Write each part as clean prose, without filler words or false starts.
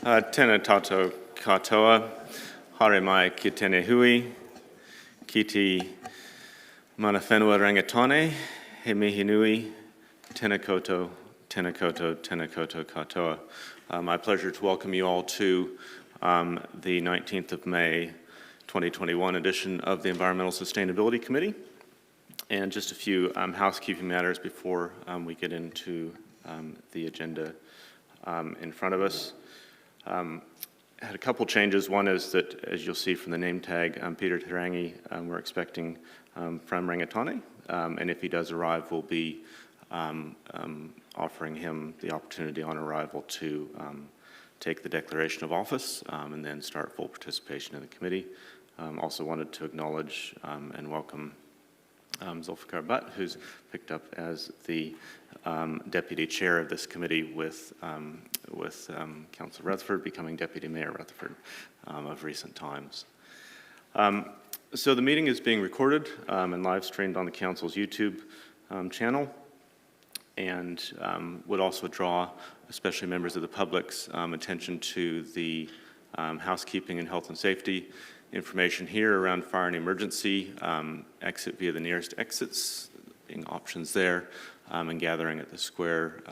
Tēnā tātou katoa, haere mai ki tēnei hui, ki te mana whenua rangatone, he mihi nui, tēnā koutou, tēnā koutou, tēnā koutou katoa. My pleasure to welcome you all to the 19th of May 2021 edition of the Environmental Sustainability Committee. And just a few housekeeping matters before we get into the agenda in front of us. Had a couple changes. One is that, as you'll see from the name tag, Peter Tarangi, we're expecting from Rangatone, and if he does arrive, we'll be offering him the opportunity on arrival to take the declaration of office and then start full participation in the committee. Also wanted to acknowledge and welcome Zulfikar Butt, who's picked up as the deputy chair of this committee with Councillor Rutherford becoming Deputy Mayor Rutherford of recent times. So the meeting is being recorded and live streamed on the Council's YouTube channel, and would also draw, especially members of the public's attention to the housekeeping and health and safety information here around fire and emergency, exit via the nearest exits, being options there, and gathering at the square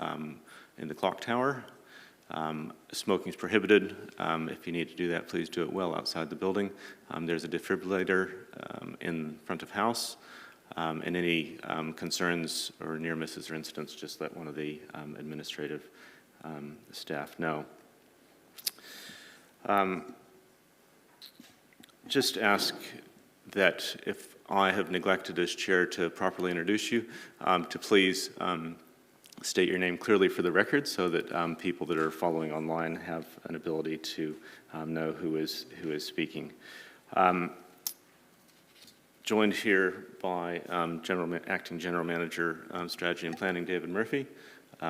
in the clock tower. Smoking is prohibited. If you need to do that, please do it well outside the building. There's a defibrillator in front of house, and any concerns or near misses or incidents, just let one of the administrative staff know. Just ask that if I have neglected as chair to properly introduce you, to please state your name clearly for the record so that people that are following online have an ability to know who is speaking. Joined here by Acting General Manager, Strategy and Planning, David Murphy.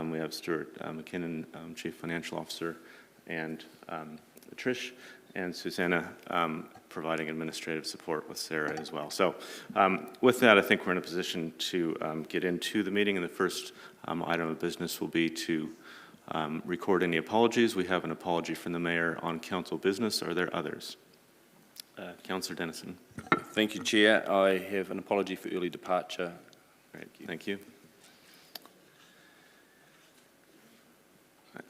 We have Stuart McKinnon, Chief Financial Officer, and Trish, and Susanna providing administrative support with Sarah as well. So with that, I think we're in a position to get into the meeting, and the first item of business will be to record any apologies. We have an apology from the Mayor on council business. Are there others? Councillor Dennison. Thank you, Chair. I have an apology for early departure. Great, thank you.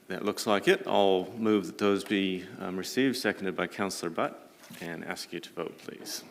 That looks like it. I'll move that those be received, seconded by Councillor Butt, and ask you to vote, please.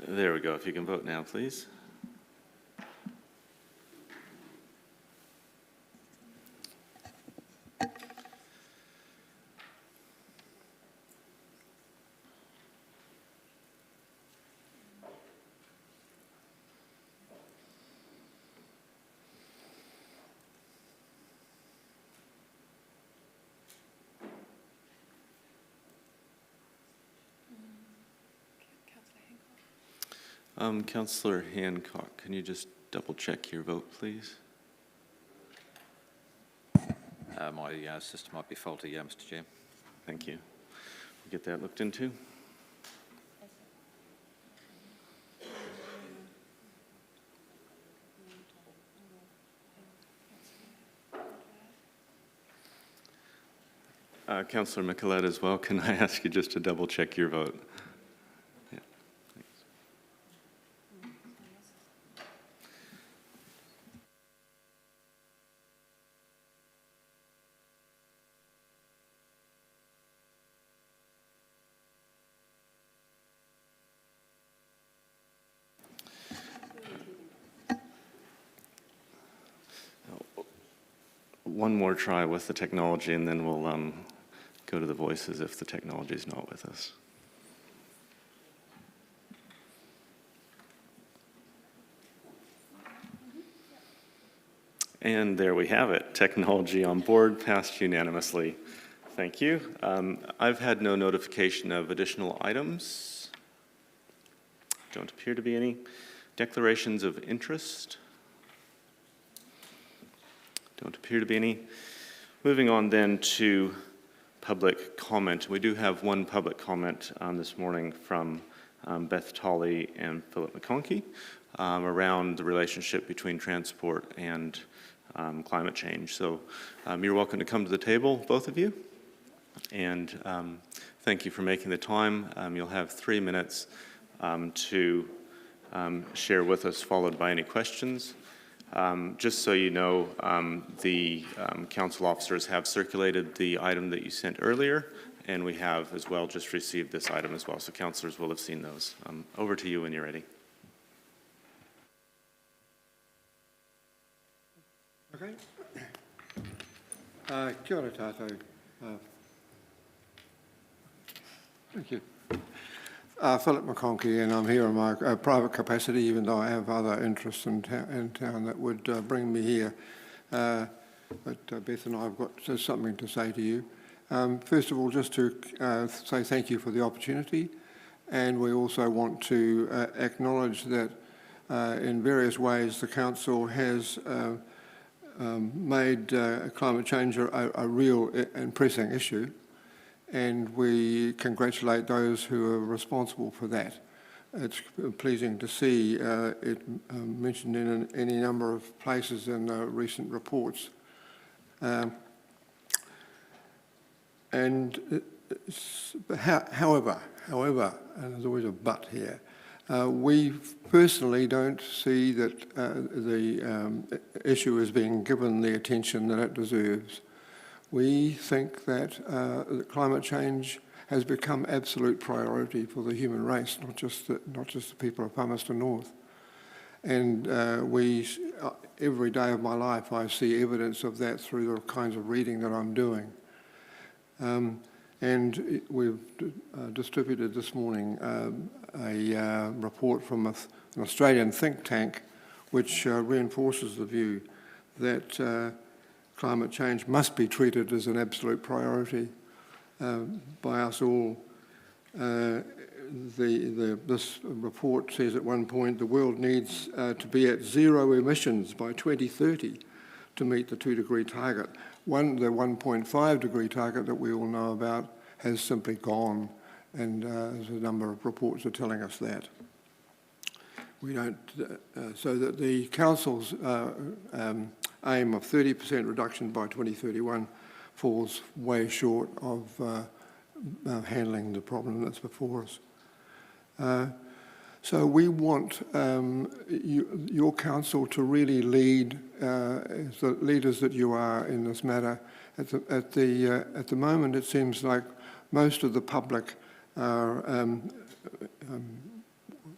There we go. If you can vote now, please. Councillor Hancock, can you just double check your vote, please? My system might be faulty, Mr. Chair. Thank you. We'll get that looked into. Councillor Michelet as well, can I ask you just to double check your vote? Yeah, thanks. one more try with the technology, and then we'll go to the voices if the technology is not with us. And there we have it. Technology on board, passed unanimously. Thank you. I've had no notification of additional items. Don't appear to be any. Declarations of interest. Don't appear to be any. Moving on then to public comment. We do have one public comment this morning from Beth Tolley and Philip McConkey around the relationship between transport and climate change. So you're welcome to come to the table, both of you. And thank you for making the time. You'll have 3 minutes to share with us, followed by any questions. Just so you know, the council officers have circulated the item that you sent earlier, and we have as well just received this item as well, so councillors will have seen those. Over to you when you're ready. Okay. Kia ora tātou. Thank you. Philip McConkey, and I'm here in my private capacity, even though I have other interests in town that would bring me here. But Beth and I have got something to say to you. First of all, just to say thank you for the opportunity, and we also want to acknowledge that in various ways the council has made climate change a real and pressing issue, and we congratulate those who are responsible for that. It's pleasing to see it mentioned in any number of places in recent reports. However, and there's always a but here, we personally don't see that the issue is being given the attention that it deserves. We think that climate change has become absolute priority for the human race, not just the people of Palmerston North. And every day of my life I see evidence of that through the kinds of reading that I'm doing. And we've distributed this morning a report from an Australian think tank which reinforces the view that climate change must be treated as an absolute priority by us all. This report says at one point the world needs to be at zero emissions by 2030 to meet the 2-degree target. The 1.5 degree target that we all know about has simply gone, and there's a number of reports are telling us that. We don't, so that the council's aim of 30% reduction by 2031 falls way short of handling the problem that's before us. So we want your council to really lead, as the leaders that you are in this matter. At the moment, it seems like most of the public are,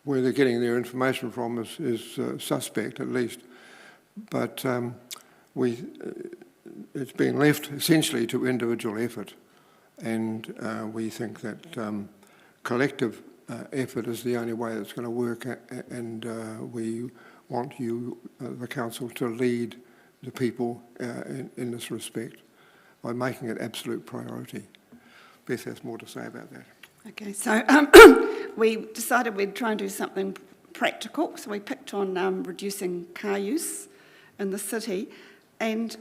where they're getting their information from is suspect, at least. But it's been left essentially to individual effort, and we think that collective effort is the only way that's going to work, and we want you, the council, to lead the people in this respect by making it absolute priority. Beth has more to say about that. Okay, so we decided we'd try and do something practical, so we picked on reducing car use in the city, and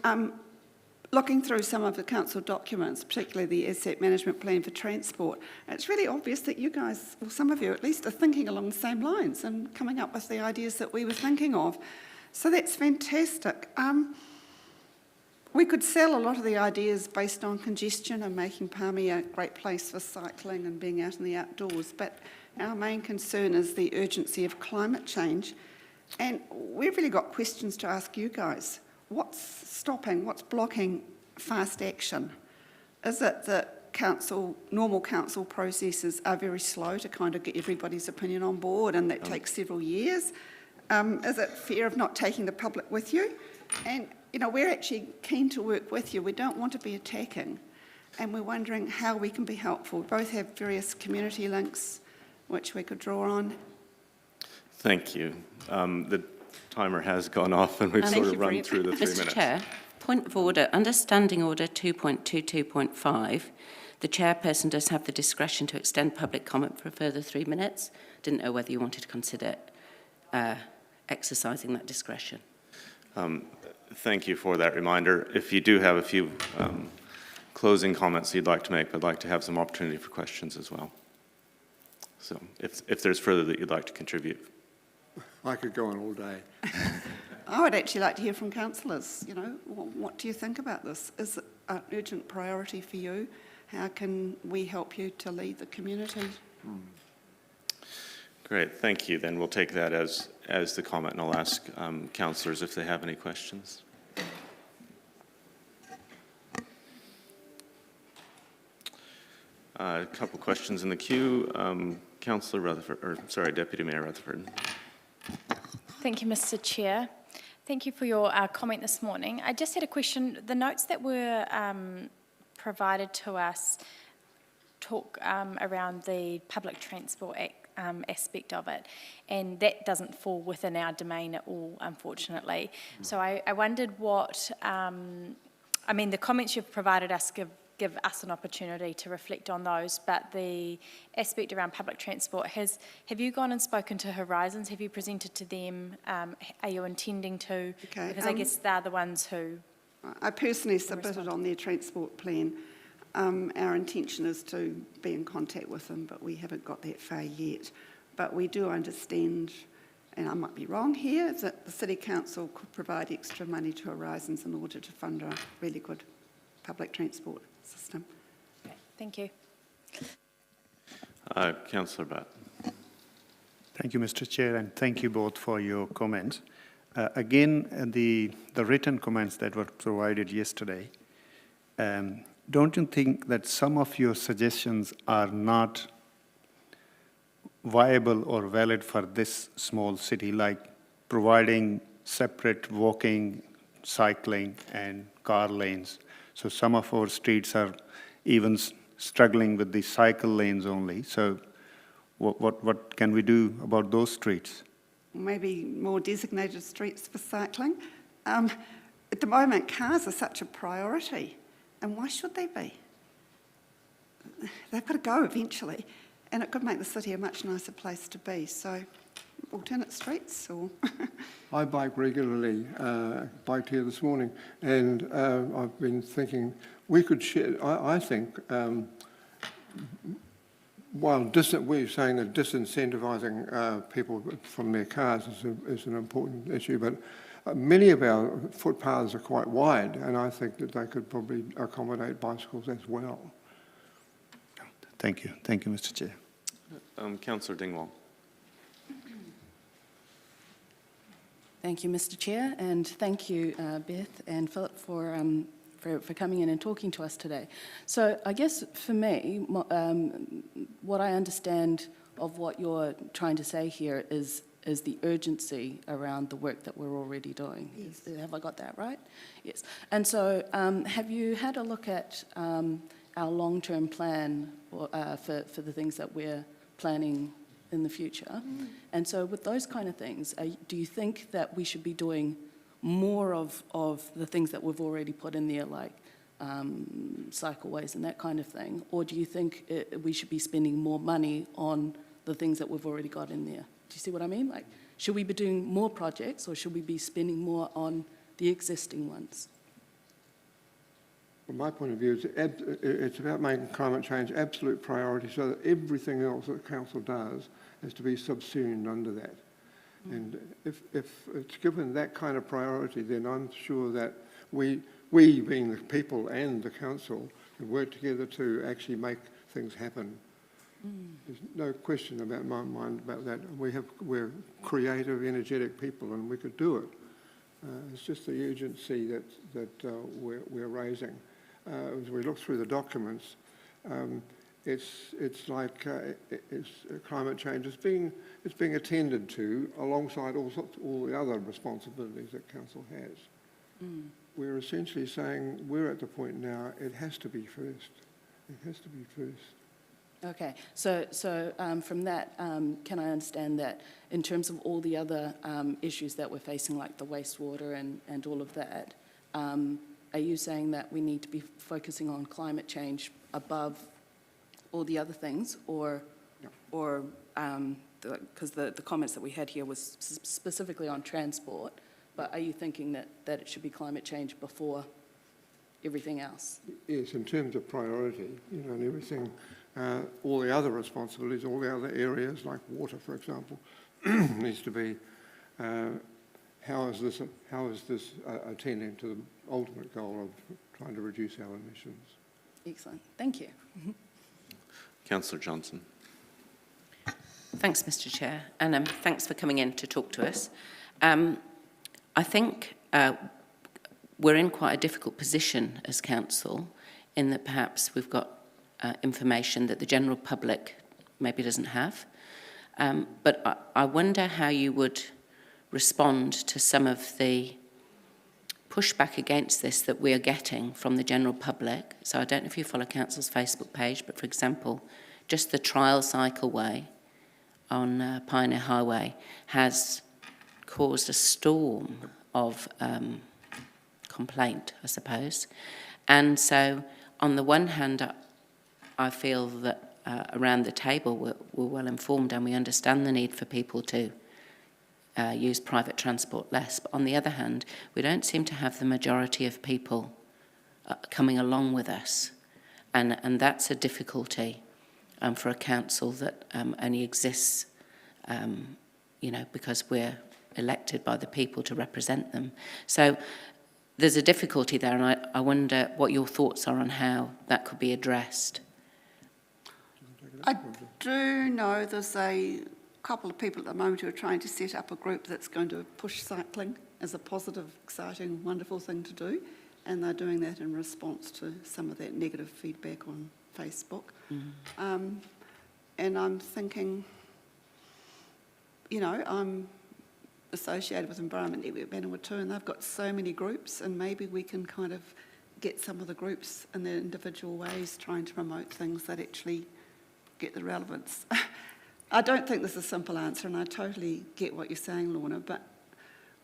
looking through some of the council documents, particularly the asset management plan for transport, it's really obvious that you guys, or some of you at least, are thinking along the same lines and coming up with the ideas that we were thinking of. So that's fantastic. We could sell a lot of the ideas based on congestion and making Palmy a great place for cycling and being out in the outdoors, but our main concern is the urgency of climate change, and we've really got questions to ask you guys. What's stopping, what's blocking fast action? Is it that normal council processes are very slow to kind of get everybody's opinion on board, and that takes several years? Is it fear of not taking the public with you? And you know, we're actually keen to work with you. We don't want to be attacking, and we're wondering how we can be helpful. We both have various community links which we could draw on. Thank you. The timer has gone off and we've Thank sort you of run very- through the 3 Mr. minutes. Chair, point of order. Under Standing Order 2.22.5, the chairperson does have the discretion to extend public comment for a further 3 minutes. Didn't know whether you wanted to consider exercising that discretion. Thank you for that reminder. If you do have a few closing comments you'd like to make, I'd like to have some opportunity for questions as well. So if there's further that you'd like to contribute. I could go on all day. I would actually like to hear from councillors, you know, what do you think about this? Is it an urgent priority for you? How can we help you to lead the community? Great, thank you. Then we'll take that as the comment, and I'll ask councillors if they have any questions. A couple questions in the queue. Councillor Rutherford, or sorry, Deputy Mayor Rutherford. Thank you, Mr. Chair. Thank you for your comment this morning. I just had a question. The notes that were provided to us talk around the public transport aspect of it, and that doesn't fall within our domain at all, unfortunately. So I wondered what, I mean, the comments you've provided us give us an opportunity to reflect on those, but the aspect around public transport, have you gone and spoken to Horizons? Have you presented to them? Are you intending to? Okay, Because I guess they're the ones who... I personally submitted on their transport plan. Our intention is to be in contact with them, but we haven't got that far yet. But we do understand, and I might be wrong here, that the City Council could provide extra money to Horizons in order to fund a really good public transport system. Okay, thank you. Councillor Butt. Thank you, Mr. Chair, and thank you both for your comments. Again, the written comments that were provided yesterday, don't you think that some of your suggestions are not viable or valid for this small city, like providing separate walking, cycling, and car lanes? So some of our streets are even struggling with the cycle lanes only. So what can we do about those streets? Maybe more designated streets for cycling. At the moment, cars are such a priority, and why should they be? They've got to go eventually, and it could make the city a much nicer place to be. So, alternate streets, or I bike regularly, biked here this morning, and I've been thinking we could share, I think, while we're saying that disincentivising people from their cars is an important issue, but many of our footpaths are quite wide, and I think that they could probably accommodate bicycles as well. Thank you. Thank you, Mr. Chair. Councillor Dingwall. Thank you, Mr. Chair, and thank you, Beth and Philip, for coming in and talking to us today. So I guess for me, what I understand of what you're trying to say here is the urgency around the work that we're already doing. Yes. Have I got that right? Yes. And so have you had a look at our long-term plan for the things that we're planning in the future? And so with those kind of things, do you think that we should be doing more of the things that we've already put in there, like cycleways and that kind of thing? Or do you think we should be spending more money on the things that we've already got in there? Do you see what I mean? Like, should we be doing more projects, or should we be spending more on the existing ones? From my point of view, it's about making climate change absolute priority so that everything else that the council does is to be subsumed under that. And if it's given that kind of priority, then I'm sure that we being the people and the council, can work together to actually make things happen. There's no question about my mind about that. We're creative, energetic people, and we could do it. It's just the urgency that we're raising. As we look through the documents, it's like climate change is being attended to alongside all the other responsibilities that council has. we're essentially saying we're at the point now, it has to be first. It has to be first. Okay, so from that, can I understand that in terms of all the other issues that we're facing, like the wastewater and all of that, are you saying that we need to be focusing on climate change above all the other things, or because the comments that we had here was specifically on transport, but are you thinking that it should be climate change before everything else? Yes, in terms of priority, and everything, all the other responsibilities, all the other areas, like water, for example, needs to be, how is this attending to the ultimate goal of trying to reduce our emissions? Excellent, thank you. Councillor Johnson. Thanks, Mr. Chair, and thanks for coming in to talk to us. I think we're in quite a difficult position as council in that perhaps we've got information that the general public maybe doesn't have. But I wonder how you would respond to some of the pushback against this that we are getting from the general public. So I don't know if you follow council's Facebook page, but for example, just the trial cycleway on Pioneer Highway has caused a storm of complaint, I suppose. And so on the one hand, I feel that around the table we're well informed and we understand the need for people to use private transport less. But on the other hand, we don't seem to have the majority of people coming along with us. And that's a difficulty for a council that only exists, because we're elected by the people to represent them. So there's a difficulty there, and I wonder what your thoughts are on how that could be addressed. I do know there's a couple of people at the moment who are trying to set up a group that's going to push cycling as a positive, exciting, wonderful thing to do, and they're doing that in response to some of that negative feedback on Facebook. And I'm thinking, I'm associated with Environment Network Vanuatu, and they've got so many groups, and maybe we can kind of get some of the groups in their individual ways trying to promote things that actually get the relevance. I don't think there's a simple answer, and I totally get what you're saying, Lorna, but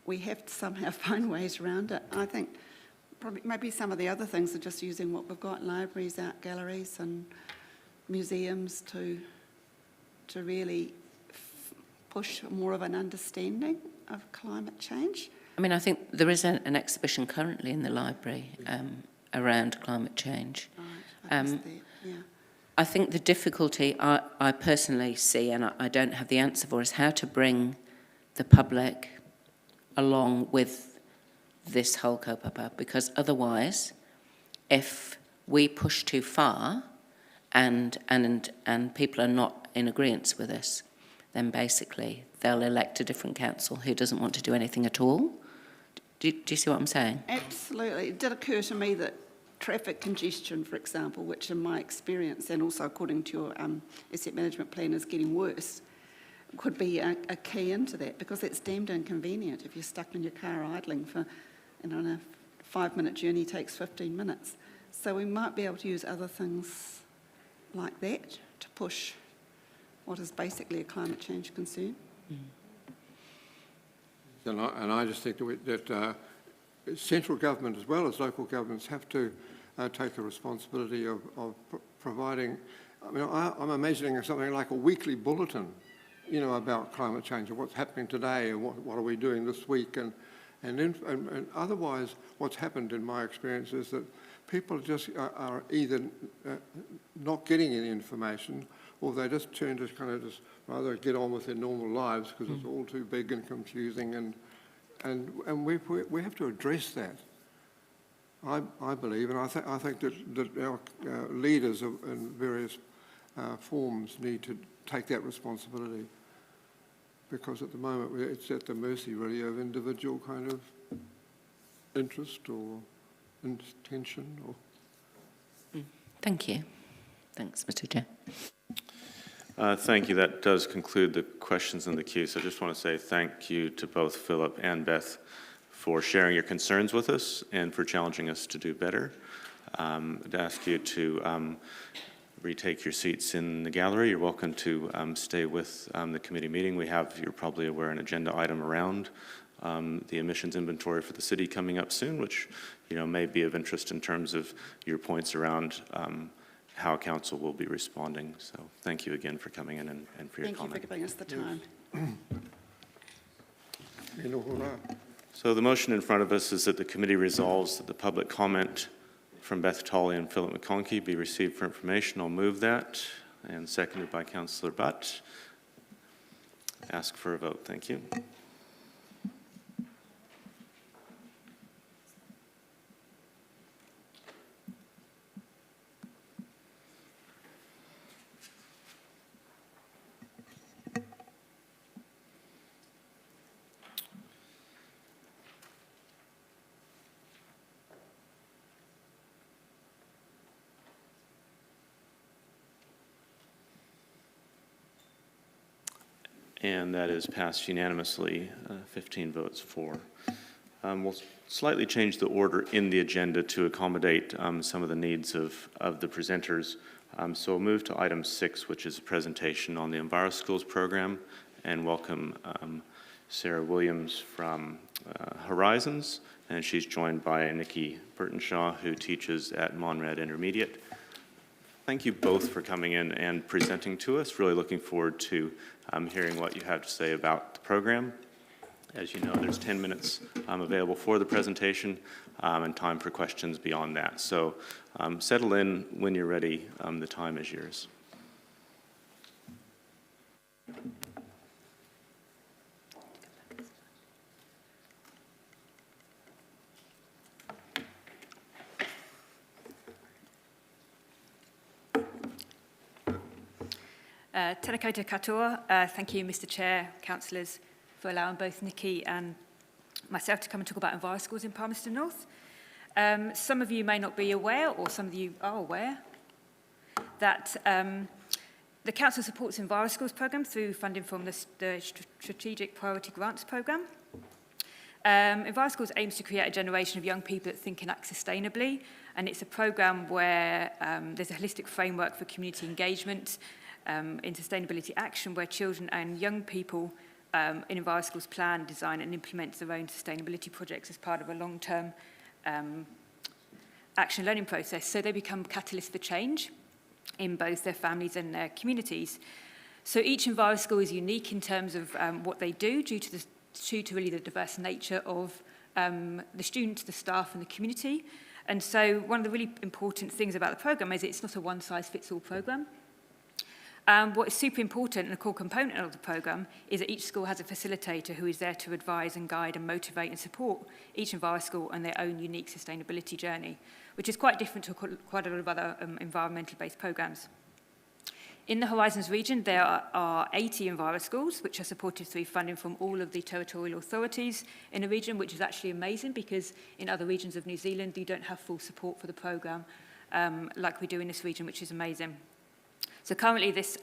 we have to somehow find ways around it. I think probably maybe some of the other things are just using what we've got, libraries, art galleries and museums to really push more of an understanding of climate change. I mean, I think there is an exhibition currently in the library around climate change. Right, I missed that, yeah. I think the difficulty I personally see, and I don't have the answer for, is how to bring the public along with this whole kaupapa, because otherwise, if we push too far and people are not in agreement with us, then basically they'll elect a different council who doesn't want to do anything at all. Do you see what I'm saying? Absolutely. It did occur to me that traffic congestion, for example, which in my experience and also according to your asset management plan is getting worse, could be a key into that, because it's deemed inconvenient if you're stuck in your car idling for, a 5-minute journey takes 15 minutes. So we might be able to use other things like that to push what is basically a climate change concern. And I just think that central government as well as local governments have to take the responsibility of providing. I mean, I'm imagining something like a weekly bulletin, about climate change and what's happening today and what are we doing this week, and otherwise what's happened in my experience is that people just are either not getting any information, or they just turn to kind of just rather get on with their normal lives because it's all too big and confusing, and we have to address that. I believe, and I think that our leaders in various forms need to take that responsibility, because at the moment it's at the mercy really of individual kind of interest or intention. Thank you. Thanks, Mr. Chair. Thank you. That does conclude the questions in the queue. So I just want to say thank you to both Philip and Beth for sharing your concerns with us and for challenging us to do better. I'd ask you to retake your seats in the gallery. You're welcome to stay with the committee meeting. We have, you're probably aware, an agenda item around the emissions inventory for the city coming up soon, which may be of interest in terms of your points around how council will be responding. So thank you again for coming in and for your comment. Thank you for giving us the time. So the motion in front of us is that the committee resolves that the public comment from Beth Tolley and Philip McConkey be received for information. I'll move that, and seconded by Councillor Butt. Ask for a vote. Thank you. And that is passed unanimously, 15 votes for. We'll slightly change the order in the agenda to accommodate some of the needs of the presenters. So we'll move to item 6, which is a presentation on the EnviroSchools program, and welcome Sarah Williams from Horizons, and she's joined by Nikki Burtonshaw, who teaches at Monrad Intermediate. Thank you both for coming in and presenting to us. Really looking forward to hearing what you have to say about the program. As you know, there's 10 minutes available for the presentation and time for questions beyond that. So settle in when you're ready. The time is yours. Tēnā koutou katoa. Thank you, Mr Chair, councillors, for allowing both Nikki and myself to come and talk about EnviroSchools in Palmerston North. Some of you may not be aware, or some of you are aware, that the council supports EnviroSchools programme through funding from the Strategic Priority Grants programme. EnviroSchools aims to create a generation of young people that think and act sustainably, and it's a programme where there's a holistic framework for community engagement in sustainability action, where children and young people in EnviroSchools plan, design and implement their own sustainability projects as part of a long-term action learning process, so they become catalysts for change in both their families and their communities. So each EnviroSchool is unique in terms of what they do due to really the diverse nature of the students, the staff and the community. And so one of the really important things about the programme is it's not a one-size-fits-all programme. What is super important and a core component of the programme is that each school has a facilitator who is there to advise and guide and motivate and support each EnviroSchool on their own unique sustainability journey, which is quite different to quite a lot of other environmental-based programmes. In the Horizons region, there are 80 EnviroSchools, which are supported through funding from all of the territorial authorities in the region, which is actually amazing because in other regions of New Zealand, you don't have full support for the programme like we do in this region, which is amazing. So currently this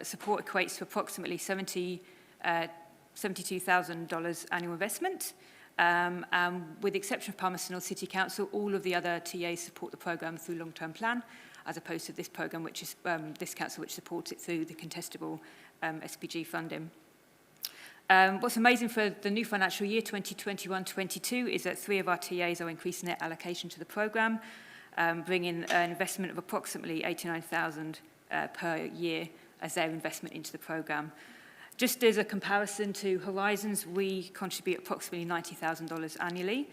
support equates to approximately $72,000 annual investment. With the exception of Palmerston North City Council, all of the other TAs support the programme through long-term plan, as opposed to this programme, which is this council, which supports it through the contestable SPG funding. What's amazing for the new financial year, 2021-22, is that 3 of our TAs are increasing their allocation to the programme, bringing an investment of approximately $89,000 per year as their investment into the programme. Just as a comparison to Horizons, we contribute approximately $90,000 annually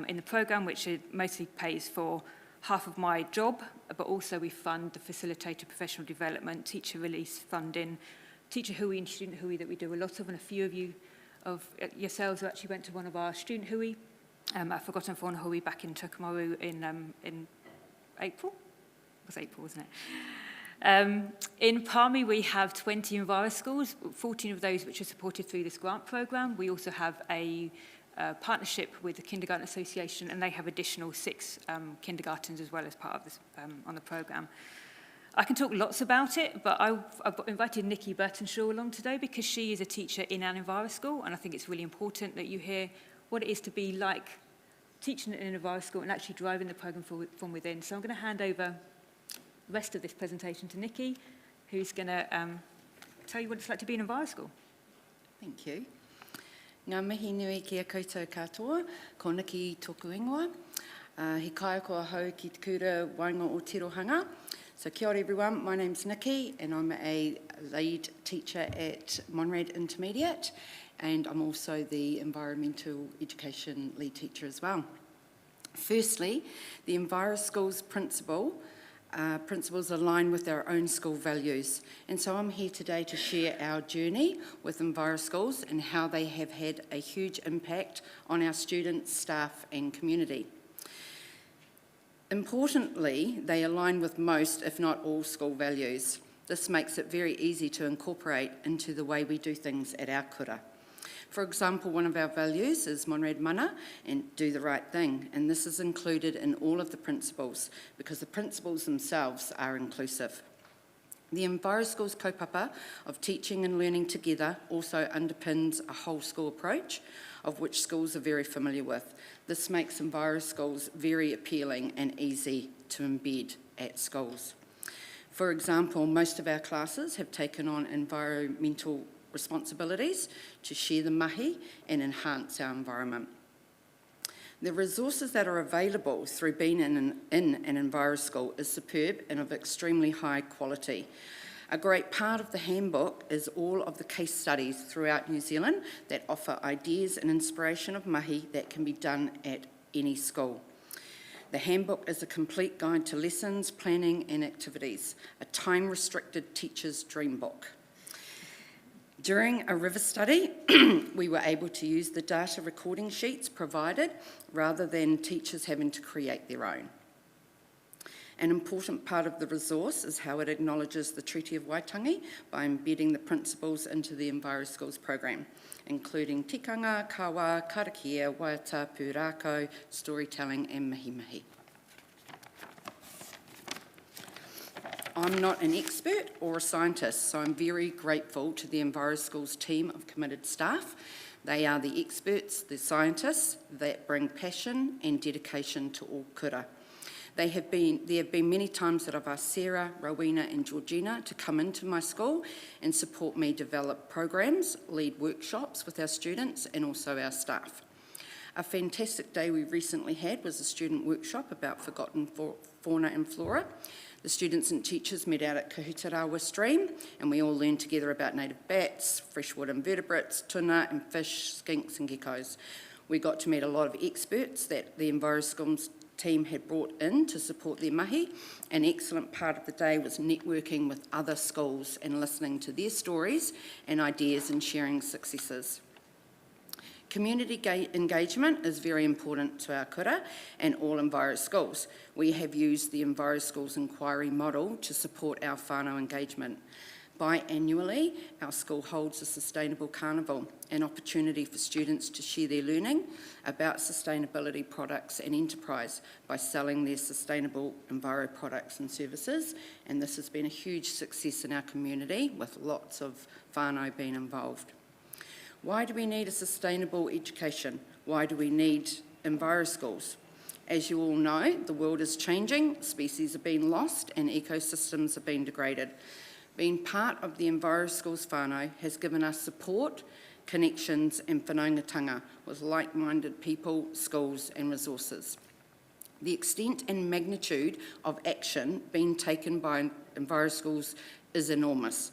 in the programme, which mostly pays for half of my job, but also we fund the facilitator professional development, teacher release funding, teacher hui and student hui that we do a lot of, and a few of you, of yourselves who actually went to one of our student hui, a Forgotten Fauna hui back in Tukumaru in April? It was April, wasn't it? In Palmy, we have 20 EnviroSchools, 14 of those which are supported through this grant programme. We also have a partnership with the Kindergarten Association, and they have additional 6 kindergartens as well as part of this on the programme. I can talk lots about it, but I've invited Nikki Burtonshaw along today because she is a teacher in an EnviroSchool, and I think it's really important that you hear what it is to be like teaching in an environment school and actually driving the programme from within. So I'm going to hand over the rest of this presentation to Nikki, who's going to tell you what it's like to be in an environment school. Thank you. Ngā mihi nui ki a koutou katoa, ko Nikki tōku ingoa. He kai ko hau ki te kura wainga o Tirohanga. So kia ora everyone, my name's Nikki and I'm a lead teacher at Monrad Intermediate and I'm also the environmental education lead teacher as well. Firstly, the Enviro Schools principles align with our own school values. And so I'm here today to share our journey with Enviro Schools and how they have had a huge impact on our students, staff and community. Importantly, they align with most, if not all, school values. This makes it very easy to incorporate into the way we do things at our kura. For example, one of our values is Monrad Mana and do the right thing, and this is included in all of the principles because the principles themselves are inclusive. The Enviro Schools kaupapa of teaching and learning together also underpins a whole school approach of which schools are very familiar with. This makes Enviro Schools very appealing and easy to embed at schools. For example, most of our classes have taken on environmental responsibilities to share the mahi and enhance our environment. The resources that are available through being in an Enviro School is superb and of extremely high quality. A great part of the handbook is all of the case studies throughout New Zealand that offer ideas and inspiration of mahi that can be done at any school. The handbook is a complete guide to lessons, planning and activities, a time-restricted teacher's dream book. During a river study, we were able to use the data recording sheets provided rather than teachers having to create their own. An important part of the resource is how it acknowledges the Treaty of Waitangi by embedding the principles into the Enviro Schools program, including tikanga, kawa, karakia, waiata, pūrākau, storytelling and mihi-mihi. I'm not an expert or a scientist, so I'm very grateful to the Enviro Schools team of committed staff. They are the experts, the scientists that bring passion and dedication to all kura. There have been many times that I've asked Sarah, Rowena and Georgina to come into my school and support me develop programs, lead workshops with our students and also our staff. A fantastic day we recently had was a student workshop about forgotten fauna and flora. The students and teachers met out at Kahutarawa Stream and we all learned together about native bats, freshwater invertebrates, tuna and fish, skinks and geckos. We got to meet a lot of experts that the Enviro Schools team had brought in to support their mahi. An excellent part of the day was networking with other schools and listening to their stories and ideas and sharing successes. Community engagement is very important to our kura and all Enviro Schools. We have used the Enviro Schools inquiry model to support our whānau engagement. Biannually, our school holds a sustainable carnival, an opportunity for students to share their learning about sustainability products and enterprise by selling their sustainable Enviro products and services, and this has been a huge success in our community with lots of whānau being involved. Why do we need a sustainable education? Why do we need Enviro Schools? As you all know, the world is changing, species are being lost and ecosystems are being degraded. Being part of the Enviro Schools whānau has given us support, connections and whanaungatanga with like-minded people, schools and resources. The extent and magnitude of action being taken by Enviro Schools is enormous.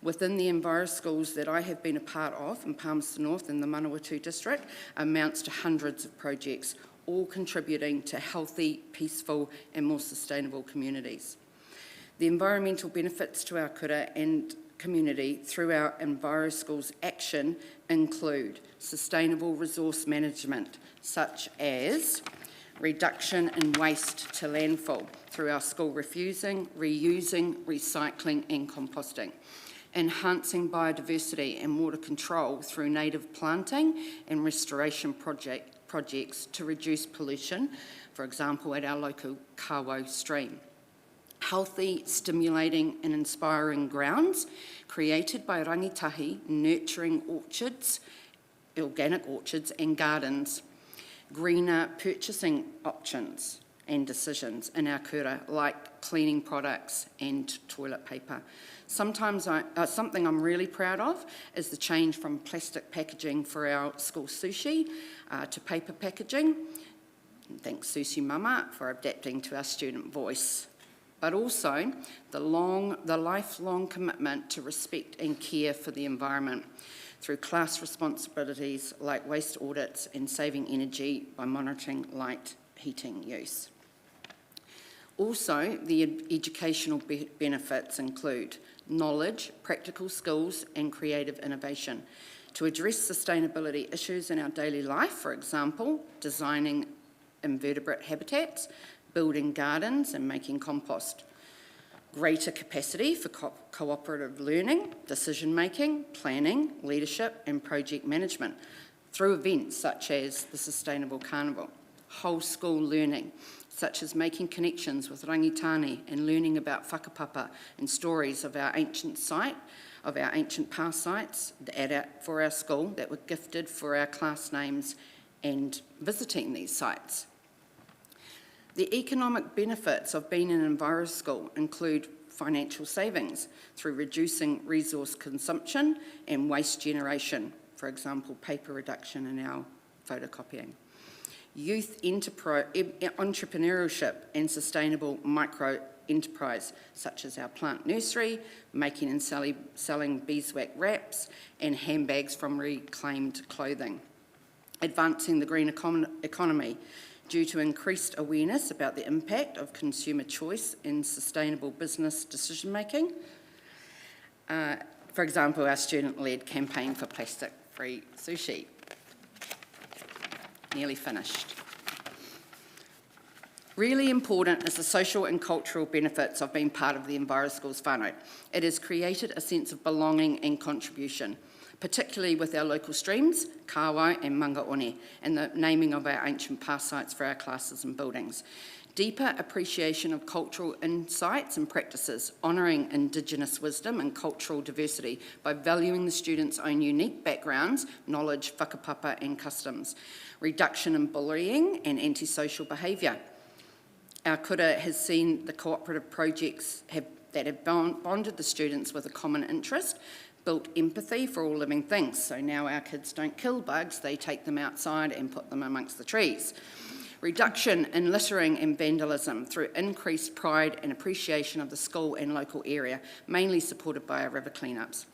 Within the Enviro Schools that I have been a part of in Palmerston North and the Manawatu district amounts to hundreds of projects, all contributing to healthy, peaceful and more sustainable communities. The environmental benefits to our kura and community through our Enviro Schools action include sustainable resource management, such as reduction in waste to landfill through our school refusing, reusing, recycling and composting. Enhancing biodiversity and water control through native planting and restoration projects to reduce pollution, for example at our local Kawo stream. Healthy, stimulating and inspiring grounds created by rangitahi nurturing orchards organic orchards and gardens, greener purchasing options and decisions in our kura, like cleaning products and toilet paper. Something I'm really proud of is the change from plastic packaging for our school sushi to paper packaging. Thanks Sushi Mama for adapting to our student voice. But also the lifelong commitment to respect and care for the environment through class responsibilities like waste audits and saving energy by monitoring light heating use. Also, the educational benefits include knowledge, practical skills and creative innovation to address sustainability issues in our daily life, for example, designing invertebrate habitats, building gardens and making compost. Greater capacity for cooperative learning, decision-making, planning, leadership and project management through events such as the Sustainable Carnival. Whole school learning, such as making connections with rangitane and learning about whakapapa and stories of our ancient past sites for our school that were gifted for our class names and visiting these sites. The economic benefits of being in an Enviro school include financial savings through reducing resource consumption and waste generation, for example, paper reduction in our photocopying. Youth entrepreneurship and sustainable micro-enterprise, such as our plant nursery, making and selling beeswax wraps and handbags from reclaimed clothing. Advancing the green economy due to increased awareness about the impact of consumer choice in sustainable business decision-making. For example, our student-led campaign for plastic-free sushi. Nearly finished. Really important is the social and cultural benefits of being part of the Enviro Schools whānau. It has created a sense of belonging and contribution, particularly with our local streams, Kāwai and Mangaone, and the naming of our ancient past sites for our classes and buildings. Deeper appreciation of cultural insights and practices, honouring Indigenous wisdom and cultural diversity by valuing the students' own unique backgrounds, knowledge, whakapapa and customs. Reduction in bullying and antisocial behaviour. Our kura has seen the cooperative projects that have bonded the students with a common interest, built empathy for all living things. So now our kids don't kill bugs, they take them outside and put them amongst the trees. Reduction in littering and vandalism through increased pride and appreciation of the school and local area, mainly supported by our river cleanups.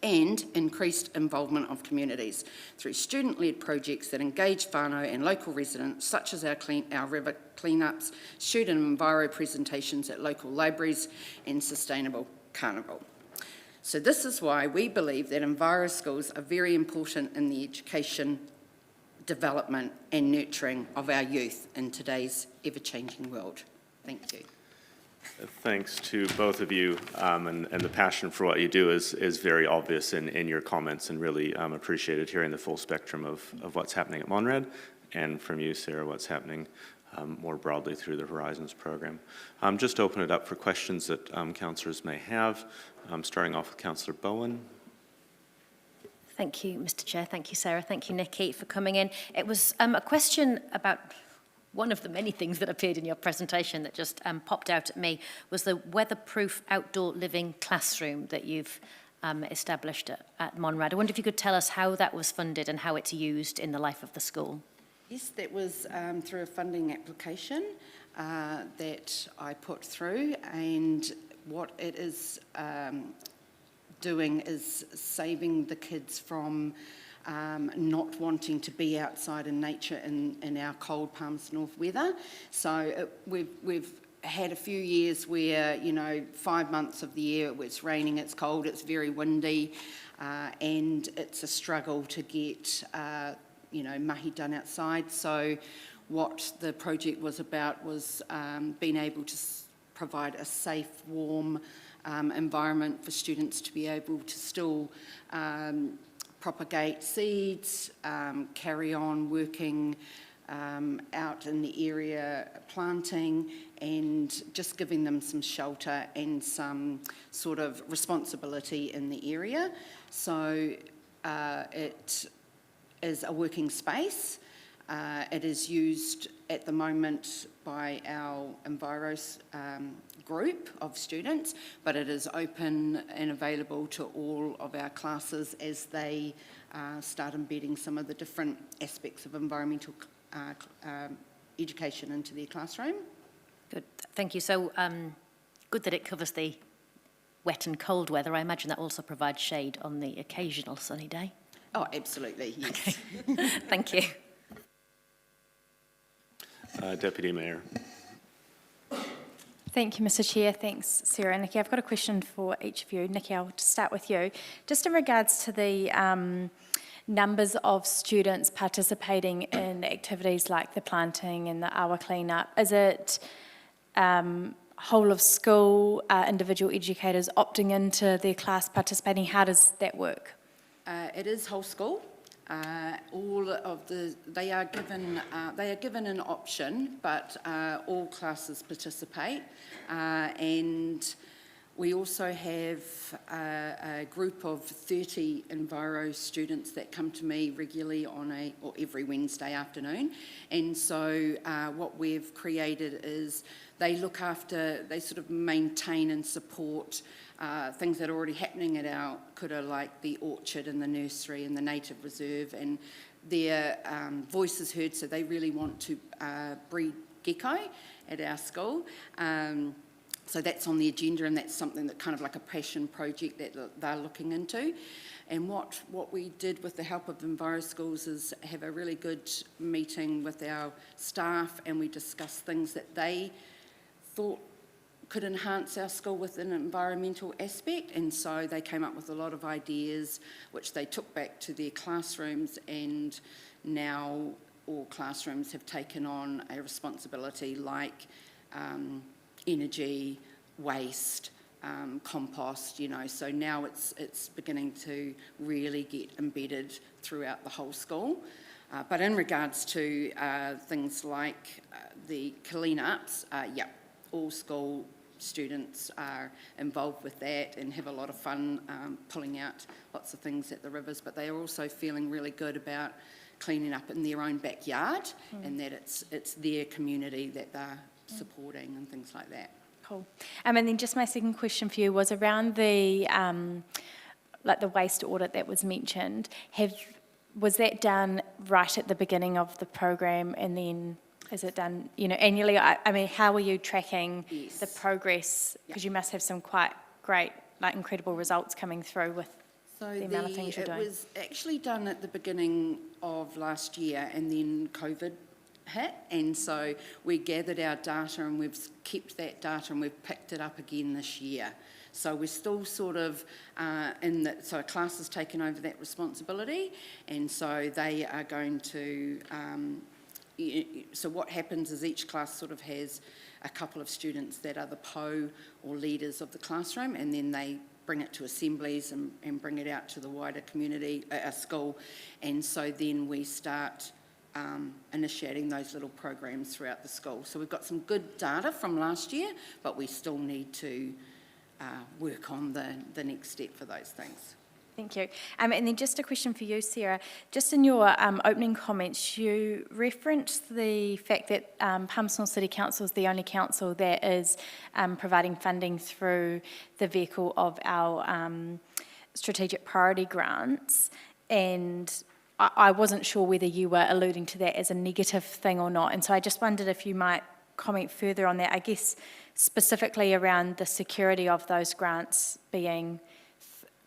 And increased involvement of communities through student-led projects that engage whānau and local residents, such as our river cleanups, student enviro presentations at local libraries, and Sustainable Carnival. So this is why we believe that Enviro schools are very important in the education, development and nurturing of our youth in today's ever-changing world. Thank you. Thanks to both of you, and the passion for what you do is very obvious in your comments, and really appreciated hearing the full spectrum of what's happening at Monrad, and from you, Sarah, what's happening more broadly through the Horizons program. Just open it up for questions that councillors may have, starting off with Councillor Bowen. Thank you, Mr. Chair. Thank you, Sarah. Thank you, Nikki, for coming in. It was a question about one of the many things that appeared in your presentation that just popped out at me, was the weatherproof outdoor living classroom that you've established at Monrad. I wonder if you could tell us how that was funded and how it's used in the life of the school. Yes, that was through a funding application that I put through, and what it is doing is saving the kids from not wanting to be outside in nature in our cold Palmerston North weather. So we've had a few years where, 5 months of the year it's raining, it's cold, it's very windy, and it's a struggle to get, mahi done outside. So what the project was about was being able to provide a safe, warm environment for students to be able to still propagate seeds, carry on working out in the area, planting, and just giving them some shelter and some sort of responsibility in the area. So it is a working space. It is used at the moment by our Enviros group of students, but it is open and available to all of our classes as they start embedding some of the different aspects of environmental education into their classroom. Good, thank you. So good that it covers the wet and cold weather. I imagine that also provides shade on the occasional sunny day. Oh, absolutely, yes. Okay. Thank you. Deputy Mayor. Thank you, Mr. Chair. Thanks, Sarah and Nikki. I've got a question for each of you. Nikki, I'll start with you. Just in regards to the numbers of students participating in activities like the planting and the awa cleanup, is it whole of school, individual educators opting into their class participating? How does that work? It is whole school. They are given an option, but all classes participate, and we also have a group of 30 Enviro students that come to me regularly or every Wednesday afternoon, and so what we've created is they sort of maintain and support things that are already happening at our kura, like the orchard and the nursery and the native reserve, and their voice is heard, so they really want to breed gecko at our school. So that's on the agenda, and that's something that kind of like a passion project that they're looking into. And what we did with the help of Enviro Schools is have a really good meeting with our staff, and we discussed things that they thought could enhance our school with an environmental aspect, and so they came up with a lot of ideas which they took back to their classrooms, and now all classrooms have taken on a responsibility like energy, waste, compost, so now it's beginning to really get embedded throughout the whole school. But in regards to things like the clean-ups, all school students are involved with that and have a lot of fun pulling out lots of things at the rivers, but they are also feeling really good about cleaning up in their own backyard, and that it's their community that they're supporting and things like that. Cool. And then just my second question for you was around the like the waste audit that was mentioned. Was that done right at the beginning of the program, and then is it done, annually? I mean, how are you tracking the progress? Because you must have some quite great, incredible results coming through with the amount of things you're doing. It was actually done at the beginning of last year, and then COVID hit, and so we gathered our data and we've kept that data and we've picked it up again this year. So we're still sort of so a class has taken over that responsibility, and so they are going to, so what happens is each class sort of has a couple of students that are the PO or leaders of the classroom, and then they bring it to assemblies and bring it out to the wider community, school, and so then we start initiating those little programs throughout the school. So we've got some good data from last year, but we still need to work on the next step for those things. Thank you. And then just a question for you, Sarah. Just in your opening comments, you referenced the fact that Palmerston City Council is the only council that is providing funding through the vehicle of our strategic priority grants, and I wasn't sure whether you were alluding to that as a negative thing or not, and so I just wondered if you might comment further on that, I guess specifically around the security of those grants being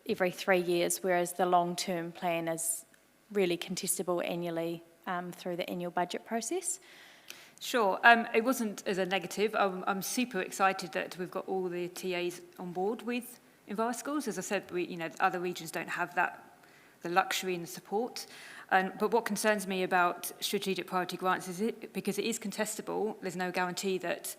every 3 years, whereas the long-term plan is really contestable annually through the annual budget process. Sure. It wasn't as a negative. I'm super excited that we've got all the TAs on board with Enviro Schools. As I said, other regions don't have the luxury and the support. But what concerns me about strategic priority grants is because it is contestable, there's no guarantee that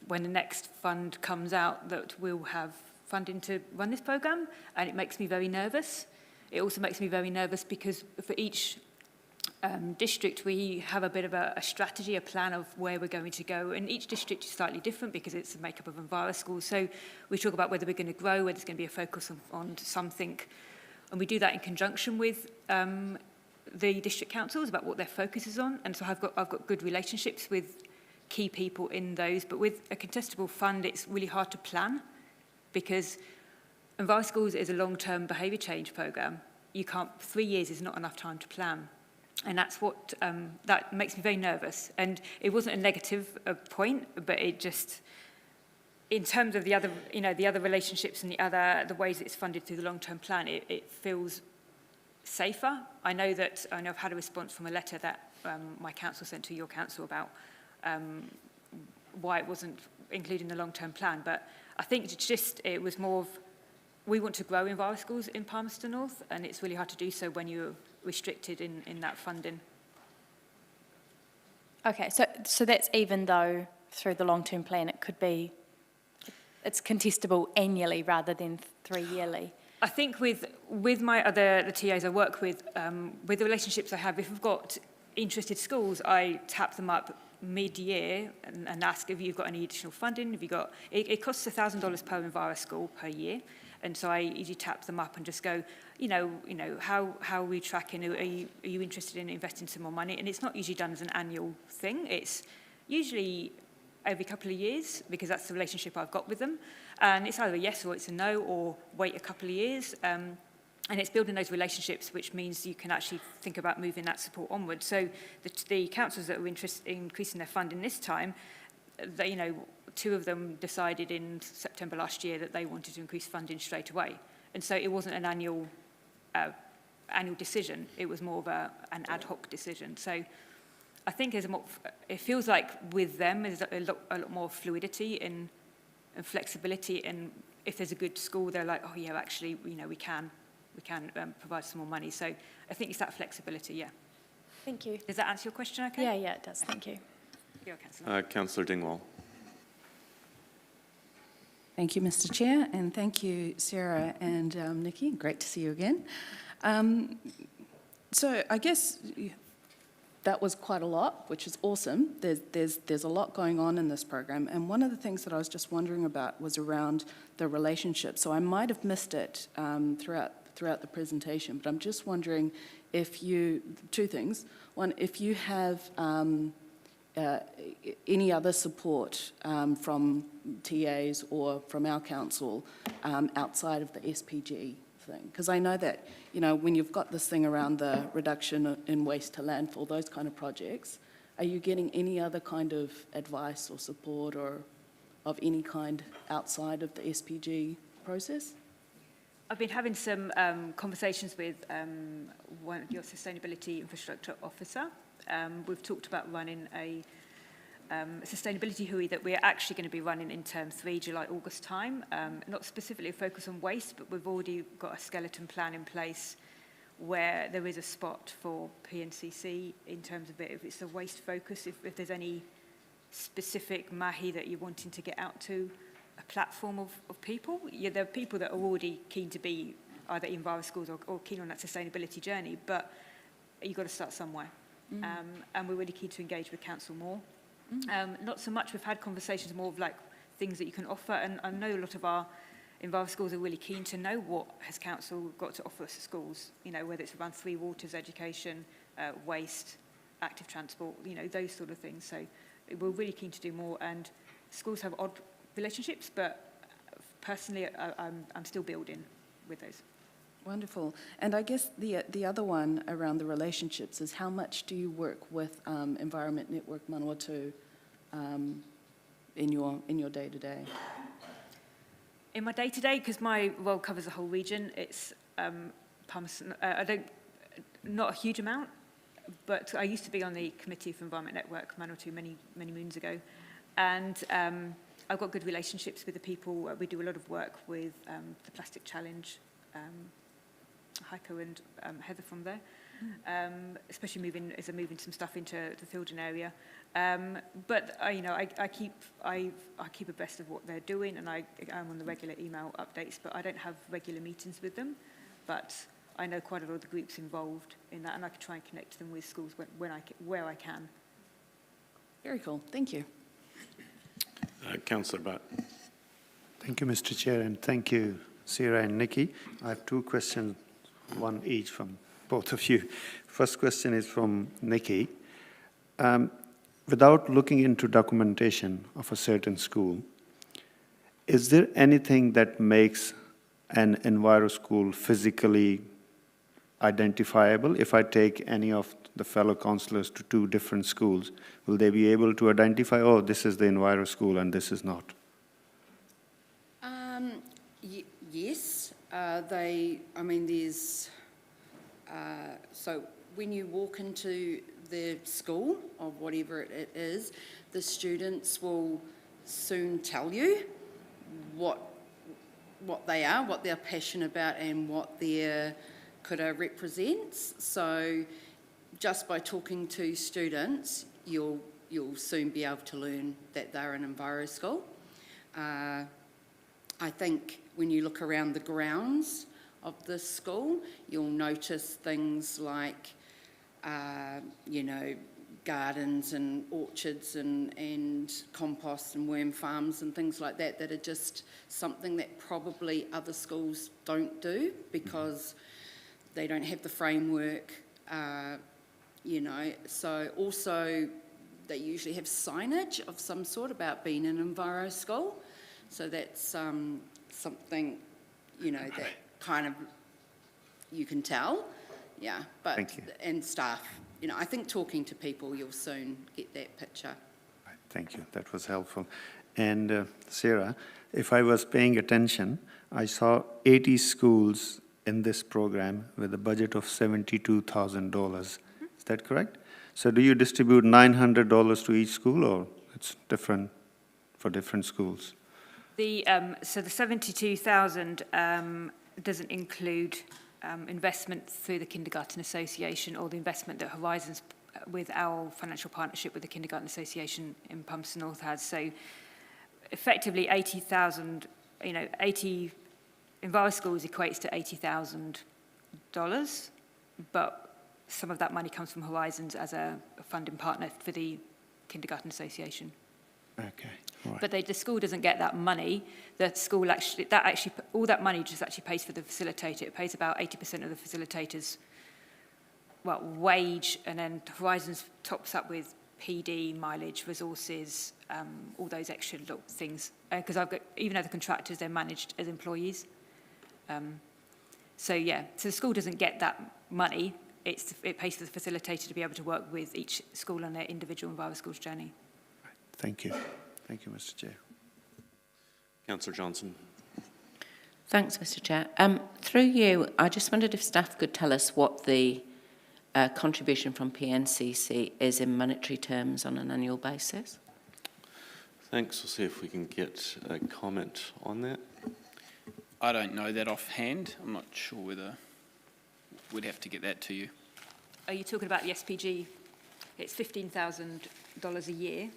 when the next fund comes out that we'll have funding to run this programme, and it makes me very nervous. It also makes me very nervous because for each district we have a bit of a strategy, a plan of where we're going to go, and each district is slightly different because it's a makeup of Enviro Schools. So we talk about whether we're going to grow, whether there's going to be a focus on something, and we do that in conjunction with the district councils about what their focus is on, and so I've got good relationships with key people in those. But with a contestable fund, it's really hard to plan, because Enviro Schools is a long-term behaviour change programme. 3 years is not enough time to plan. And that's what, that makes me very nervous. And it wasn't a negative point, but it just, in terms of the other, the other relationships and the ways it's funded through the long-term plan, it feels safer. I know I've had a response from a letter that my council sent to your council about why it wasn't included in the long-term plan. But I think it was more of, we want to grow Enviro Schools in Palmerston North, and it's really hard to do so when you're restricted in that funding. Okay, so that's even though through the long-term plan it's contestable annually rather than 3 yearly. I think with the TAs I work with the relationships I have, if we've got interested schools, I tap them up mid-year and ask if you've got any additional funding. If you got, it costs $1,000 per Enviro school per year, and so I usually tap them up and just go, how are we tracking? Are you interested in investing some more money? And it's not usually done as an annual thing. It's usually every couple of years, because that's the relationship I've got with them. And it's either a yes or it's a no, or wait a couple of years. And it's building those relationships, which means you can actually think about moving that support onward. So the councils that were interested in increasing their funding this time, they, 2 of them decided in September last year that they wanted to increase funding straight away. And so it wasn't an annual decision. It was more of an ad hoc decision. So I think it feels like with them there's a lot more fluidity and flexibility. And if there's a good school, they're like, oh yeah, actually, we can provide some more money. So I think it's that flexibility, yeah. Thank you. Does that answer your question okay? Yeah, it does. Thank you. Councillor Dingwall. Thank you, Mr. Chair, and thank you, Sarah and Nikki. Great to see you again. So I guess that was quite a lot, which is awesome. There's a lot going on in this program, and one of the things that I was just wondering about was around the relationship. So I might have missed it throughout the presentation, but I'm just wondering if two things. One, if you have any other support from TAs or from our council outside of the SPG thing? Because I know that, when you've got this thing around the reduction in waste to landfill, those kind of projects, are you getting any other kind of advice or support or of any kind outside of the SPG process? I've been having some conversations with your sustainability infrastructure officer. We've talked about running a sustainability hui that we're actually going to be running in term 3, July, August time. Not specifically a focus on waste, but we've already got a skeleton plan in place where there is a spot for PNCC in terms of if it's a waste focus, if there's any specific mahi that you're wanting to get out to a platform of people. Yeah, there are people that are already keen to be either Enviro Schools or keen on that sustainability journey, but you've got to start somewhere. And we're really keen to engage with council more. Not so much, we've had conversations more of like things that you can offer, and I know a lot of our Enviro Schools are really keen to know what has council got to offer us as schools, whether it's around 3 waters, education, waste, active transport, those sort of things. So we're really keen to do more, and schools have odd relationships, but personally I'm still building with those. Wonderful. And I guess the other one around the relationships is how much do you work with Environment Network Manawatu in your day-to-day? In my day-to-day, because my role covers the whole region, it's Palmerston. Not a huge amount, but I used to be on the Committee for Environment Network Manawatu many moons ago, and I've got good relationships with the people. We do a lot of work with the Plastic Challenge, Heiko and Heather from there, especially moving some stuff into the Filden area. But I keep abreast of what they're doing, and I'm on the regular email updates. But I don't have regular meetings with them. But I know quite a lot of the groups involved in that, and I can try and connect them with schools where I can. Very cool. Thank you. Councillor Butt. Thank you, Mr. Chair, and thank you, Sarah and Nikki. I have 2 questions, one each from both of you. First question is from Nikki. Without looking into documentation of a certain school, is there anything that makes an Enviro school physically identifiable? If I take any of the fellow councillors to two different schools, will they be able to identify, oh, this is the Enviro school and this is not? Yes, so when you walk into the school of whatever it is, the students will soon tell you what they are, what they're passionate about and what their kura represents. So just by talking to students, you'll soon be able to learn that they're an Enviro school. I think when you look around the grounds of this school, you'll notice things like, gardens and orchards and compost and worm farms and things like that are just something that probably other schools don't do because they don't have the framework, So also they usually have signage of some sort about being an Enviro school. So that's something, that kind of you can tell. Yeah, but Thank you. And staff, I think talking to people, you'll soon get that picture. Thank you, that was helpful. And Sarah, if I was paying attention, I saw 80 schools in this program with a budget of $72,000. Is that correct? So do you distribute $900 to each school, or it's different for different schools? So the 72,000 doesn't include investment through the Kindergarten Association or the investment that Horizons, with our financial partnership with the Kindergarten Association in Palmerston North, has. So effectively 80,000, 80 Enviro schools equates to $80,000, but some of that money comes from Horizons as a funding partner for the Kindergarten Association. Okay, all right. But the school doesn't get that money. The school all that money just actually pays for the facilitator. It pays about 80% of the facilitator's wage, and then Horizons tops up with PD, mileage, resources, all those extra little things. Because even though the contractors, they're managed as employees. So the school doesn't get that money. It pays for the facilitator to be able to work with each school on their individual Enviro Schools journey. Thank you. Thank you, Mr. Chair. Councillor Johnson. Thanks, Mr. Chair. Through you, I just wondered if staff could tell us what the contribution from PNCC is in monetary terms on an annual basis. Thanks. We'll see if we can get a comment on that. I don't know that offhand. I'm not sure whether we'd have to get that to you. Are you talking about the SPG? It's $15,000 a year,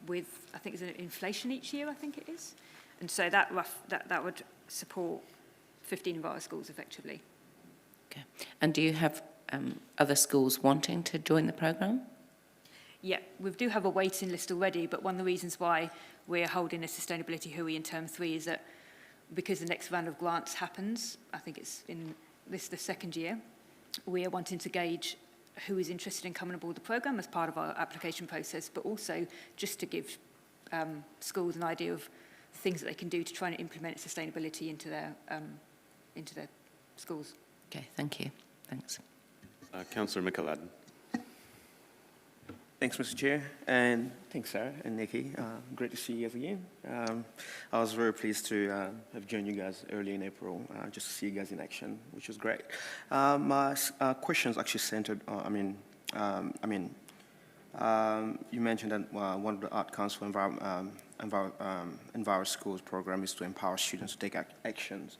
with, I think it's an inflation each year, I think it is. And so that would support 15 Enviro schools effectively. Okay. And do you have other schools wanting to join the programme? Yeah, we do have a waiting list already, but one of the reasons why we're holding a Sustainability Hui in Term 3 is that because the next round of grants happens, I think it's in the second year, we are wanting to gauge who is interested in coming aboard the programme as part of our application process, but also just to give schools an idea of things that they can do to try and implement sustainability into their schools. Okay, thank you. Thanks. Councillor Michelad. Thanks, Mr. Chair, and thanks, Sarah and Nikki. Great to see you again. I was very pleased to have joined you guys early in April, just to see you guys in action, which was great. My questions actually centered, you mentioned that one of the outcomes for Enviro Schools program is to empower students to take actions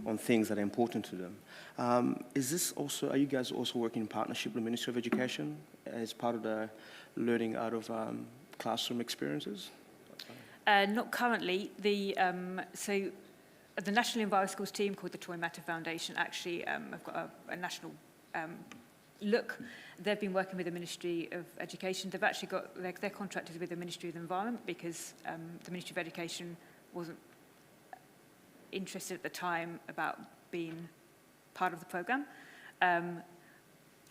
on things that are important to them. Are you guys also working in partnership with the Ministry of Education as part of the learning out of classroom experiences? Not currently. So the National Enviro Schools team, called the Troy Matter Foundation, actually have got a national look. They've been working with the Ministry of Education. They've actually got their contractors with the Ministry of the Environment because the Ministry of Education wasn't interested at the time about being part of the programme. At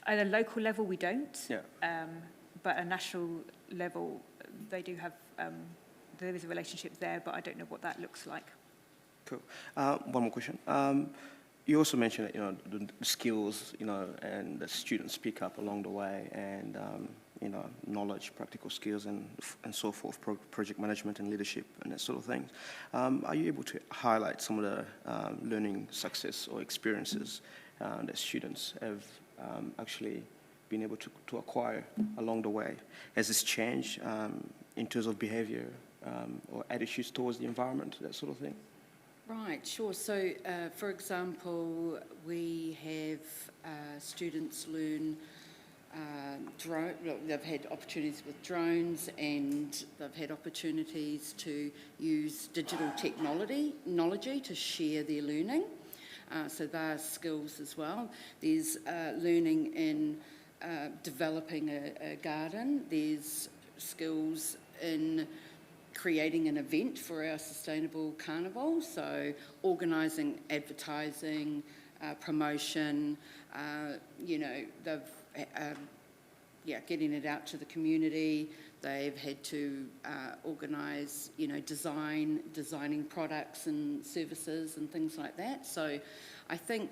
a local level, we don't. Yeah. But at a national level, they do have, there is a relationship there, but I don't know what that looks like. Cool. One more question. You also mentioned that, you know, the skills, you know, and the students pick up along the way, and you know, knowledge, practical skills, and so forth, project management and leadership and that sort of thing. Are you able to highlight some of the learning success or experiences that students have actually been able to acquire along the way? Has this changed in terms of behavior or attitudes towards the environment, that sort of thing? Right, sure. So, for example, we have students learn they've had opportunities with drones, and they've had opportunities to use digital technology to share their learning. So there are skills as well. There's learning in developing a garden. There's skills in creating an event for our sustainable carnival, so organising advertising, promotion, you know, they've getting it out to the community. They've had to organise, you know, designing products and services and things like that. So I think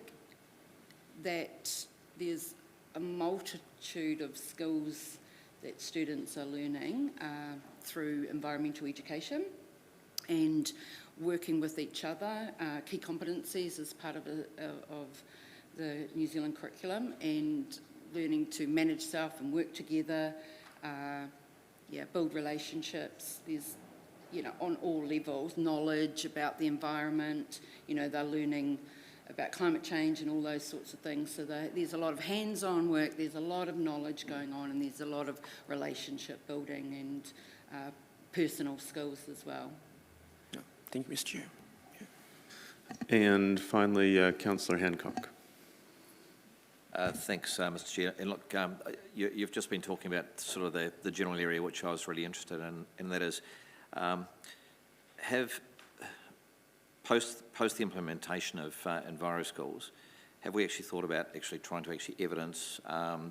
that there's a multitude of skills that students are learning through environmental education and working with each other, key competencies as part of the New Zealand curriculum, and learning to manage self and work together, build relationships. There's, you know, on all levels, knowledge about the environment. You know, they're learning about climate change and all those sorts of things. So there's a lot of hands-on work, there's a lot of knowledge going on, and there's a lot of relationship building and personal skills as well. Yeah. Thank you, Mr. Chair. Yeah. And finally, Councillor Hancock. Thanks, Mr. Chair. And look, you've just been talking about sort of the general area which I was really interested in, and that is, post the implementation of Enviro Schools, have we actually thought about trying to evidence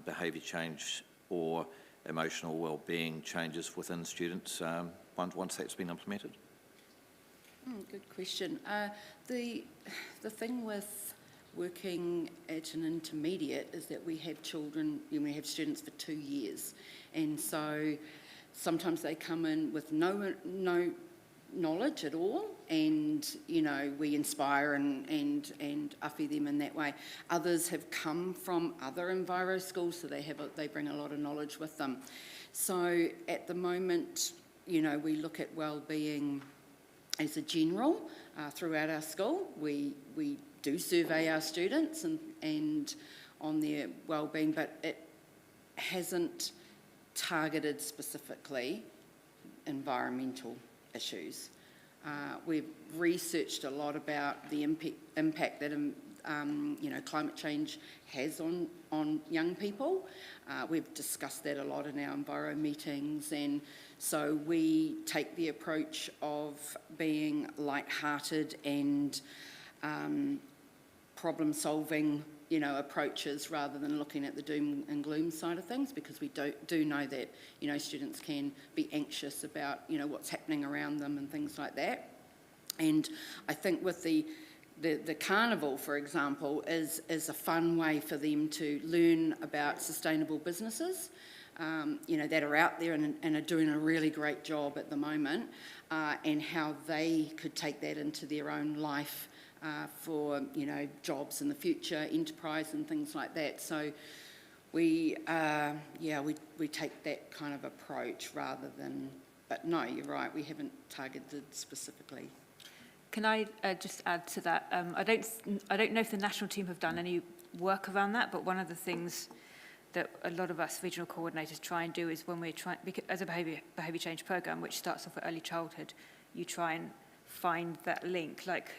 behaviour change or emotional well-being changes within students once that's been implemented? Good question. The thing with working at an intermediate is that we have children, we have students for 2 years, and so sometimes they come in with no knowledge at all, and you know, we inspire and uffie them in that way. Others have come from other Enviro schools, so they bring a lot of knowledge with them. So at the moment, you know, we look at well-being as a general throughout our school. We do survey our students and on their well-being, but it hasn't targeted specifically environmental issues. We've researched a lot about the impact that you know, climate change has on young people. We've discussed that a lot in our Enviro meetings, and so we take the approach of being light-hearted and problem-solving, you know, approaches rather than looking at the doom and gloom side of things, because we do know that, you know, students can be anxious about, you know, what's happening around them and things like that. And I think with the carnival, for example, is a fun way for them to learn about sustainable businesses, you know, that are out there and are doing a really great job at the moment, and how they could take that into their own life for, you know, jobs in the future, enterprise and things like that. So we take that kind of approach rather than, but no, you're right, we haven't targeted specifically. Can I just add to that? I don't know if the national team have done any work around that, but one of the things that a lot of us regional coordinators try and do is when we're trying, as a behaviour change programme, which starts off at early childhood, you try and find that link, like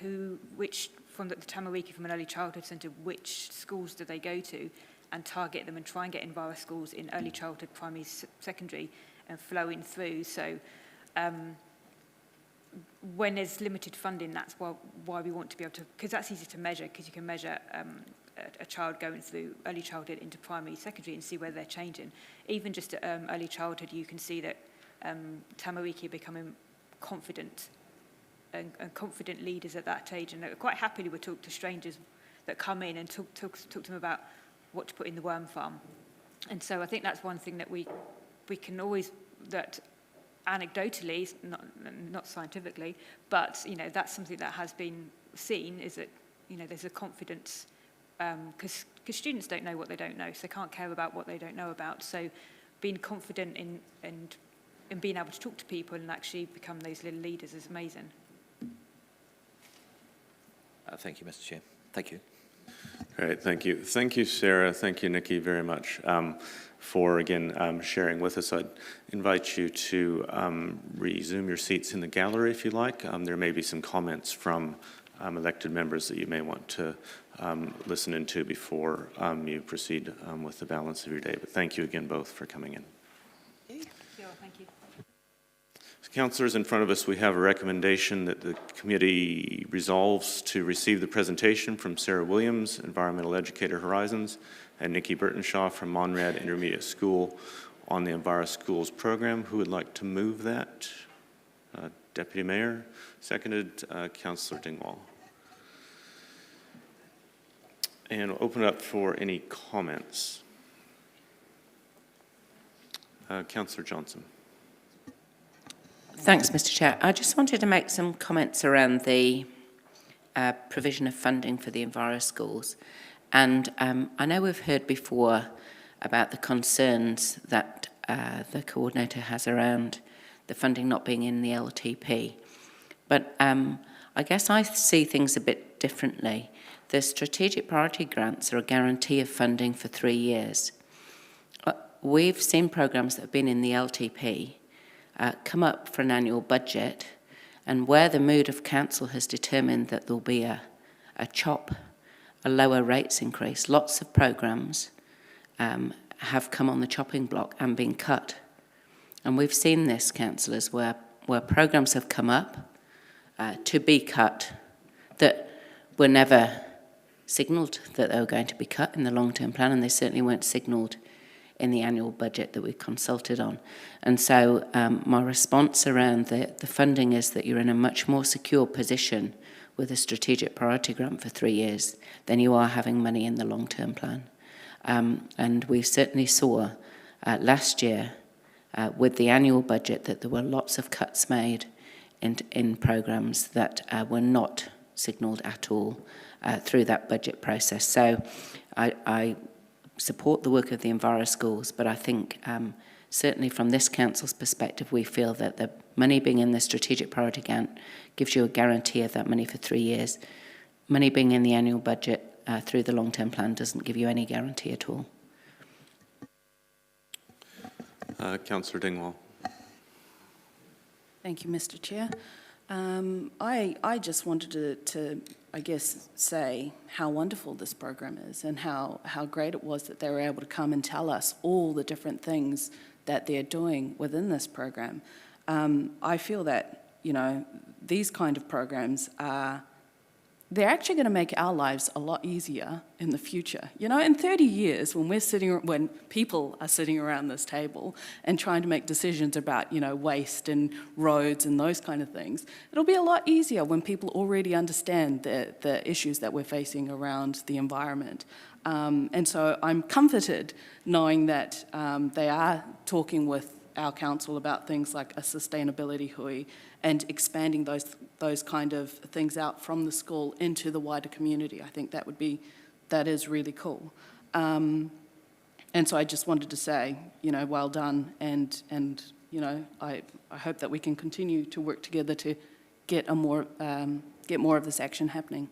which from the Tamariki from an early childhood centre, which schools do they go to, and target them and try and get Enviro schools in early childhood, primary, secondary, and flowing through. So when there's limited funding, that's why we want to be able to, because that's easy to measure, because you can measure a child going through early childhood into primary, secondary, and see where they're changing. Even just at early childhood, you can see that Tamariki are becoming confident and confident leaders at that age, and quite happily would talk to strangers that come in and talk to them about what to put in the worm farm. And so I think that's one thing that we can always, that anecdotally, not scientifically, but that's something that has been seen, is that there's a confidence, because students don't know what they don't know, so they can't care about what they don't know about. So being confident in being able to talk to people and actually become those little leaders is amazing. Thank you, Mr. Chair. Thank you. Great, thank you. Thank you, Sarah. Thank you, Nikki, very much for, again, sharing with us. I'd invite you to resume your seats in the gallery if you like. There may be some comments from elected members that you may want to listen into before you proceed with the balance of your day. But thank you again both for coming in. Thank you. Councillors, in front of us we have a recommendation that the committee resolves to receive the presentation from Sarah Williams, Environmental Educator Horizons, and Nikki Burtonshaw from Monrad Intermediate School on the EnviroSchools program. Who would like to move that? Deputy Mayor. Seconded, Councillor Dingwall. And we'll open it up for any comments. Councillor Johnson. Thanks, Mr. Chair. I just wanted to make some comments around the provision of funding for the EnviroSchools. And I know we've heard before about the concerns that the coordinator has around the funding not being in the LTP. But I guess I see things a bit differently. The strategic priority grants are a guarantee of funding for 3 years. We've seen programmes that have been in the LTP come up for an annual budget, and where the mood of council has determined that there'll be a chop, a lower rates increase, lots of programmes have come on the chopping block and been cut. And we've seen this, councillors, where programmes have come up to be cut that were never signalled that they were going to be cut in the long-term plan, and they certainly weren't signalled in the annual budget that we consulted on. And so my response around the funding is that you're in a much more secure position with a strategic priority grant for 3 years than you are having money in the long-term plan. And we certainly saw last year with the annual budget that there were lots of cuts made in programmes that were not signalled at all through that budget process. So I support the work of the EnviroSchools, but I think certainly from this council's perspective, we feel that the money being in the strategic priority grant gives you a guarantee of that money for 3 years. Money being in the annual budget through the long-term plan doesn't give you any guarantee at all. Councillor Dingwall. Thank you, Mr. Chair. I just wanted to, I guess, say how wonderful this program is and how great it was that they were able to come and tell us all the different things that they're doing within this program. I feel that, these kind of programs they're actually going to make our lives a lot easier in the future. In 30 years, when people are sitting around this table and trying to make decisions about, waste and roads and those kind of things, it'll be a lot easier when people already understand the issues that we're facing around the environment. And so I'm comforted knowing that they are talking with our council about things like a sustainability hui and expanding those kind of things out from the school into the wider community. I think that is really cool. And so I just wanted to say, well done, and I hope that we can continue to work together to get more of this action happening.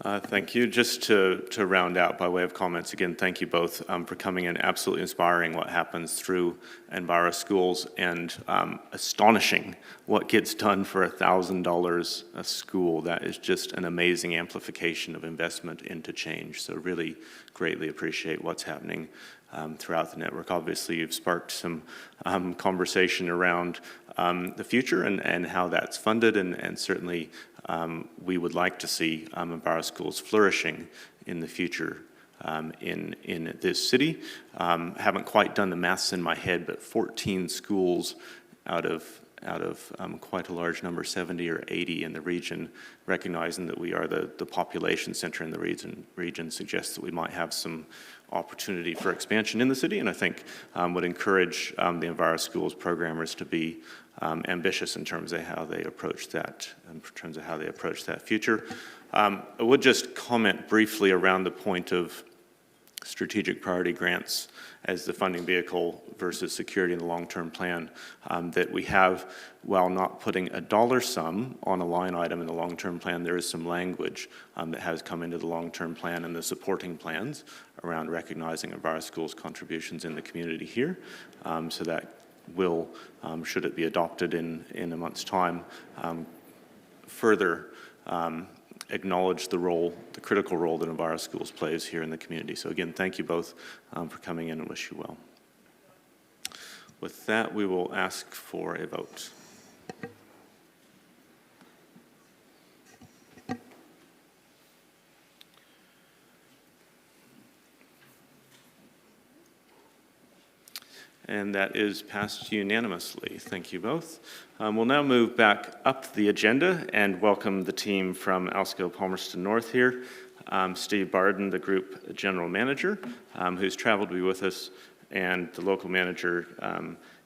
Thank you. Just to round out by way of comments, again, thank you both for coming in. Absolutely inspiring what happens through EnviroSchools, and astonishing what gets done for $1,000 a school. That is just an amazing amplification of investment into change. So really greatly appreciate what's happening throughout the network. Obviously, you've sparked some conversation around the future and how that's funded, and certainly we would like to see EnviroSchools flourishing in the future in this city. Haven't quite done the maths in my head, but 14 schools out of quite a large number, 70 or 80 in the region, recognizing that we are the population center in the region suggests that we might have some opportunity for expansion in the city, and I think would encourage the EnviroSchools programmers to be ambitious in terms of how they approach that, future. I would just comment briefly around the point of strategic priority grants as the funding vehicle versus security in the long-term plan, that we have, while not putting a dollar sum on a line item in the long-term plan, there is some language that has come into the long-term plan and the supporting plans around recognizing EnviroSchools' contributions in the community here. So that will, should it be adopted in a month's time, further acknowledge the critical role that EnviroSchools plays here in the community. So again, thank you both for coming in and wish you well. With that, we will ask for a vote. And that is passed unanimously. Thank you both. We'll now move back up the agenda and welcome the team from Alsco Palmerston North here. Steve Barden, the Group General Manager, who's traveled to be with us, and the local manager,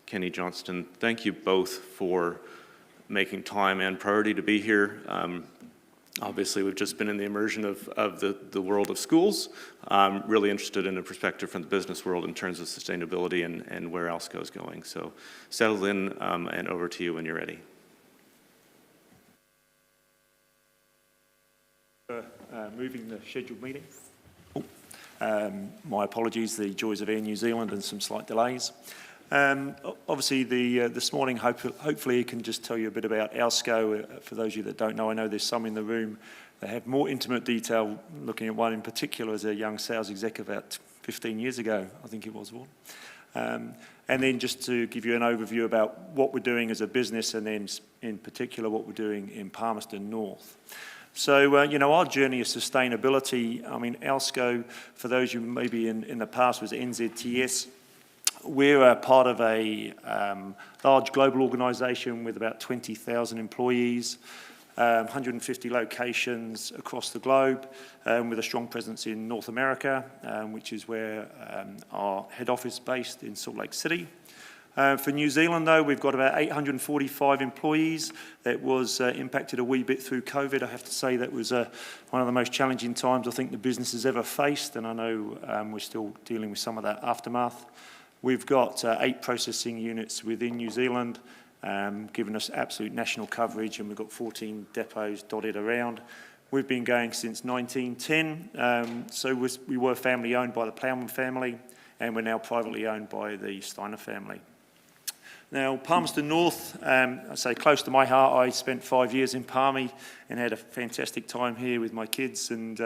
Kenny Johnston. Thank you both for making time and priority to be here. Obviously, we've just been in the immersion of the world of schools. Really interested in a perspective from the business world in terms of sustainability and where Alsco is going. So settle in and over to you when you're ready. Moving the scheduled meeting. My apologies, the joys of Air New Zealand and some slight delays. Obviously, this morning, hopefully, I can just tell you a bit about Alsco. For those of you that don't know, I know there's some in the room that have more intimate detail, looking at one in particular as a young sales exec about 15 years ago, I think it was, Vaughan. And then just to give you an overview about what we're doing as a business, and then in particular what we're doing in Palmerston North. So, you know, our journey of sustainability, I mean, Alsco, for those of you maybe in the past, was NZTS. We're a part of a large global organisation with about 20,000 employees, 150 locations across the globe, with a strong presence in North America, which is where our head office is based in Salt Lake City. For New Zealand, though, we've got about 845 employees. That was impacted a wee bit through COVID. I have to say that was one of the most challenging times I think the business has ever faced, and I know we're still dealing with some of that aftermath. We've got 8 processing units within New Zealand, giving us absolute national coverage, and we've got 14 depots dotted around. We've been going since 1910, so we were family owned by the Plowman family, and we're now privately owned by the Steiner family. Now, Palmerston North, I say close to my heart. I spent 5 years in Palmy and had a fantastic time here with my kids, and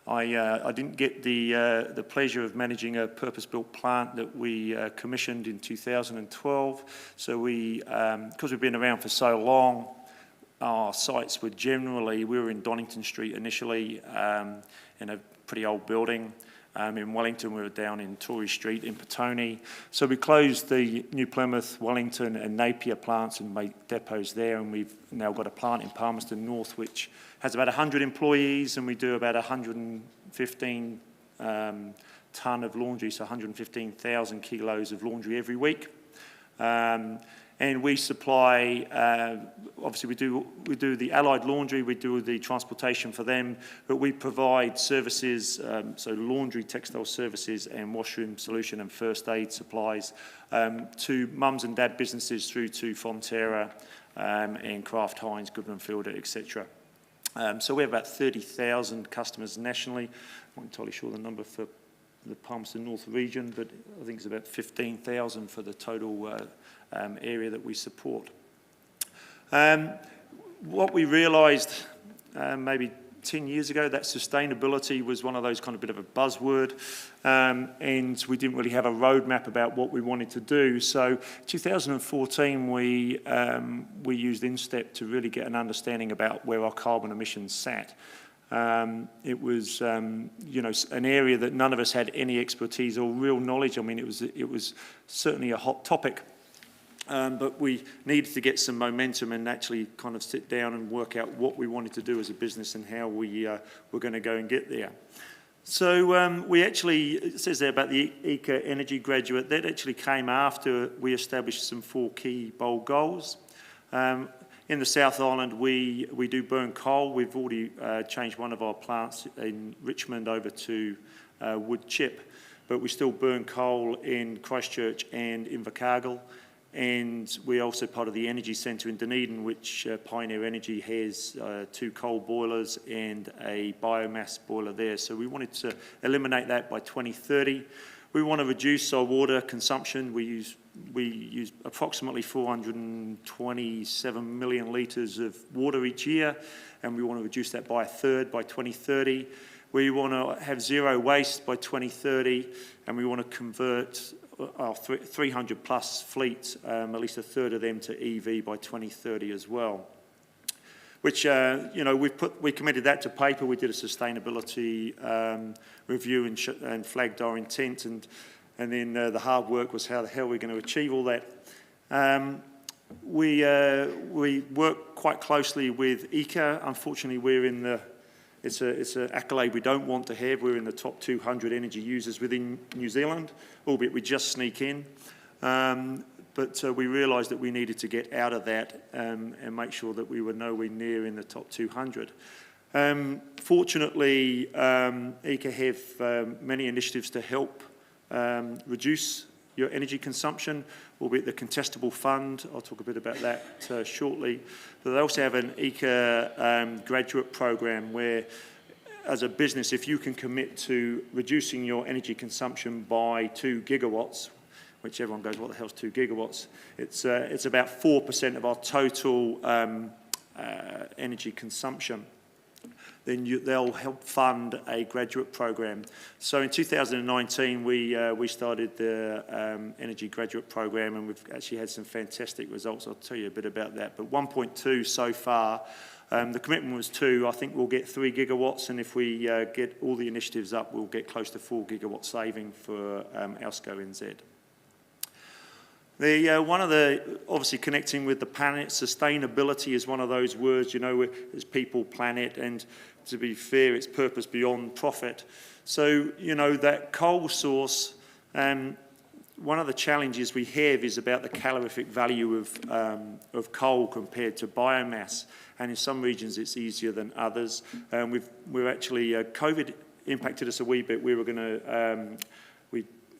I didn't get the pleasure of managing a purpose-built plant that we commissioned in 2012. So because we've been around for so long, our sites were generally, we were in Donington Street initially, in a pretty old building. In Wellington, we were down in Tory Street in Petone. So we closed the New Plymouth, Wellington and Napier plants and made depots there, and we've now got a plant in Palmerston North which has about 100 employees, and we do about 115 tonne of laundry, so 115,000 kilos of laundry every week. And we supply, obviously we do the allied laundry, we do the transportation for them, but we provide services, so laundry, textile services and washroom solution and first aid supplies to mums and dad businesses through to Fonterra and Kraft Heinz, Goodman Fielder, etc. So we have about 30,000 customers nationally. I'm not entirely sure the number for the Palmerston North region, but I think it's about 15,000 for the total area that we support. What we realised maybe 10 years ago, that sustainability was one of those kind of bit of a buzzword, and we didn't really have a roadmap about what we wanted to do. So 2014, we used InStep to really get an understanding about where our carbon emissions sat. It was, you know, an area that none of us had any expertise or real knowledge. I mean, it was certainly a hot topic. But we needed to get some momentum and actually kind of sit down and work out what we wanted to do as a business and how we were going to go and get there. So we actually, it says there about the ECA Energy Graduate, that actually came after we established some 4 key bold goals. In the South Island, we do burn coal. We've already changed one of our plants in Richmond over to wood chip, but we still burn coal in Christchurch and Invercargill. And we're also part of the Energy Centre in Dunedin, which Pioneer Energy has 2 coal boilers and a biomass boiler there. So we wanted to eliminate that by 2030. We want to reduce our water consumption. We use approximately 427 million litres of water each year, and we want to reduce that by a third by 2030. We want to have zero waste by 2030, and we want to convert our 300 plus fleet, at least a third of them, to EV by 2030 as well. Which, you know, we committed that to paper. We did a sustainability review and flagged our intent, and then the hard work was how the hell we're going to achieve all that. We work quite closely with ECA. Unfortunately, we're in the, it's an accolade we don't want to have. We're in the top 200 energy users within New Zealand, albeit we just sneak in. But we realised that we needed to get out of that and make sure that we were nowhere near in the top 200. Fortunately, ECA have many initiatives to help reduce your energy consumption, albeit the contestable fund. I'll talk a bit about that shortly. But they also have an ECA graduate program where, as a business, if you can commit to reducing your energy consumption by 2 gigawatts, which everyone goes, what the hell's 2 gigawatts? It's about 4% of our total energy consumption. Then they'll help fund a graduate program. So in 2019, we started the Energy Graduate Program, and we've actually had some fantastic results. I'll tell you a bit about that. But 1.2 so far. The commitment was 2. I think we'll get 3 gigawatts, and if we get all the initiatives up, we'll get close to 4 gigawatt saving for Alsco NZ. One of the, obviously connecting with the planet, sustainability is one of those words, you know, it's people, planet, and to be fair, it's purpose beyond profit. So, you know, that coal source, one of the challenges we have is about the calorific value of coal compared to biomass. And in some regions, it's easier than others. We're actually, COVID impacted us a wee bit. We were going to,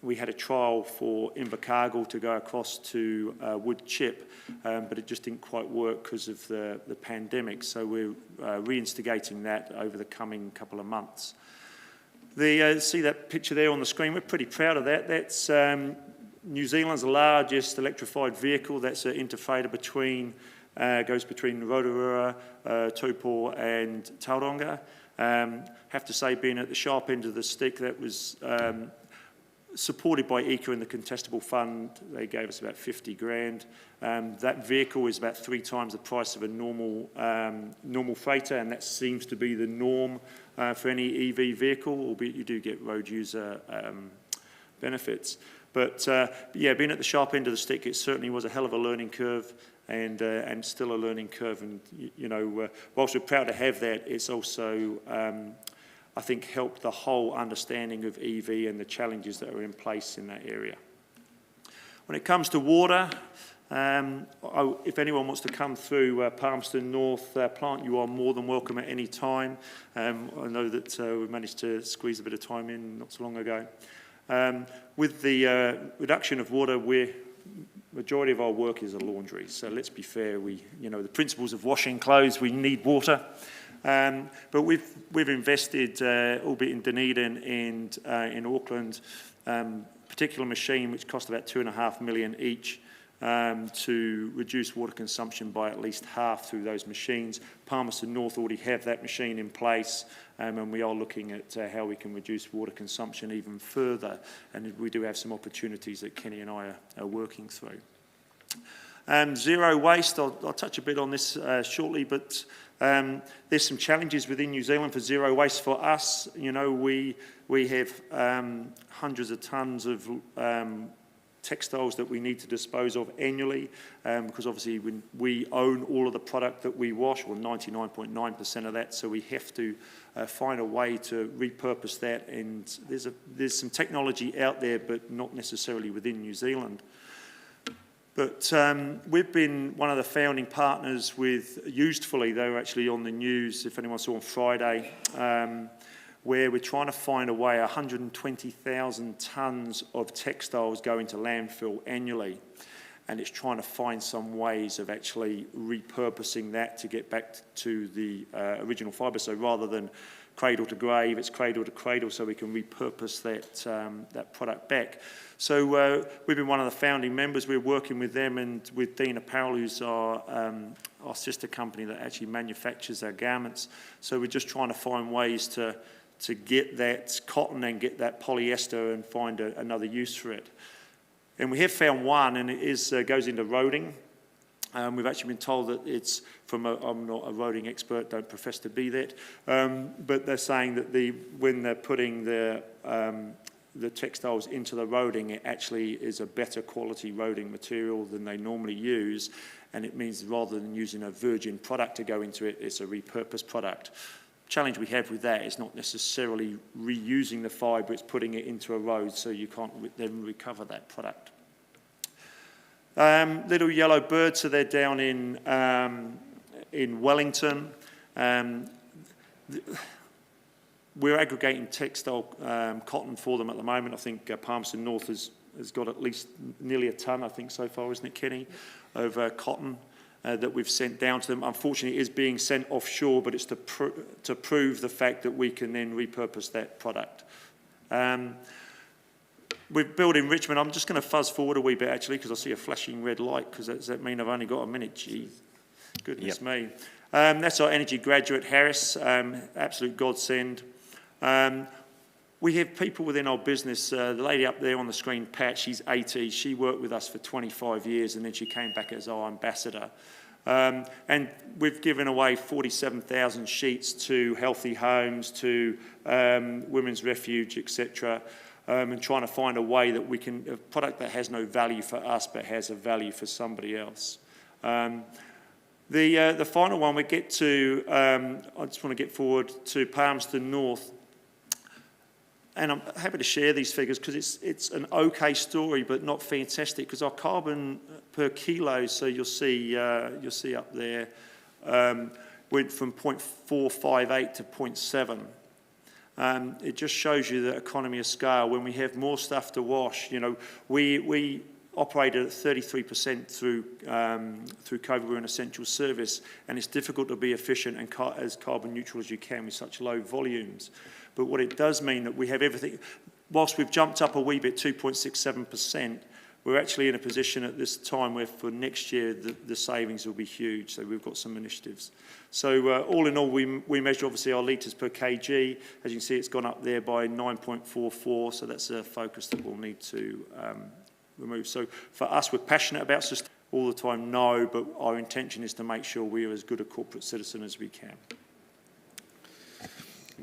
we had a trial for Invercargill to go across to wood chip, but it just didn't quite work because of the pandemic. So we're reinstigating that over the coming couple of months. See that picture there on the screen? We're pretty proud of that. That's New Zealand's largest electrified vehicle. That's an interfreighter between, goes between Rotorua, Taupo and Tauranga. Have to say, being at the sharp end of the stick, that was supported by ECA and the contestable fund. They gave us about 50 grand. That vehicle is about 3 times the price of a normal freighter, and that seems to be the norm for any EV vehicle, albeit you do get road user benefits. But yeah, being at the sharp end of the stick, it certainly was a hell of a learning curve, and still a learning curve. And you know, whilst we're proud to have that, it's also I think helped the whole understanding of EV and the challenges that are in place in that area. When it comes to water, if anyone wants to come through Palmerston North plant, you are more than welcome at any time. I know that we managed to squeeze a bit of time in not so long ago. With the reduction of water, majority of our work is a laundry. So let's be fair, you know, the principles of washing clothes, we need water. But we've invested, albeit in Dunedin and in Auckland, particular machine which cost about $2.5 million each, to reduce water consumption by at least half through those machines. Palmerston North already have that machine in place, and we are looking at how we can reduce water consumption even further, and we do have some opportunities that Kenny and I are working through. Zero waste, I'll touch a bit on this shortly, but there's some challenges within New Zealand for zero waste for us. You know, we have hundreds of tonnes of textiles that we need to dispose of annually, because obviously we own all of the product that we wash, or 99.9% of that, so we have to find a way to repurpose that, and there's some technology out there, but not necessarily within New Zealand. But we've been one of the founding partners with Usefully. They were actually on the news, if anyone saw on Friday, where we're trying to find a way, 120,000 tonnes of textiles go into landfill annually. And it's trying to find some ways of actually repurposing that to get back to the original fibre. So rather than cradle to grave, it's cradle to cradle, so we can repurpose that product back. So we've been one of the founding members. We're working with them and with Dean Apparel, who's our sister company that actually manufactures our garments. So we're just trying to find ways to get that cotton and get that polyester and find another use for it. And we have found one, and it goes into roading. We've actually been told that it's I'm not a roading expert, don't profess to be that, but they're saying that when they're putting the textiles into the roading, it actually is a better quality roading material than they normally use, and it means rather than using a virgin product to go into it, it's a repurposed product. Challenge we have with that is not necessarily reusing the fibre, it's putting it into a road, so you can't then recover that product. Little yellow birds, so they're down in Wellington. We're aggregating textile cotton for them at the moment. I think Palmerston North has got at least nearly a tonne, I think, so far, isn't it, Kenny, of cotton that we've sent down to them. Unfortunately, it is being sent offshore, but it's to prove the fact that we can then repurpose that product. We've built in Richmond. I'm just going to fuzz forward a wee bit, actually, because I see a flashing red light, because does that mean I've only got a minute? Gee, goodness me. That's our energy graduate, Harris, absolute godsend. We have people within our business, the lady up there on the screen, Pat, she's 80. She worked with us for 25 years, and then she came back as our ambassador. And we've given away 47,000 sheets to healthy homes, to women's refuge, etc., and trying to find a way that we can, a product that has no value for us but has a value for somebody else. The final one we get to, I just want to get forward to Palmerston North. And I'm happy to share these figures because it's an okay story, but not fantastic, because our carbon per kilo, so you'll see up there, went from 0.458 to 0.7. It just shows you the economy of scale. When we have more stuff to wash, you know, we operated at 33% through COVID. We're an essential service, and it's difficult to be efficient and as carbon neutral as you can with such low volumes. But what it does mean that we have everything, whilst we've jumped up a wee bit, 2.67%, we're actually in a position at this time where for next year the savings will be huge. So we've got some initiatives. So all in all, we measure obviously our litres per kg. As you can see, it's gone up there by 9.44. So that's a focus that we'll need to remove. So for us, we're passionate about sustainability all the time, no, but our intention is to make sure we are as good a corporate citizen as we can.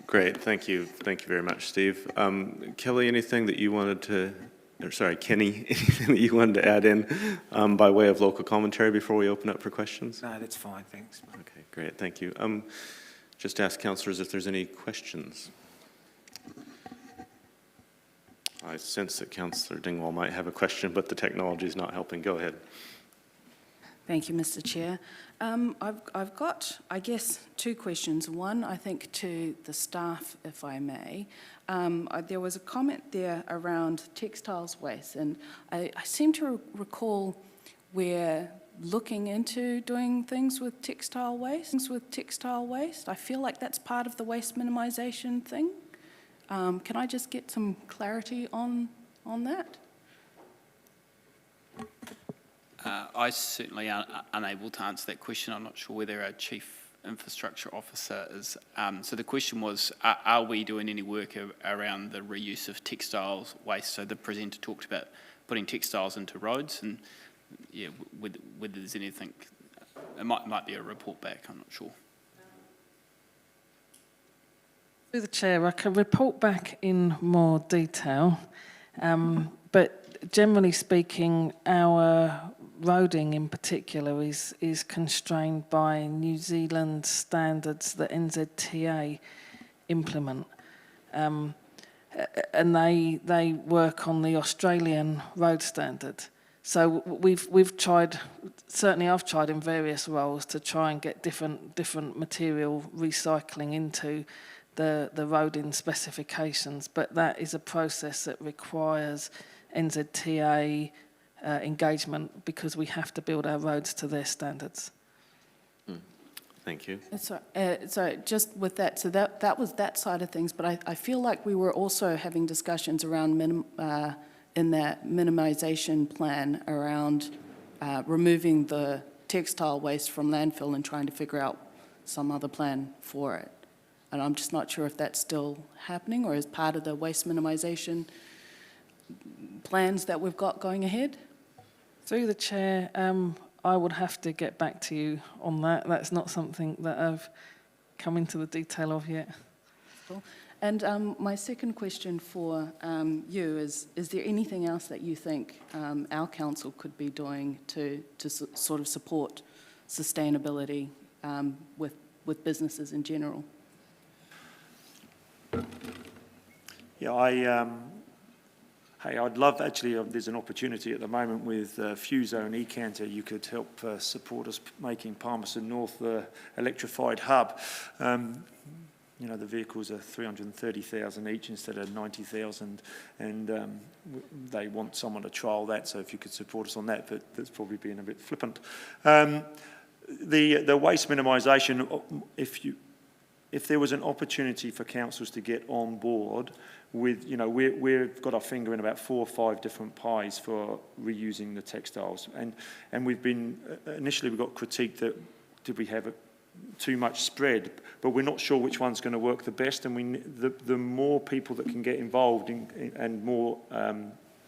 Great, thank you. Thank you very much, Steve. Kelly, anything that you wanted to, or sorry, Kenny, anything that you wanted to add in by way of local commentary before we open up for questions? No, that's fine, thanks. Okay, great, thank you. Just ask councillors if there's any questions. I sense that Councillor Dingwall might have a question, but the technology is not helping. Go ahead. Thank you, Mr. Chair. I've got, I guess, two questions. One, I think, to the staff, if I may. There was a comment there around textiles waste, and I seem to recall we're looking into doing things with textile waste. I feel like that's part of the waste minimisation thing. Can I just get some clarity on that? I certainly are unable to answer that question. I'm not sure whether our Chief Infrastructure Officer is. So the question was, are we doing any work around the reuse of textiles waste? So the presenter talked about putting textiles into roads, and yeah, whether there's anything, it might be a report back, I'm not sure. Through the Chair, I can report back in more detail, but generally speaking, our roading in particular is constrained by New Zealand standards that NZTA implement. And they work on the Australian road standard. So we've tried, certainly I've tried in various roles to try and get different material recycling into the roading specifications, but that is a process that requires NZTA engagement because we have to build our roads to their standards. Thank you. Sorry, just with that, so that was that side of things, but I feel like we were also having discussions around in that minimisation plan around removing the textile waste from landfill and trying to figure out some other plan for it. And I'm just not sure if that's still happening or is part of the waste minimisation plans that we've got going ahead. Through the Chair, I would have to get back to you on that. That's not something that I've come into the detail of yet. Cool. And my second question for you is there anything else that you think our council could be doing to sort of support sustainability with businesses in general? Yeah, hey, I'd love, actually, there's an opportunity at the moment with Fuso and eCanter. You could help support us making Palmerston North the electrified hub. You know, the vehicles are 330,000 each instead of 90,000, and they want someone to trial that, so if you could support us on that, but that's probably being a bit flippant. The waste minimisation, if there was an opportunity for councils to get on board with, you know, we've got our finger in about 4 or 5 different pies for reusing the textiles, and we've been, initially we got critiqued that did we have too much spread, but we're not sure which one's going to work the best, and the more people that can get involved and more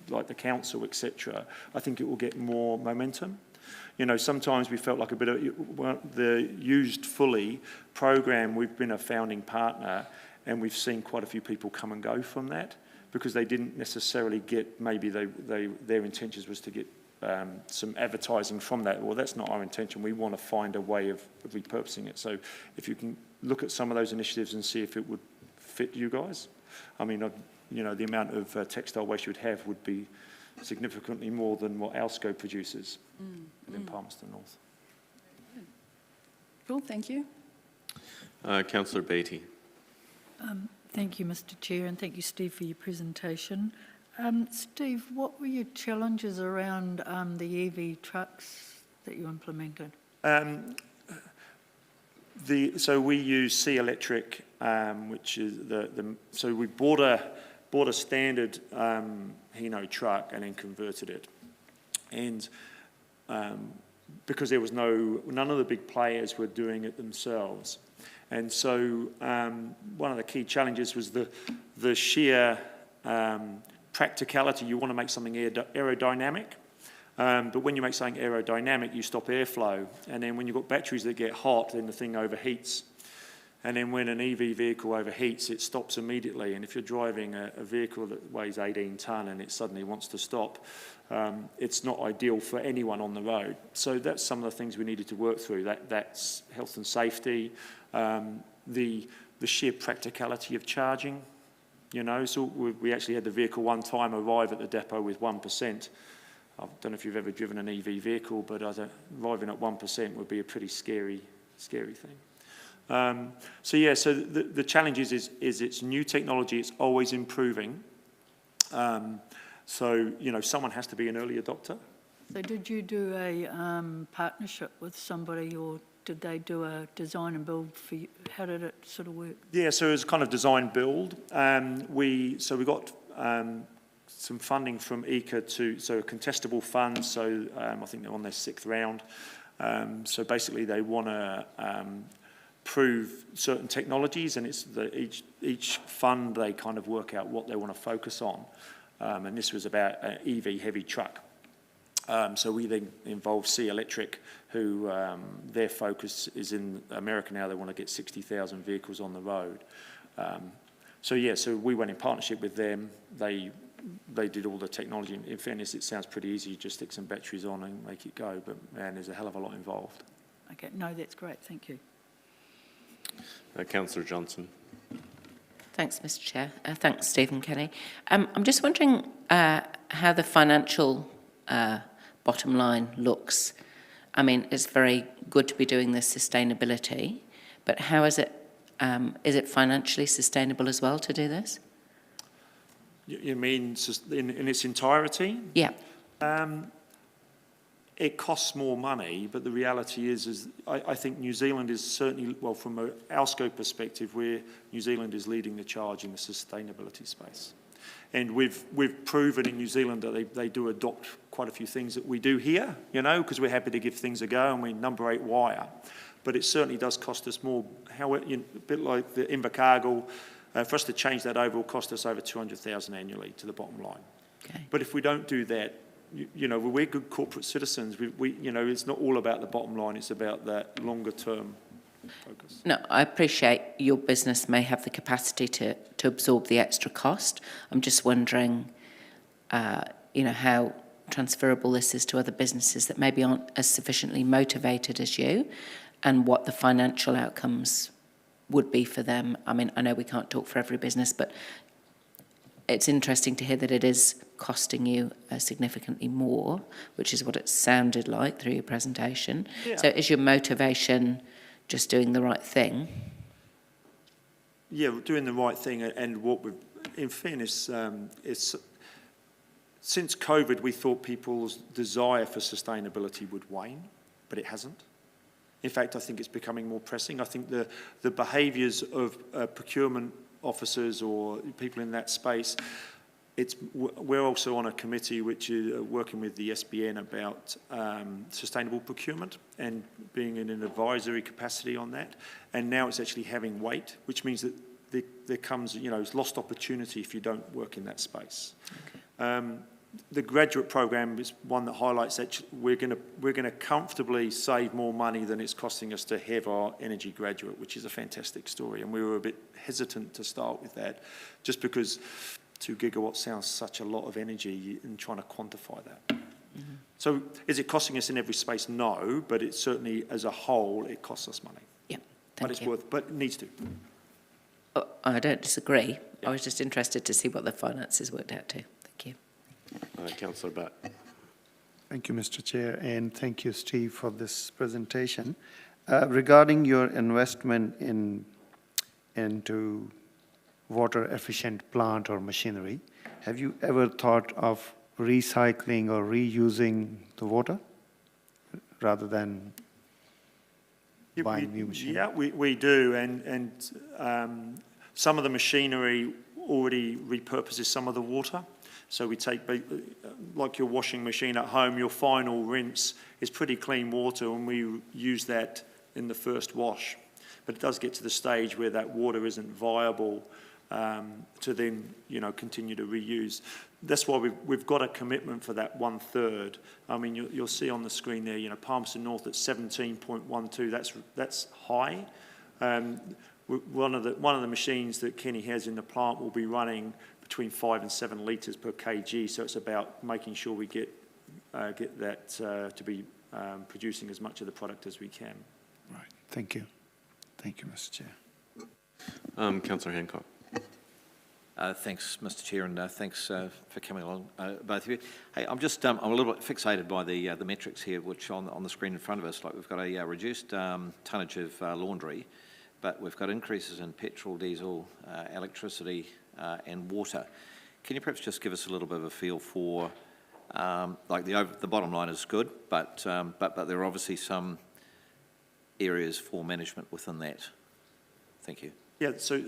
like the council, etc., I think it will get more momentum. You know, sometimes we felt like a bit of the Used Fully program. We've been a founding partner, and we've seen quite a few people come and go from that because they didn't necessarily get, maybe their intentions was to get some advertising from that. Well, that's not our intention. We want to find a way of repurposing it. So if you can look at some of those initiatives and see if it would fit you guys. I mean, you know, the amount of textile waste you'd have would be significantly more than what Alsco produces within Palmerston North. Cool, thank you. Councillor Beattie. Thank you, Mr. Chair, and thank you, Steve, for your presentation. Steve, what were your challenges around the EV trucks that you implemented? So we use C Electric, which is so we bought a standard Hino truck and then converted it, and because there was none of the big players were doing it themselves, and so one of the key challenges was the sheer practicality. You want to make something aerodynamic, but when you make something aerodynamic, you stop airflow, and then when you've got batteries that get hot, then the thing overheats. And then when an EV vehicle overheats, it stops immediately. And if you're driving a vehicle that weighs 18 tonne and it suddenly wants to stop, it's not ideal for anyone on the road. So that's some of the things we needed to work through. That's health and safety, the sheer practicality of charging. You know, so we actually had the vehicle one time arrive at the depot with 1%. I don't know if you've ever driven an EV vehicle, but arriving at 1% would be a pretty scary thing. So yeah, so the challenge is it's new technology, it's always improving. So, you know, someone has to be an early adopter. So did you do a partnership with somebody, or did they do a design and build for you? How did it sort of work? Yeah, so it was kind of design build. We got some funding from ECA so a contestable fund, so I think they're on their 6th round. So basically they want to prove certain technologies, and it's each fund they kind of work out what they want to focus on. And this was about an EV heavy truck. So we then involved C Electric, who their focus is in America now. They want to get 60,000 vehicles on the road. So we went in partnership with them. They did all the technology. In fairness, it sounds pretty easy. You just stick some batteries on and make it go. But man, there's a hell of a lot involved. Okay, no, that's great. Thank you. Councillor Johnson. Thanks, Mr. Chair. Thanks, Stephen Kenny. I'm just wondering how the financial bottom line looks. I mean, it's very good to be doing this sustainability, but how is it financially sustainable as well to do this? You mean in its entirety? Yeah. It costs more money, but the reality is I think New Zealand is certainly, well, from an ALSCO perspective, New Zealand is leading the charge in the sustainability space. And we've proven in New Zealand that they do adopt quite a few things that we do here, you know, because we're happy to give things a go, and we number 8 wire. But it certainly does cost us more. A bit like the Invercargill, for us to change that over will cost us over 200,000 annually to the bottom line. Okay. But if we don't do that, you know, we're good corporate citizens. You know, it's not all about the bottom line. It's about that longer term focus. No, I appreciate your business may have the capacity to absorb the extra cost. I'm just wondering, you know, how transferable this is to other businesses that maybe aren't as sufficiently motivated as you, and what the financial outcomes would be for them. I mean, I know we can't talk for every business, but it's interesting to hear that it is costing you significantly more, which is what it sounded like through your presentation. Yeah. So is your motivation just doing the right thing? Yeah, doing the right thing, and what we've, in fairness, since COVID, we thought people's desire for sustainability would wane, but it hasn't. In fact, I think it's becoming more pressing. I think the behaviours of procurement officers or people in that space, we're also on a committee which is working with the SBN about sustainable procurement and being in an advisory capacity on that. And now it's actually having weight, which means that there comes, you know, it's lost opportunity if you don't work in that space. Okay. The graduate program is one that highlights that we're going to comfortably save more money than it's costing us to have our energy graduate, which is a fantastic story. And we were a bit hesitant to start with that, just because 2 gigawatts sounds such a lot of energy in trying to quantify that. Mm-hmm. So is it costing us in every space? No, but it certainly, as a whole, it costs us money. Yeah, but it's worth, but it needs to. Oh, I don't disagree. Yeah. I was just interested to see what the finances worked out to. Thank you. Councillor Butt. Thank you, Mr. Chair, and thank you, Steve, for this presentation. Regarding your investment into water-efficient plant or machinery, have you ever thought of recycling or reusing the water rather than buying new machinery? Yeah, we do, and some of the machinery already repurposes some of the water. So we take, like your washing machine at home, your final rinse is pretty clean water, and we use that in the first wash. But it does get to the stage where that water isn't viable to then, you know, continue to reuse. That's why we've got a commitment for that 1/3. I mean, you'll see on the screen there, you know, Palmerston North at 17.12. That's high. One of the machines that Kenny has in the plant will be running between 5 and 7 litres per kg. So it's about making sure we get that to be producing as much of the product as we can. Right. Thank you. Thank you, Mr. Chair. Councillor Hancock. Thanks, Mr. Chair, and thanks for coming along, both of you. Hey, I'm a little bit fixated by the metrics here, which on the screen in front of us. Like, we've got a reduced tonnage of laundry, but we've got increases in petrol, diesel, electricity, and water. Can you perhaps just give us a little bit of a feel for, like the bottom line is good, but there are obviously some areas for management within that. Thank you. Yeah, so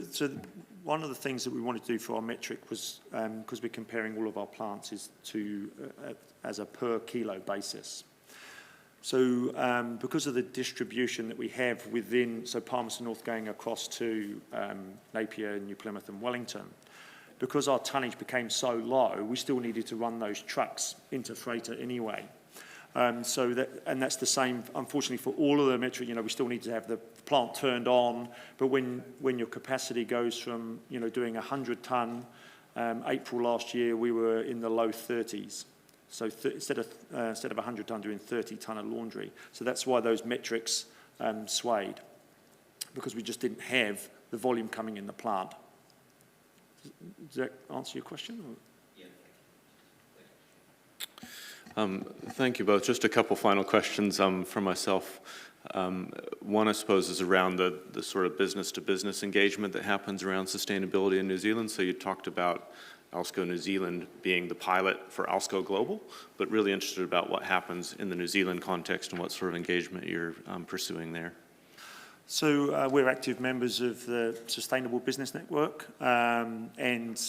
one of the things that we wanted to do for our metric was, because we're comparing all of our plants, is to, as a per kilo basis. So because of the distribution that we have within, so Palmerston North going across to Napier, New Plymouth and Wellington, because our tonnage became so low, we still needed to run those trucks into freighter anyway. And that's the same, unfortunately, for all of the metric. We still need to have the plant turned on, but when your capacity goes from, doing 100 tonne, April last year, we were in the low 30s. So instead of 100 tonne, doing 30 tonne of laundry. So that's why those metrics swayed, because we just didn't have the volume coming in the plant. Does that answer your question? Or? Thank you both. Just a couple final questions from myself. One, I suppose, is around the sort of business-to-business engagement that happens around sustainability in New Zealand. So you talked about ALSCO New Zealand being the pilot for ALSCO Global, but really interested about what happens in the New Zealand context and what sort of engagement you're pursuing there. So we're active members of the Sustainable Business Network, and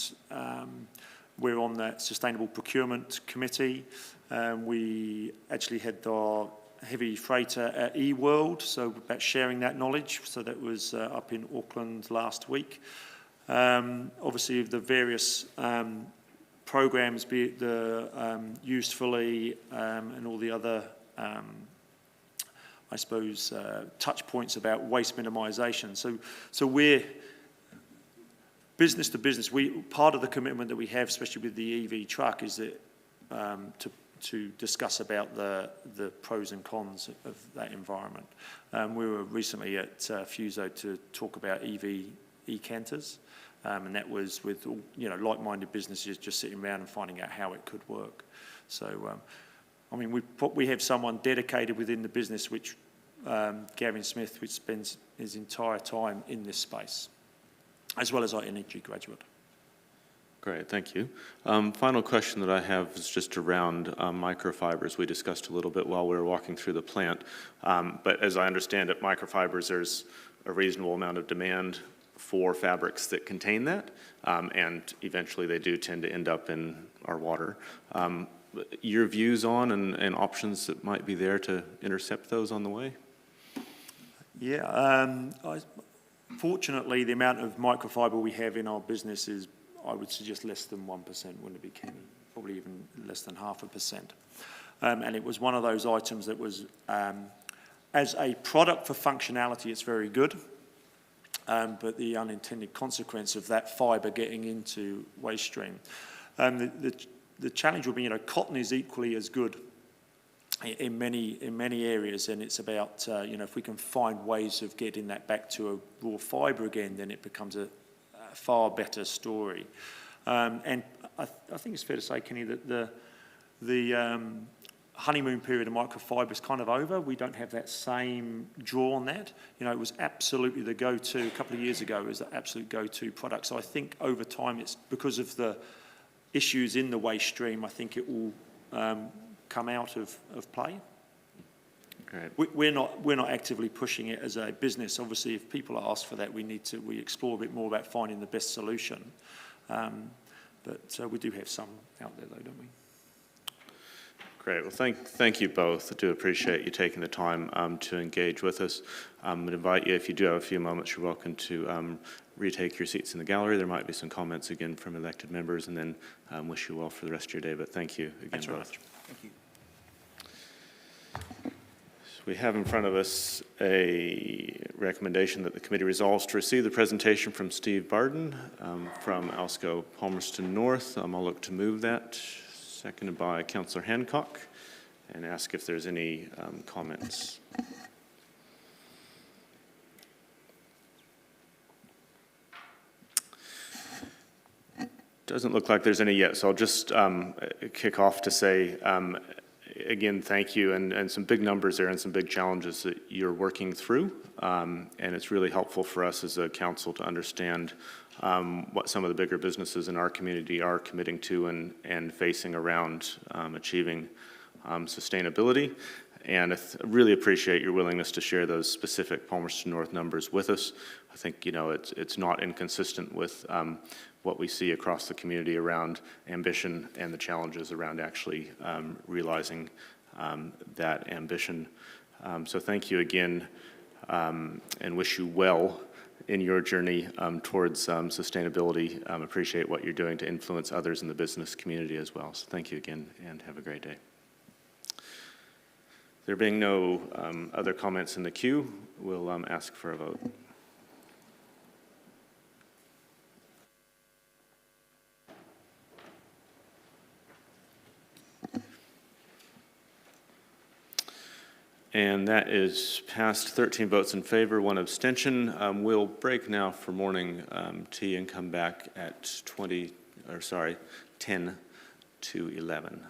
we're on that Sustainable Procurement Committee. We actually had our heavy freighter at eWorld, so about sharing that knowledge. So that was up in Auckland last week. Obviously, the various programs, be it the Usefully and all the other, I suppose, touch points about waste minimisation. So we're business to business. Part of the commitment that we have, especially with the EV truck, is that to discuss about the pros and cons of that environment. We were recently at Fuso to talk about EV e-canters, and that was with like-minded businesses just sitting around and finding out how it could work. So, I mean, we have someone dedicated within the business, which Gavin Smith, which spends his entire time in this space, as well as our energy graduate. Great, thank you. Final question that I have is just around microfibers. We discussed a little bit while we were walking through the plant, but as I understand it, microfibers, there's a reasonable amount of demand for fabrics that contain that, and eventually they do tend to end up in our water. Your views on and options that might be there to intercept those on the way? Yeah, fortunately, the amount of microfiber we have in our business is, I would suggest, less than 1%, wouldn't it be, Kenny? Probably even less than 0.5%. And it was one of those items that was, as a product for functionality, it's very good, but the unintended consequence of that fibre getting into waste stream. The challenge will be, cotton is equally as good in many areas, and it's about, if we can find ways of getting that back to a raw fibre again, then it becomes a far better story. And I think it's fair to say, Kenny, that the honeymoon period of microfibre is kind of over. We don't have that same draw on that. It was absolutely the go-to a couple of years ago. It was the absolute go-to product. So I think over time, it's because of the issues in the waste stream, I think it will come out of play. Great. We're not actively pushing it as a business. Obviously, if people ask for that, we explore a bit more about finding the best solution. But we do have some out there, though, don't we? Great. Well, thank you both. I do appreciate you taking the time to engage with us. I would invite you, if you do have a few moments, you're welcome to retake your seats in the gallery. There might be some comments again from elected members, and then wish you well for the rest of your day. But thank you again, Thanks both. very much. Thank you. We have in front of us a recommendation that the committee resolves to receive the presentation from Steve Barden from ALSCO Palmerston North. I'll look to move that, seconded by Councillor Hancock, and ask if there's any comments. Doesn't look like there's any yet, so I'll just kick off to say, again, thank you, and some big numbers there and some big challenges that you're working through, and it's really helpful for us as a council to understand what some of the bigger businesses in our community are committing to and facing around achieving sustainability. And I really appreciate your willingness to share those specific Palmerston North numbers with us. I think, you know, it's not inconsistent with what we see across the community around ambition and the challenges around actually realizing that ambition. So thank you again, and wish you well in your journey towards sustainability. Appreciate what you're doing to influence others in the business community as well. So thank you again, and have a great day. There being no other comments in the queue, we'll ask for a vote. And that is passed, 13 votes in favor, 1 abstention. We'll break now for morning tea and come back at 10 to 11.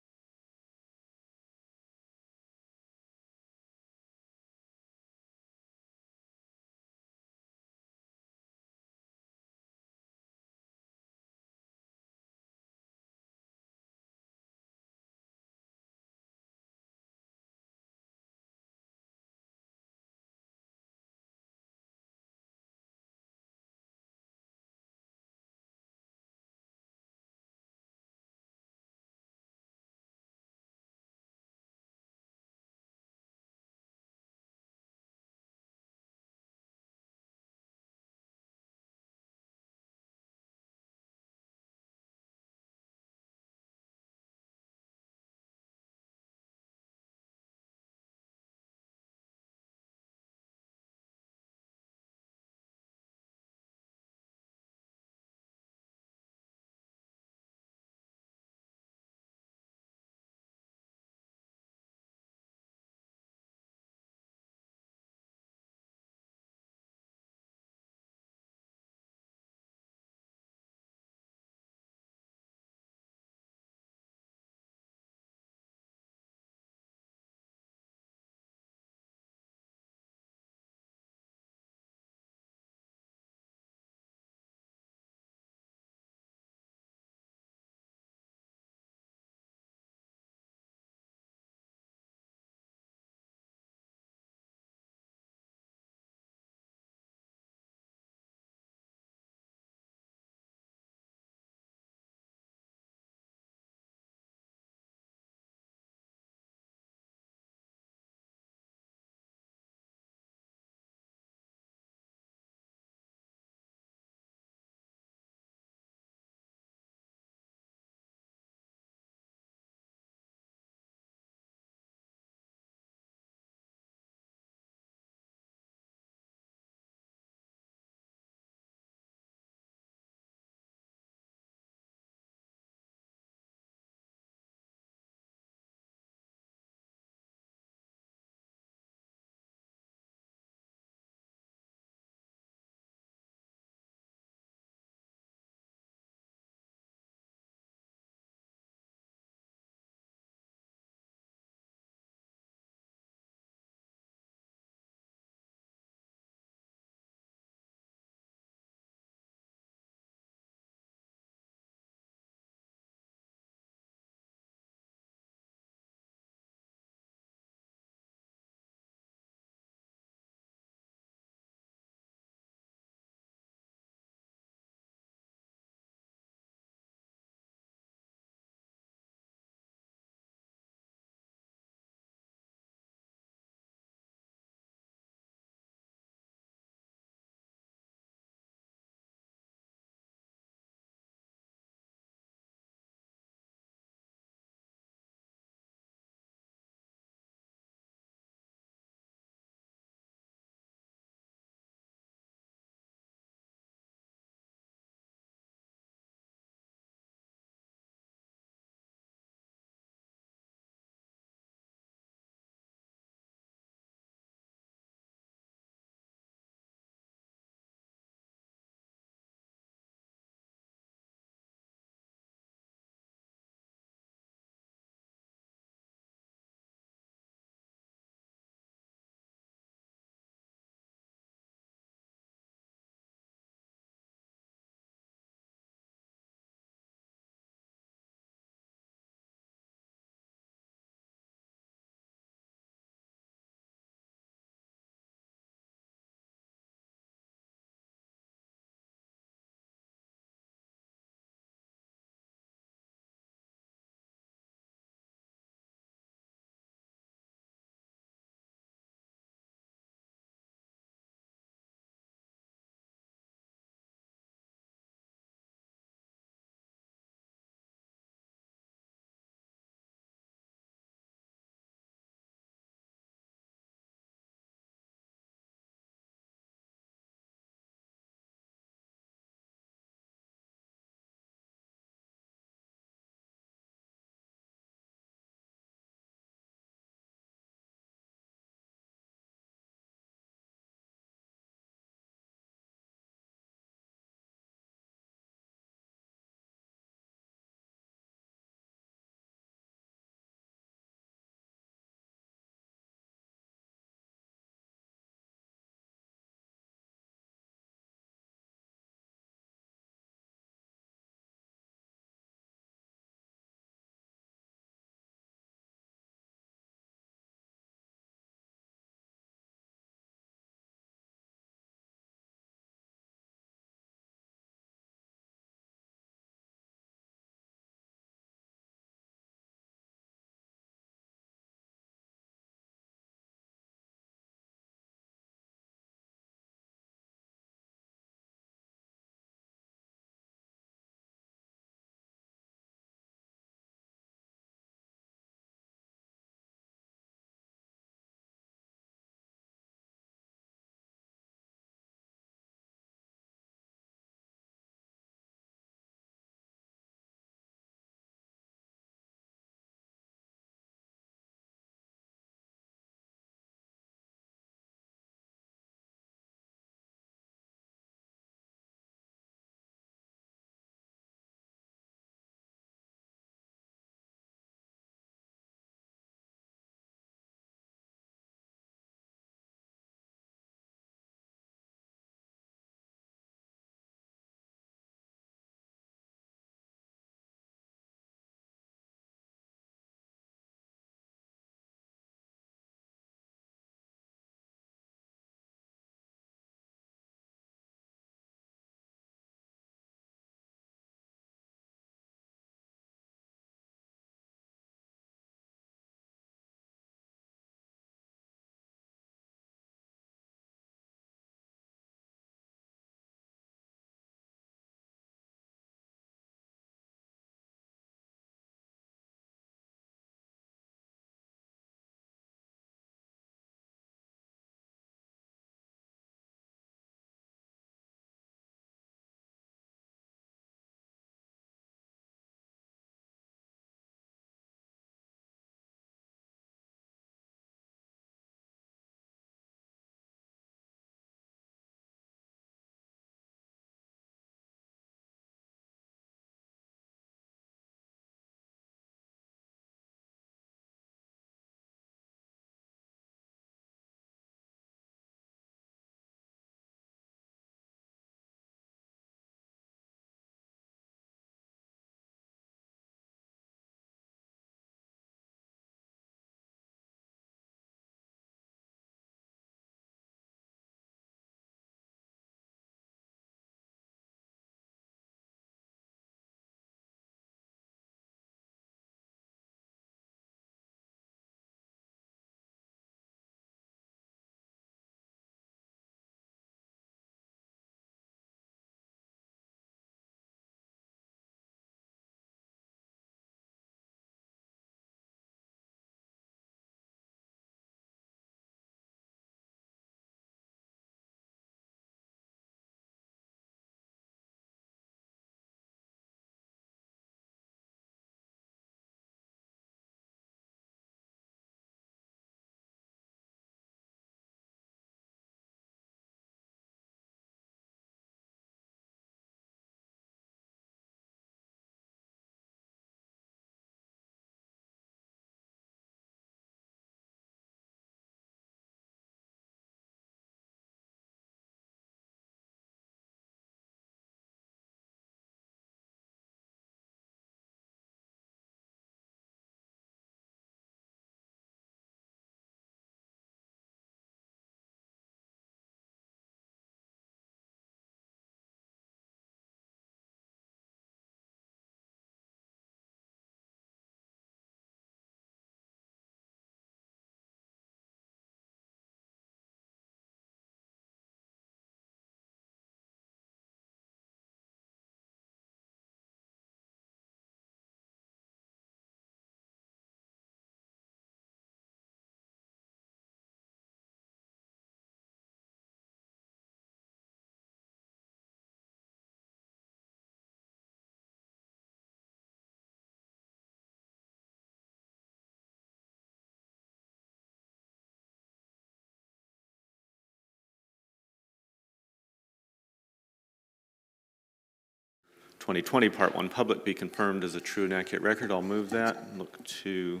2020 Part 1 Public be confirmed as a true and accurate record. I'll move that. Look to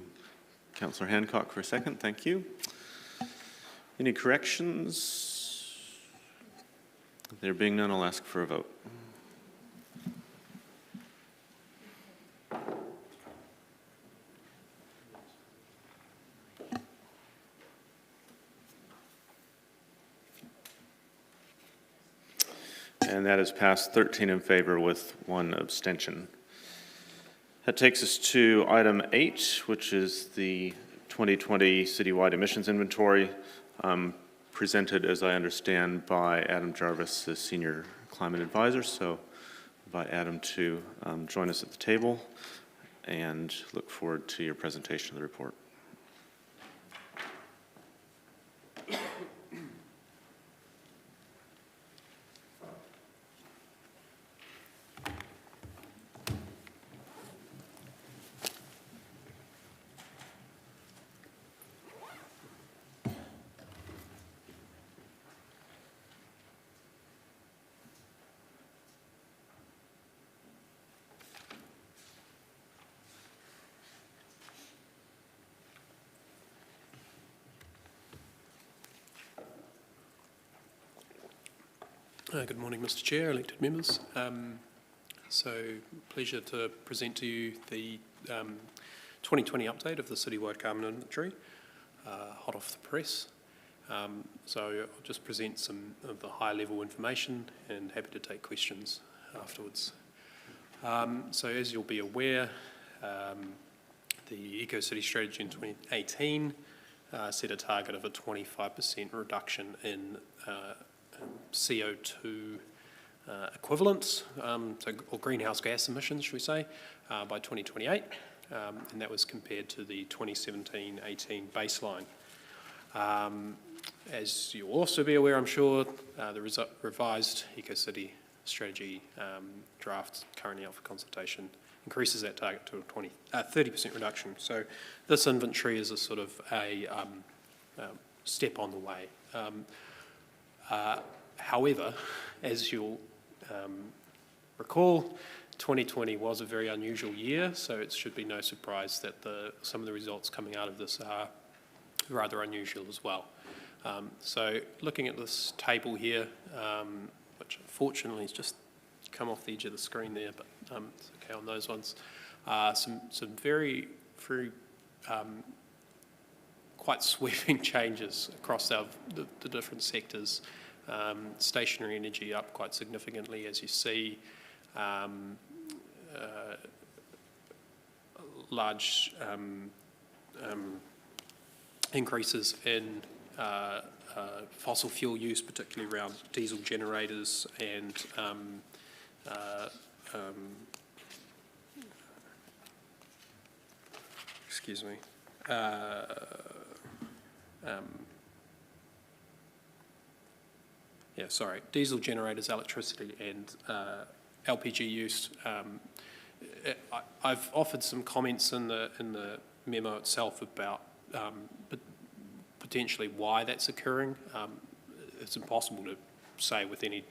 Councillor Hancock for a second. Thank you. Any corrections? There being none, I'll ask for a vote. And that is passed 13 in favor with 1 abstention. That takes us to item 8, which is the 2020 Citywide Emissions Inventory, presented, as I understand, by Adam Jarvis, the Senior Climate Advisor. So I invite Adam to join us at the table and look forward to your presentation of the report. Good morning, Mr. Chair, elected members. Pleasure to present to you the 2020 update of the Citywide Carbon Inventory, hot off the press. I'll just present some of the high-level information and happy to take questions afterwards. As you'll be aware, the Eco-City Strategy in 2018 set a target of a 25% reduction in CO2 equivalents, or greenhouse gas emissions, should we say, by 2028, and that was compared to the 2017-18 baseline. As you'll also be aware, I'm sure, the revised Eco-City Strategy draft currently up for consultation increases that target to a 30% reduction. So this inventory is a sort of a step on the way. However, as you'll recall, 2020 was a very unusual year, so it should be no surprise that some of the results coming out of this are rather unusual as well. So looking at this table here, which unfortunately has just come off the edge of the screen there, but it's okay on those ones, some very quite sweeping changes across the different sectors. Stationary energy up quite significantly, as you see. Large increases in fossil fuel use, particularly around diesel generators and excuse me. Diesel generators, electricity, and LPG use. I've offered some comments in the memo itself about potentially why that's occurring. It's impossible to say with any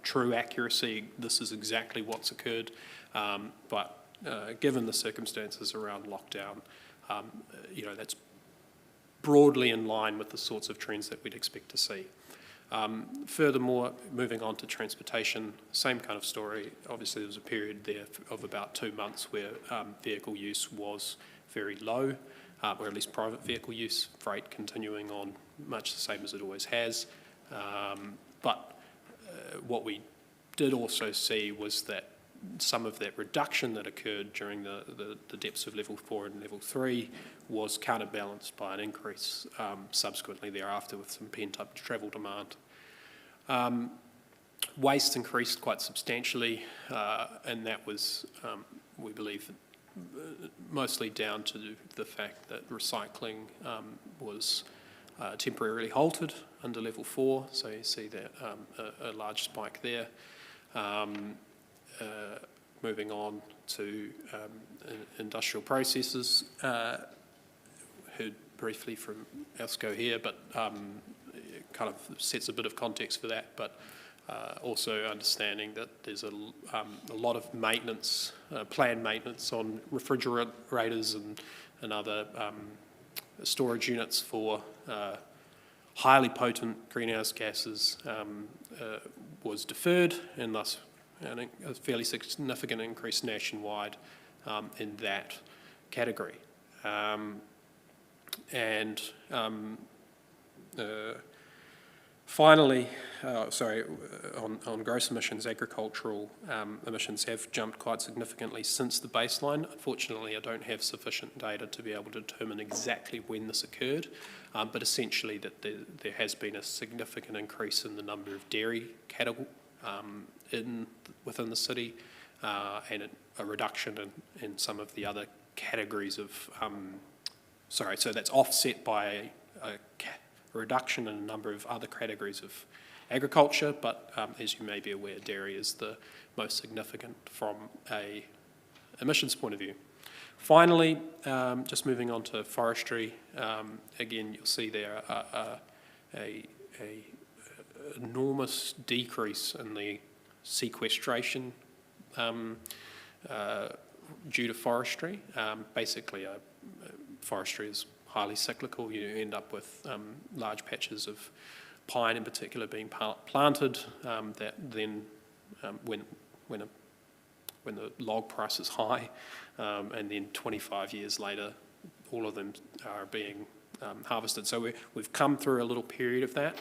true accuracy this is exactly what's occurred, but given the circumstances around lockdown, that's broadly in line with the sorts of trends that we'd expect to see. Furthermore, moving on to transportation, same kind of story. Obviously, there was a period there of about 2 months where vehicle use was very low, or at least private vehicle use, freight continuing on much the same as it always has. But what we did also see was that some of that reduction that occurred during the depths of level 4 and level 3 was counterbalanced by an increase subsequently thereafter with some pent-up travel demand. Waste increased quite substantially, and that was, we believe, mostly down to the fact that recycling was temporarily halted under level 4, so you see that a large spike there. Moving on to industrial processes, heard briefly from Elsko here, but it kind of sets a bit of context for that. But Also understanding that there's a lot of maintenance, planned maintenance on refrigerators and other storage units for highly potent greenhouse gases was deferred, and thus a fairly significant increase nationwide in that category. Finally, on gross emissions, agricultural emissions have jumped quite significantly since the baseline. Unfortunately, I don't have sufficient data to be able to determine exactly when this occurred, but essentially that there has been a significant increase in the number of dairy cattle within the city, and a reduction in some of the other categories of, so that's offset by a reduction in a number of other categories of agriculture, but as you may be aware, dairy is the most significant from a emissions point of view. Finally, just moving on to forestry, again, you'll see there a enormous decrease in the sequestration due to forestry. Basically, forestry is highly cyclical. You end up with large patches of pine in particular being planted that then, when the log price is high, and then 25 years later, all of them are being harvested. So we've come through a little period of that.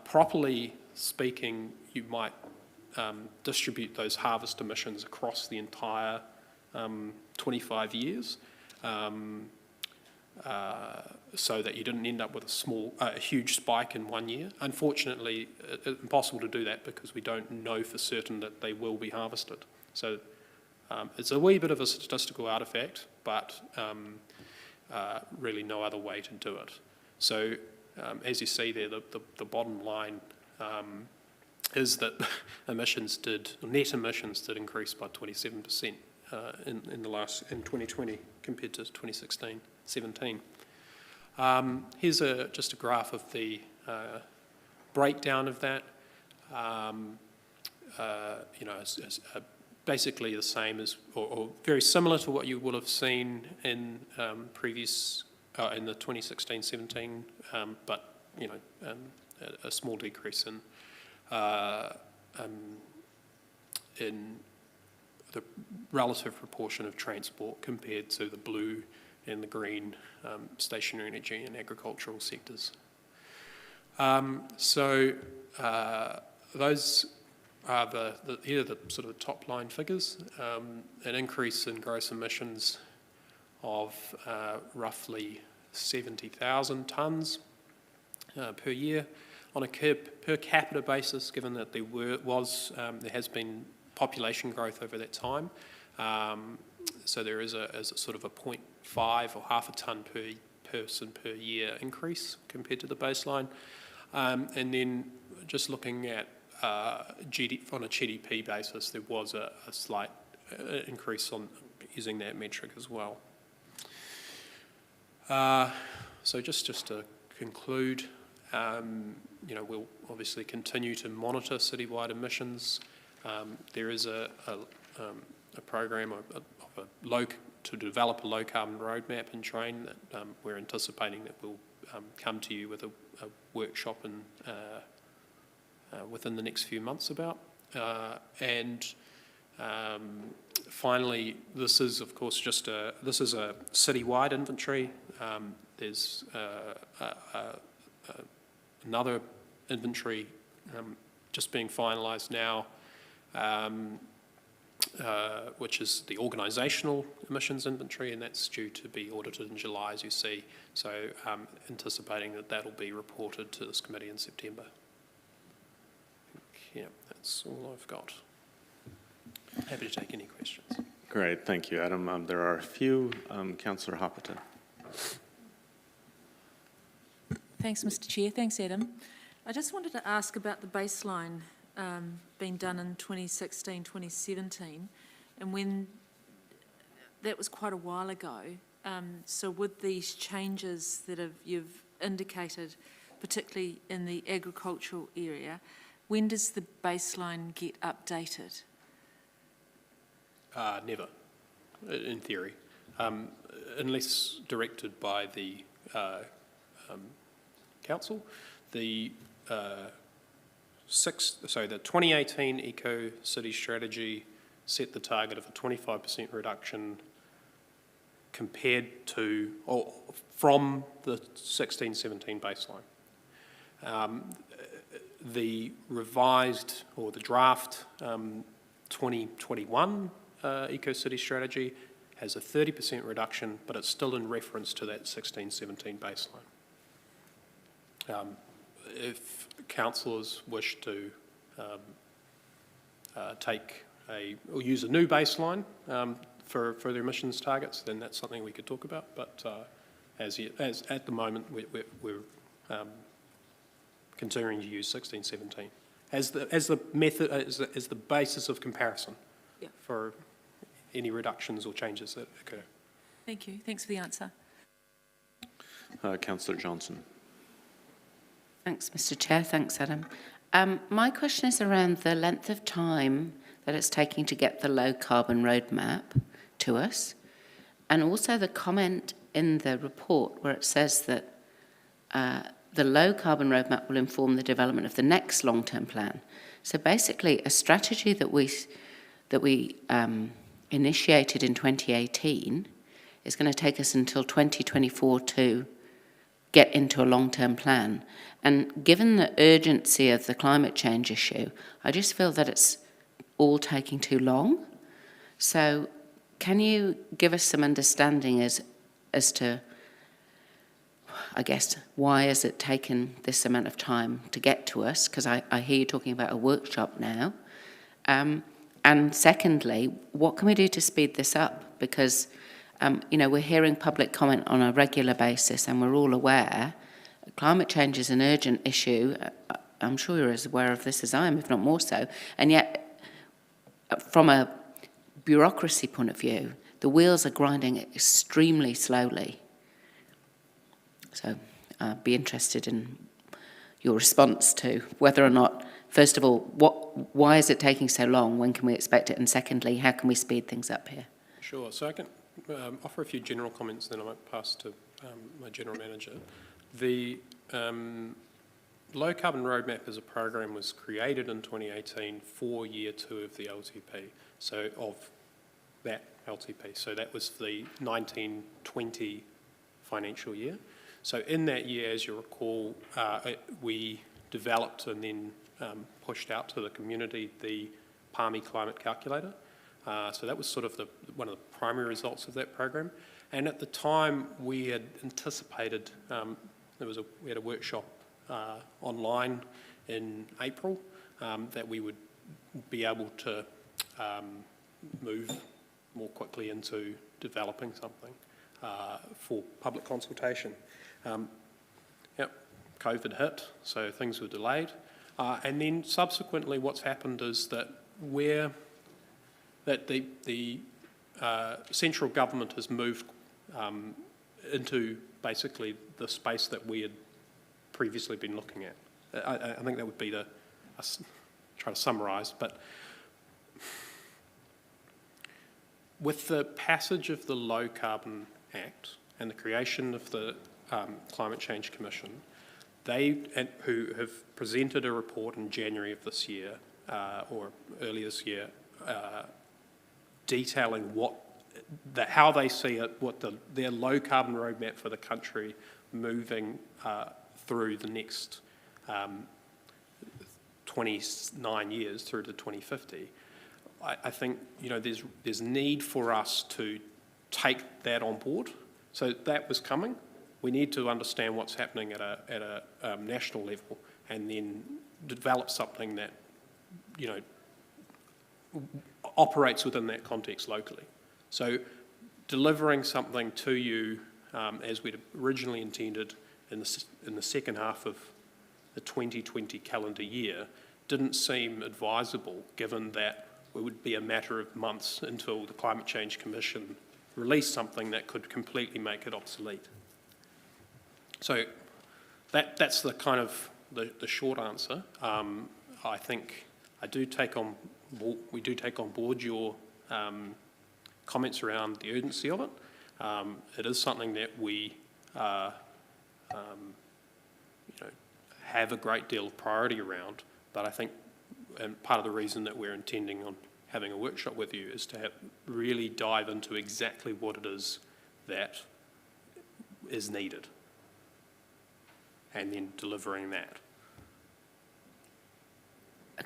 Properly speaking, you might distribute those harvest emissions across the entire 25 years. So that you didn't end up with a huge spike in 1 year. Unfortunately, it's impossible to do that because we don't know for certain that they will be harvested. So it's a wee bit of a statistical artefact, but really no other way to do it. So as you see there, the bottom line is that net emissions did increase by 27% in 2020 compared to 2016-17. Here's just a graph of the breakdown of that. Basically the same as, or very similar to what you will have seen in in the 2016-17, but a small decrease in the relative proportion of transport compared to the blue and the green stationary energy and agricultural sectors. Those are here are the sort of top line figures. An increase in gross emissions of roughly 70,000 tonnes per year on a per capita basis, given that there has been population growth over that time. So there is a sort of a 0.5 or half a tonne per person per year increase compared to the baseline. And then just looking at on a GDP basis, there was a slight increase on using that metric as well. So just to conclude, we'll obviously continue to monitor citywide emissions. There is a program to develop a low carbon roadmap and train that we're anticipating that we'll come to you with a workshop within the next few months about. Finally, this is of course this is a citywide inventory. There's another inventory just being finalised now, which is the organisational emissions inventory, and that's due to be audited in July, as you see. So anticipating that will be reported to this committee in September. Yeah, that's all I've got. Happy to take any questions. Great, thank you, Adam. There are a few. Councillor Hapata. Thanks, Mr. Chair. Thanks, Adam. I just wanted to ask about the baseline being done in 2016, 2017, and when that was quite a while ago. So with these changes that you've indicated, particularly in the agricultural area, when does the baseline get updated? Never, in theory, unless directed by the council. The 2018 Eco City Strategy set the target of a 25% reduction compared to, or from the 16-17 baseline. The revised, or the draft 2021 Eco City Strategy has a 30% reduction, but it's still in reference to that 16-17 baseline. If councillors wish to or use a new baseline for their emissions targets, then that's something we could talk about. But as at the moment, we're continuing to use 16-17 as the method, as the basis of comparison for any reductions or changes that occur. Thank you. Thanks for the answer. Councillor Johnson. Thanks, Mr. Chair. Thanks, Adam. My question is around the length of time that it's taking to get the low carbon roadmap to us, and also the comment in the report where it says that the low carbon roadmap will inform the development of the next long-term plan. So basically, a strategy that we initiated in 2018 is going to take us until 2024 to get into a long-term plan. And given the urgency of the climate change issue, I just feel that it's all taking too long. So can you give us some understanding as to, I guess, why has it taken this amount of time to get to us? Because I hear you talking about a workshop now. And secondly, what can we do to speed this up? Because, we're hearing public comment on a regular basis, and we're all aware climate change is an urgent issue. I'm sure you're as aware of this as I am, if not more so. And yet, from a bureaucracy point of view, the wheels are grinding extremely slowly. So I'd be interested in your response to whether or not, first of all, why is it taking so long? When can we expect it? And secondly, how can we speed things up here? Sure. So I can offer a few general comments, then I might pass to my General Manager. The Low Carbon Roadmap as a program was created in 2018 for year 2 of the LTP, so of that LTP. So that was the 1920 financial year. So in that year, as you recall, we developed and then pushed out to the community the Palmy Climate Calculator. So that was sort of one of the primary results of that program. And at the time, we had anticipated, we had a workshop online in April that we would be able to move more quickly into developing something for public consultation. COVID hit, so things were delayed. And then subsequently what's happened is that the central government has moved into basically the space that we had previously been looking at. I think that would be try to summarise, but with the passage of the Low Carbon Act and the creation of the Climate Change Commission, who have presented a report in January of this year, or early this year, detailing how they see it, their low carbon roadmap for the country moving through the next 29 years through to 2050. I think there's need for us to take that on board. So that was coming. We need to understand what's happening at a national level, and then develop something that operates within that context locally. So delivering something to you as we'd originally intended in the second half of the 2020 calendar year didn't seem advisable, given that it would be a matter of months until the Climate Change Commission released something that could completely make it obsolete. So that's the kind of the short answer. I think we do take on board your comments around the urgency of it. It is something that we have a great deal of priority around, but I think, and part of the reason that we're intending on having a workshop with you is to really dive into exactly what it is that is needed, and then delivering that.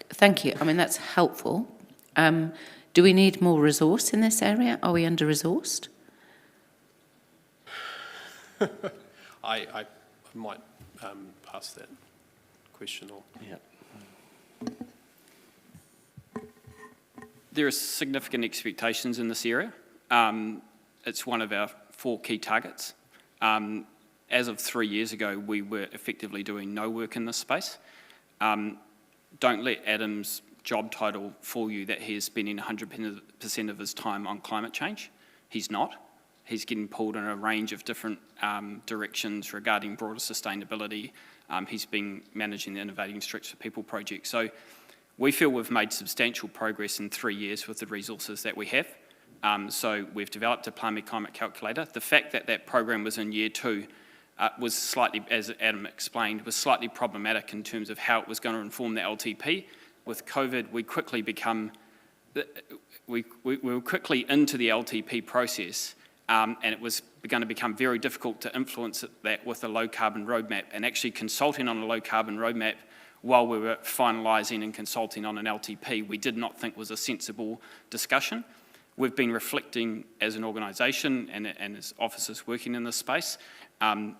Thank you. I mean, that's helpful. Do we need more resource in this area? Are we under-resourced? I might pass that question on. Yeah. There are significant expectations in this area. It's one of our 4 key targets. As of 3 years ago, we were effectively doing no work in this space. Don't let Adam's job title fool you that he is spending 100% of his time on climate change. He's not. He's getting pulled in a range of different directions regarding broader sustainability. He's been managing the Innovating Streets for People project. So we feel we've made substantial progress in 3 years with the resources that we have. So we've developed a Palmy Climate Calculator. The fact that that program was in year 2 was slightly, as Adam explained, was slightly problematic in terms of how it was going to inform the LTP. With COVID, we quickly we were quickly into the LTP process, and it was going to become very difficult to influence that with a low carbon roadmap. And actually consulting on a low carbon roadmap while we were finalising and consulting on an LTP, we did not think was a sensible discussion. We've been reflecting as an organisation and as officers working in this space.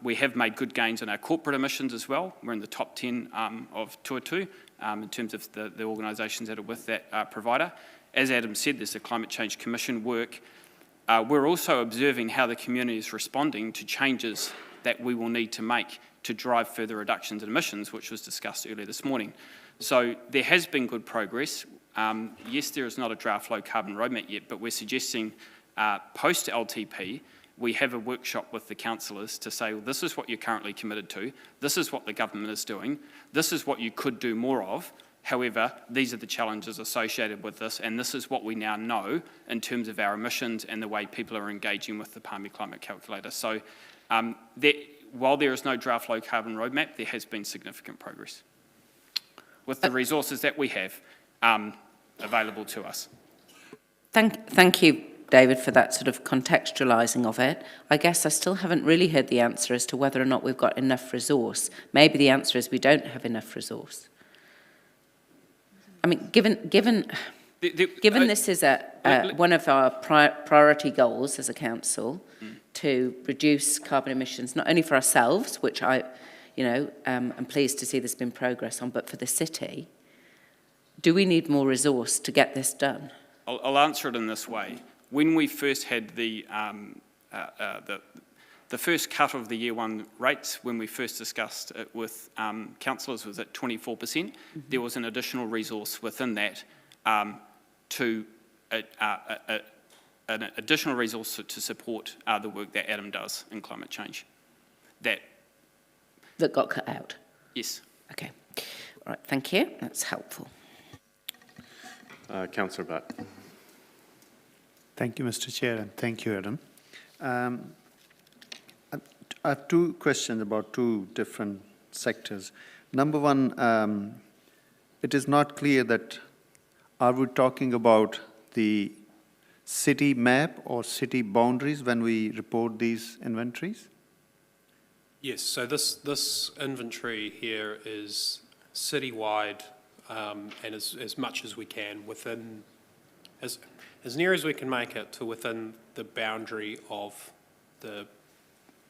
We have made good gains in our corporate emissions as well. We're in the top 10 of Tuatū in terms of the organisations that are with that provider. As Adam said, there's the Climate Change Commission work. We're also observing how the community is responding to changes that we will need to make to drive further reductions in emissions, which was discussed earlier this morning. So there has been good progress. Yes, there is not a draft low carbon roadmap yet, but we're suggesting post LTP, we have a workshop with the councillors to say, well, this is what you're currently committed to, this is what the government is doing, this is what you could do more of. However, these are the challenges associated with this, and this is what we now know in terms of our emissions and the way people are engaging with the Palmy Climate Calculator. So while there is no draft low carbon roadmap, there has been significant progress with the resources that we have available to us. Thank you, David, for that sort of contextualising of it. I guess I still haven't really heard the answer as to whether or not we've got enough resource. Maybe the answer is we don't have enough resource. I mean, given this is one of our priority goals as a council, to reduce carbon emissions, not only for ourselves, which I'm pleased to see there's been progress on, but for the city, do we need more resource to get this done? I'll answer it in this way. When we first had the first cut of the year 1 rates, when we first discussed it with councillors, was at 24%. Mm-hmm. There was an additional resource within that an additional resource to support the work that Adam does in climate change. That got cut out? Yes. Okay. All right, thank you. That's helpful. Councillor Butt. Thank you, Mr. Chair, and thank you, Adam. I have 2 questions about 2 different sectors. Number one, it is not clear that are we talking about the city map or city boundaries when we report these inventories? Yes, so this inventory here is citywide and as much as we can within, as near as we can make it to within the boundary of the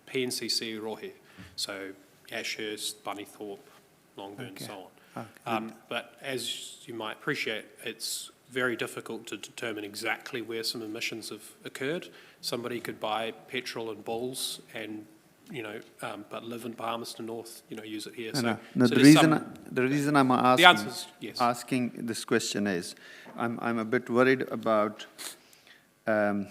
PNCC Rohe. So Ashurst, Bunnythorpe, Longburn, okay. So on. But as you might appreciate, it's very difficult to determine exactly where some emissions have occurred. Somebody could buy petrol in Bulls and but live in Palmerston North, use it here. No. So the reason I'm asking this question is, I'm a bit worried about where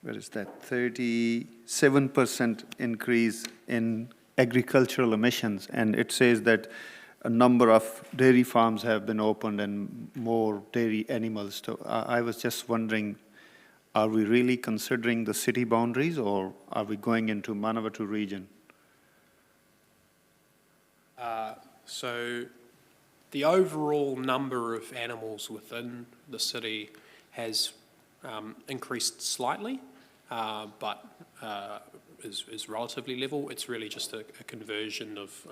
is that 37% increase in agricultural emissions, and it says that a number of dairy farms have been opened and more dairy animals. So I was just wondering, are we really considering the city boundaries, or are we going into Manawatu region? So the overall number of animals within the city has increased slightly, but is relatively level. It's really just a conversion of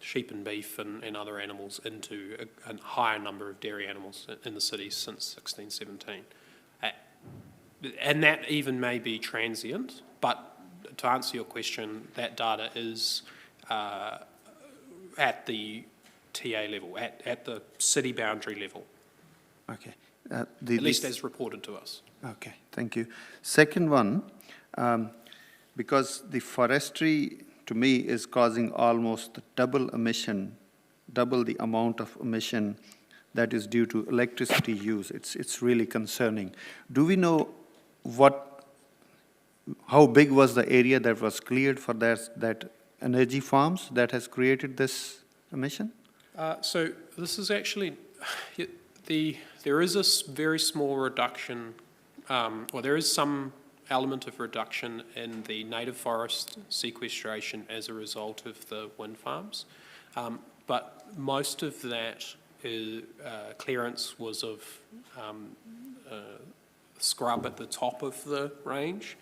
sheep and beef and other animals into a higher number of dairy animals in the city since 1617. And that even may be transient, but to answer your question, that data is at the TA level, at the city boundary level. Okay. At least as reported to us. Okay, thank you. Second one, because the forestry, to me, is causing almost double the amount of emission that is due to electricity use. It's really concerning. Do we know how big was the area that was cleared for that energy farms that has created this emission? So this is actually, there is a very small reduction, or there is some element of reduction in the native forest sequestration as a result of the wind farms. But most of that clearance was of scrub at the top of the range.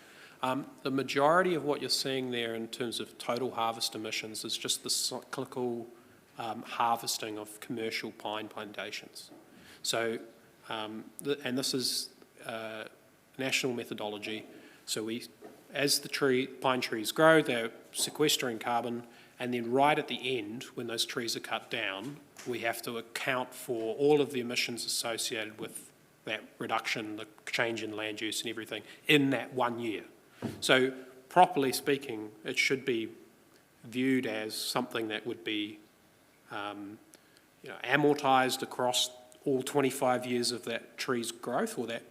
The majority of what you're seeing there in terms of total harvest emissions is just the cyclical harvesting of commercial pine plantations. So, and this is national methodology. So as the pine trees grow, they're sequestering carbon, and then right at the end, when those trees are cut down, we have to account for all of the emissions associated with that reduction, the change in land use and everything in that 1 year. So properly speaking, it should be viewed as something that would be amortised across all 25 years of that tree's growth or that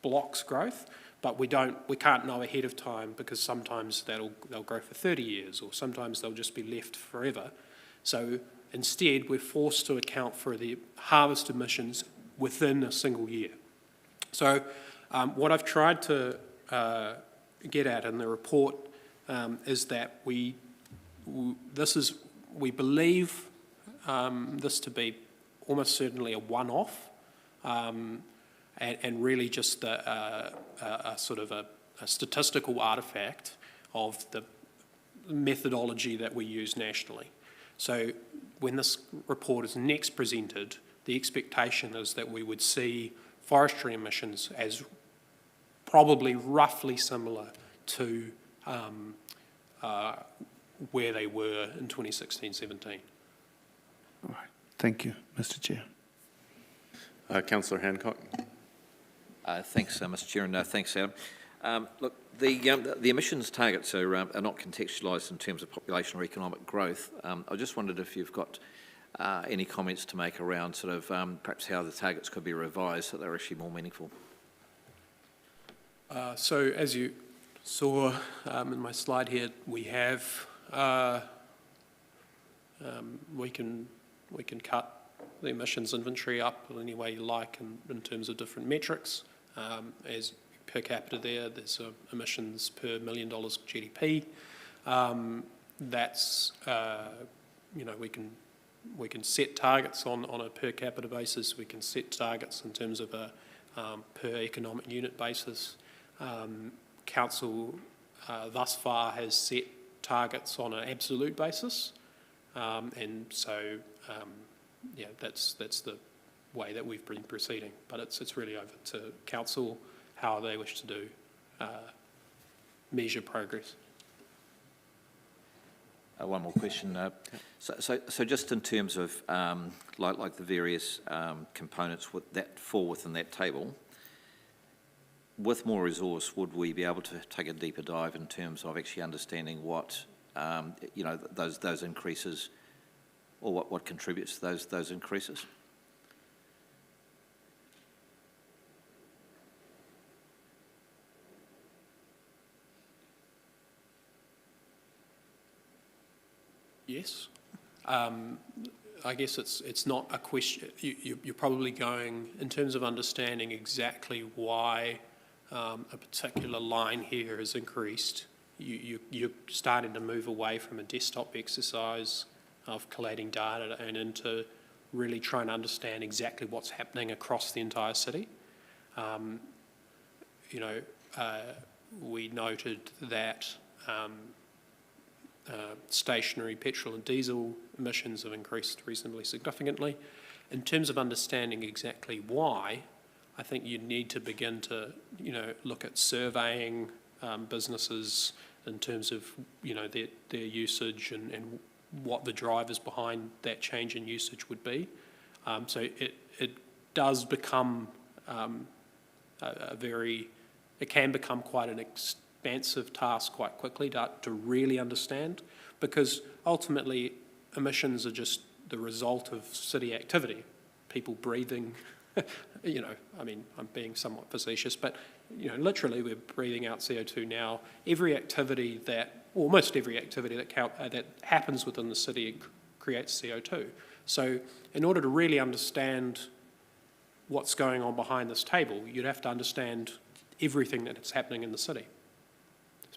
block's growth, but we can't know ahead of time, because sometimes they'll grow for 30 years, or sometimes they'll just be left forever. So instead, we're forced to account for the harvest emissions within a single year. So what I've tried to get at in the report is that we believe this to be almost certainly a one-off, and really just a sort of a statistical artefact of the methodology that we use nationally. So when this report is next presented, the expectation is that we would see forestry emissions as probably roughly similar to where they were in 2016-17. All right. Thank you, Mr. Chair. Councillor Hancock. Thanks, Mr. Chair, and thanks, Adam. Look, the emissions targets are not contextualised in terms of population or economic growth. I just wondered if you've got any comments to make around sort of perhaps how the targets could be revised so they're actually more meaningful. So as you saw in my slide here, we have we can cut the emissions inventory up any way you like in terms of different metrics. As per capita there's emissions per $1 million GDP. That's we can set targets on a per capita basis. We can set targets in terms of a per economic unit basis. Council thus far has set targets on an absolute basis, and so that's the way that we've been proceeding. But it's really over to council how they wish to do measure progress. One more question. So just in terms of like the various components that fall within that table, with more resource, would we be able to take a deeper dive in terms of actually understanding what those increases, or what contributes to those increases? Yes. I guess it's not a question. You're probably going, in terms of understanding exactly why a particular line here has increased, you're starting to move away from a desktop exercise of collating data and into really trying to understand exactly what's happening across the entire city. We noted that stationary petrol and diesel emissions have increased reasonably significantly. In terms of understanding exactly why, I think you need to begin to, look at surveying businesses in terms of, their usage and what the drivers behind that change in usage would be. So it does become it can become quite an expansive task quite quickly to really understand, because ultimately emissions are just the result of city activity, people breathing. I'm being somewhat facetious, but literally we're breathing out CO2 now. Almost every activity that happens within the city creates CO2. So in order to really understand what's going on behind this table, you'd have to understand everything that's happening in the city.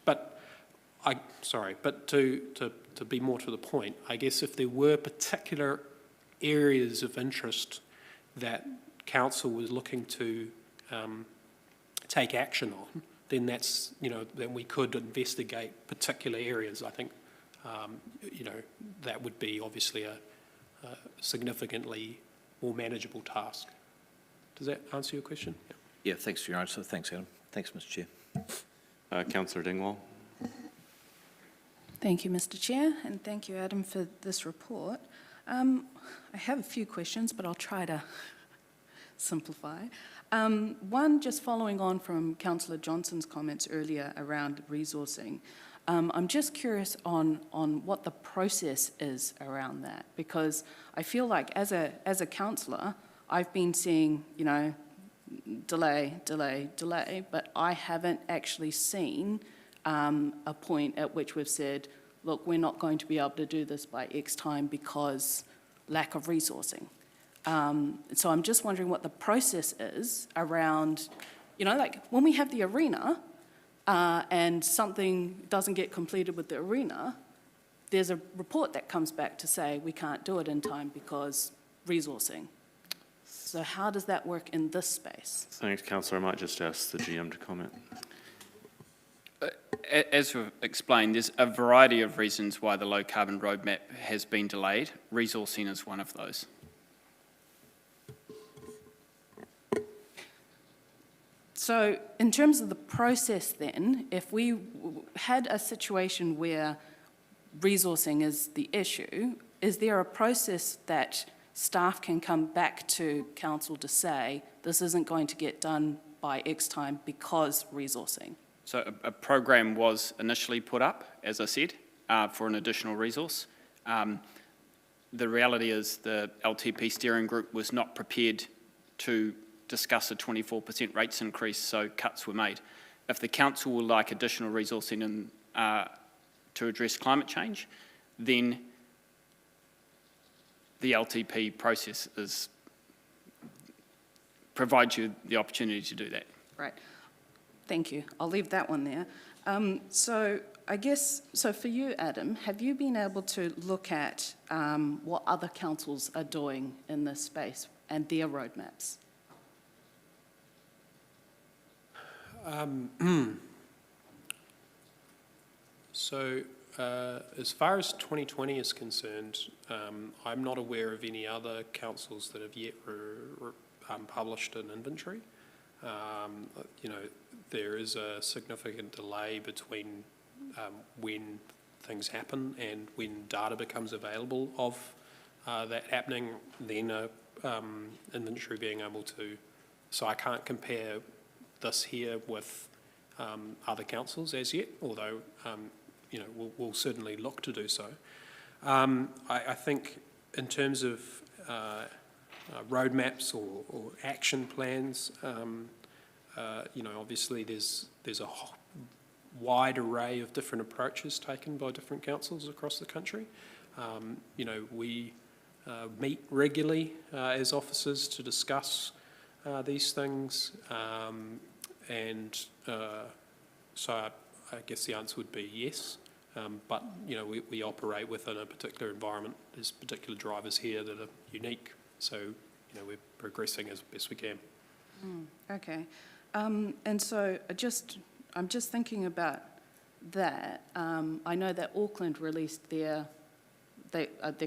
But to be more to the point, I guess if there were particular areas of interest that council was looking to take action on, then then we could investigate particular areas. I think, that would be obviously a significantly more manageable task. Does that answer your question? Yeah, thanks for your answer. Thanks, Adam. Thanks, Mr. Chair. Councillor Dingwall. Thank you, Mr. Chair, and thank you, Adam, for this report. I have a few questions, but I'll try to simplify. One, just following on from Councillor Johnson's comments earlier around resourcing. I'm just curious on what the process is around that, because I feel like as a councillor, I've been seeing, delay, but I haven't actually seen a point at which we've said, look, we're not going to be able to do this by X time because lack of resourcing. So I'm just wondering what the process is around, like when we have the arena and something doesn't get completed with the arena, there's a report that comes back to say we can't do it in time because resourcing. So how does that work in this space? Thanks, Councillor. I might just ask the GM to comment. As we've explained, there's a variety of reasons why the low carbon roadmap has been delayed. Resourcing is one of those. So in terms of the process then, if we had a situation where resourcing is the issue, is there a process that staff can come back to council to say, this isn't going to get done by X time because resourcing? So a program was initially put up, as I said, for an additional resource. The reality is the LTP steering group was not prepared to discuss a 24% rates increase, so cuts were made. If the council would like additional resourcing to address climate change, then the LTP process provides you the opportunity to do that. Right. Thank you. I'll leave that one there. So I guess, for you, Adam, have you been able to look at what other councils are doing in this space and their roadmaps? So as far as 2020 is concerned, I'm not aware of any other councils that have yet published an inventory. There is a significant delay between when things happen and when data becomes available of that happening, then inventory being able to. So I can't compare this here with other councils as yet, although we'll certainly look to do so. I think in terms of roadmaps or action plans, obviously there's a wide array of different approaches taken by different councils across the country. We meet regularly as officers to discuss these things, so I guess the answer would be yes. But we operate within a particular environment. There's particular drivers here that are unique, so we're progressing as best we can. Okay, and so I'm just thinking about that. I know that Auckland released they're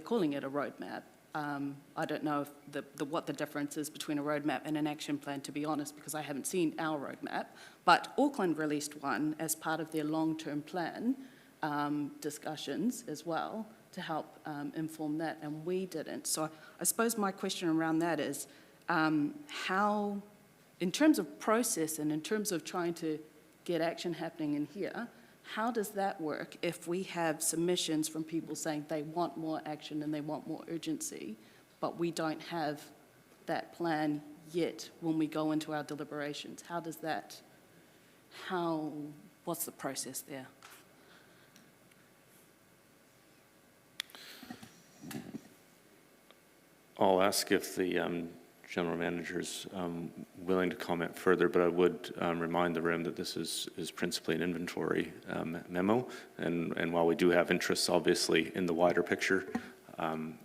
calling it a roadmap. I don't know if what the difference is between a roadmap and an action plan, to be honest, because I haven't seen our roadmap. But Auckland released one as part of their long-term plan discussions as well to help inform that, and we didn't. So I suppose my question around that is how, in terms of process and in terms of trying to get action happening in here, how does that work if we have submissions from people saying they want more action and they want more urgency, but we don't have that plan yet when we go into our deliberations? What's the process there? I'll ask if the General Manager's willing to comment further, but I would remind the room that this is principally an inventory memo, and while we do have interests, obviously, in the wider picture,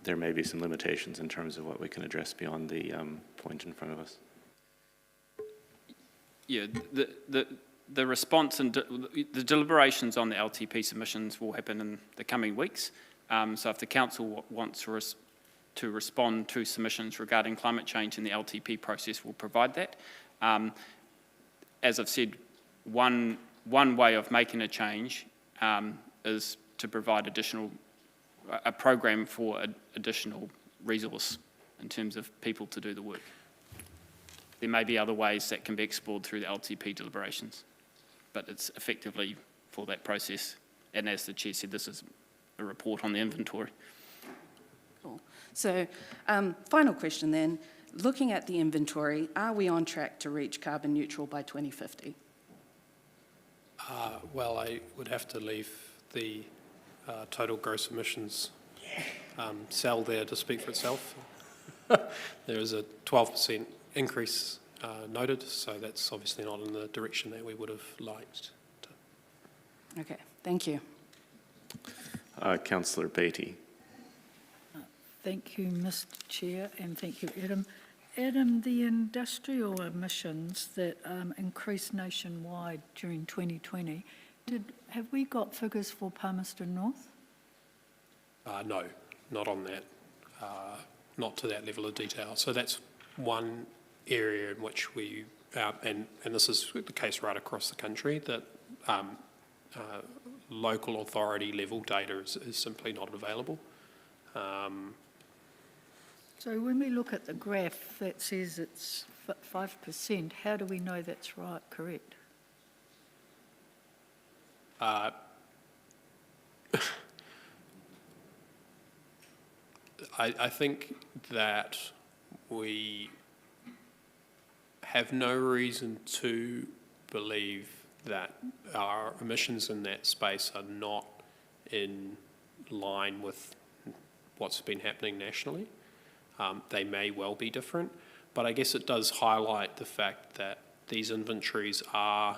there may be some limitations in terms of what we can address beyond the point in front of us. Yeah, the response and the deliberations on the LTP submissions will happen in the coming weeks. So if the Council wants to respond to submissions regarding climate change in the LTP process, will provide that. As I've said, one way of making a change is to provide a program for additional resource in terms of people to do the work. There may be other ways that can be explored through the LTP deliberations, but it's effectively for that process. And as the Chair said, this is a report on the inventory. Cool. So, final question then. Looking at the inventory, are we on track to reach carbon neutral by 2050? Well, I would have to leave the total gross emissions cell there to speak for itself. There is a 12% increase noted, so that's obviously not in the direction that we would have liked. Okay, thank you. Councillor Beattie. Thank you, Mr. Chair, and thank you, Adam. Adam, the industrial emissions that increased nationwide during 2020, have we got figures for Palmerston North? No, not on that, not to that level of detail. So that's one area in which we, and this is the case right across the country, that local authority level data is simply not available. So when we look at the graph that says it's 5%, how do we know that's right, correct? I think that we have no reason to believe that our emissions in that space are not in line with what's been happening nationally. They may well be different, but I guess it does highlight the fact that these inventories are,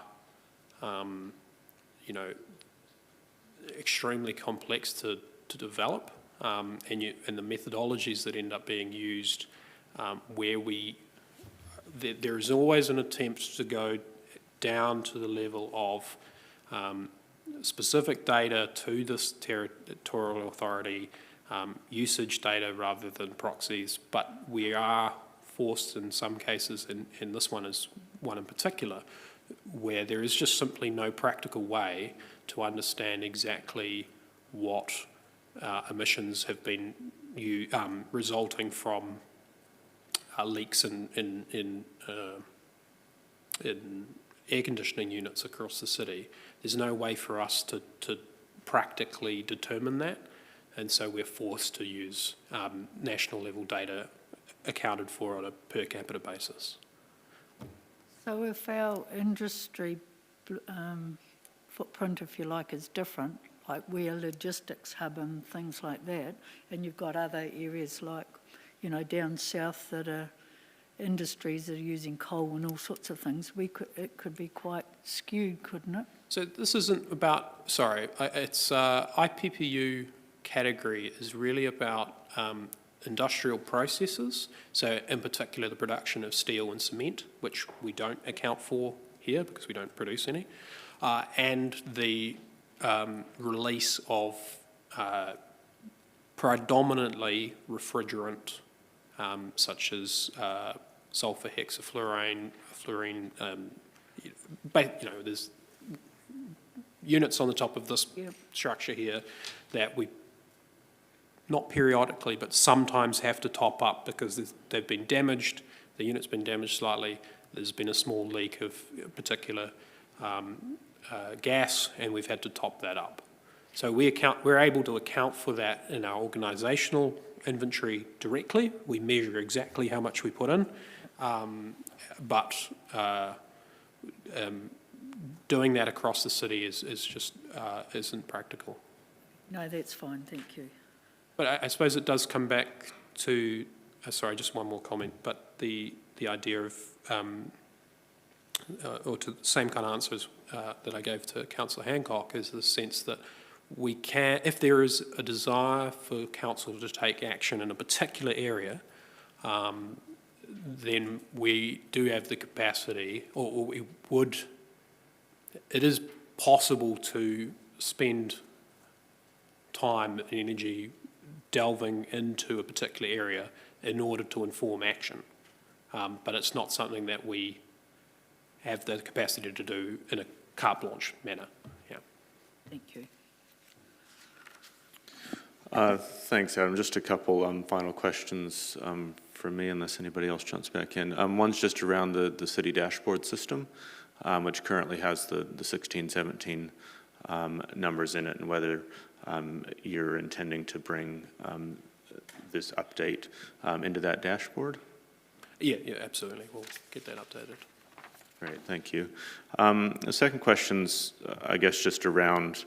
extremely complex to develop, and the methodologies that end up being used, there is always an attempt to go down to the level of specific data to this territorial authority, usage data rather than proxies, but we are forced in some cases, and this one is one in particular, where there is just simply no practical way to understand exactly what emissions have been resulting from leaks in air conditioning units across the city. There's no way for us to practically determine that, and so we're forced to use national level data accounted for on a per capita basis. So if our industry footprint, if you like, is different, like we're a logistics hub and things like that, and you've got other areas like, you know, down south that are industries that are using coal and all sorts of things. It could be quite skewed, couldn't it? So this isn't about, it's IPPU category is really about industrial processes, so in particular the production of steel and cement, which we don't account for here because we don't produce any, and the release of predominantly refrigerant such as sulfur hexafluorine, fluorine, there's units on the top of this structure here that we not periodically, but sometimes have to top up because they've been damaged, the unit's been damaged slightly, there's been a small leak of particular gas, and we've had to top that up. So we're able to account for that in our organisational inventory directly. We measure exactly how much we put in, but doing that across the city is just isn't practical. No, that's fine, thank you. But I suppose it does come back to, sorry, just one more comment, but the idea of, or to the same kind of answers that I gave to Councillor Hancock, is the sense that we can, if there is a desire for council to take action in a particular area, then we do have the capacity, or we would, it is possible to spend time and energy delving into a particular area in order to inform action. But it's not something that we have the capacity to do in a carte blanche manner. Yeah. Thank you. Thanks, Adam. Just a couple final questions from me, unless anybody else jumps back in. One's just around the city dashboard system, which currently has the 16-17 numbers in it, and whether you're intending to bring this update into that dashboard? Yeah, absolutely. We'll get that updated. Great, thank you. The second question's, I guess, just around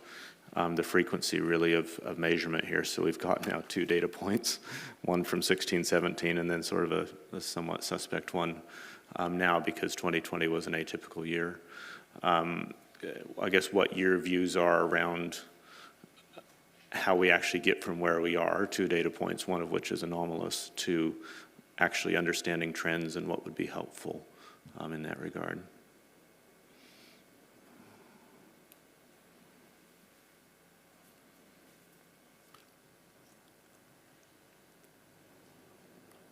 the frequency, really, of measurement here. So we've got now 2 data points, one from 16-17, and then sort of a somewhat suspect one now because 2020 was an atypical year. I guess what your views are around how we actually get from where we are, 2 data points, one of which is anomalous, to actually understanding trends and what would be helpful in that regard.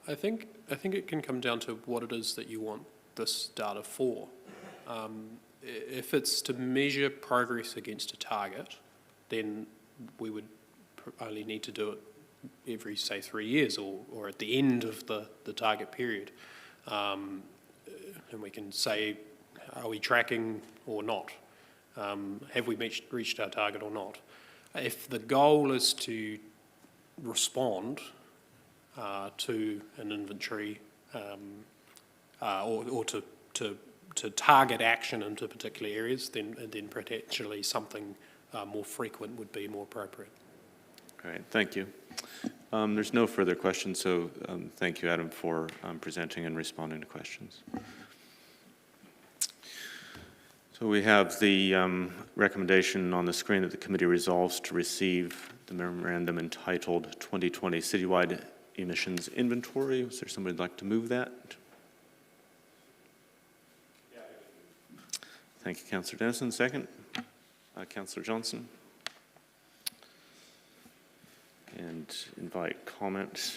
I think it can come down to what it is that you want this data for. If it's to measure progress against a target, then we would only need to do it every, say, 3 years or at the end of the target period. And we can say, are we tracking or not? Have we reached our target or not? If the goal is to respond to an inventory or to target action into particular areas, then potentially something more frequent would be more appropriate. Great, thank you. There's no further questions, so thank you, Adam, for presenting and responding to questions. So we have the recommendation on the screen that the committee resolves to receive the memorandum entitled 2020 Citywide Emissions Inventory. Is there somebody who'd like to move that? Thank you, Councillor Dennison. Second, Councillor Johnson. And invite comment.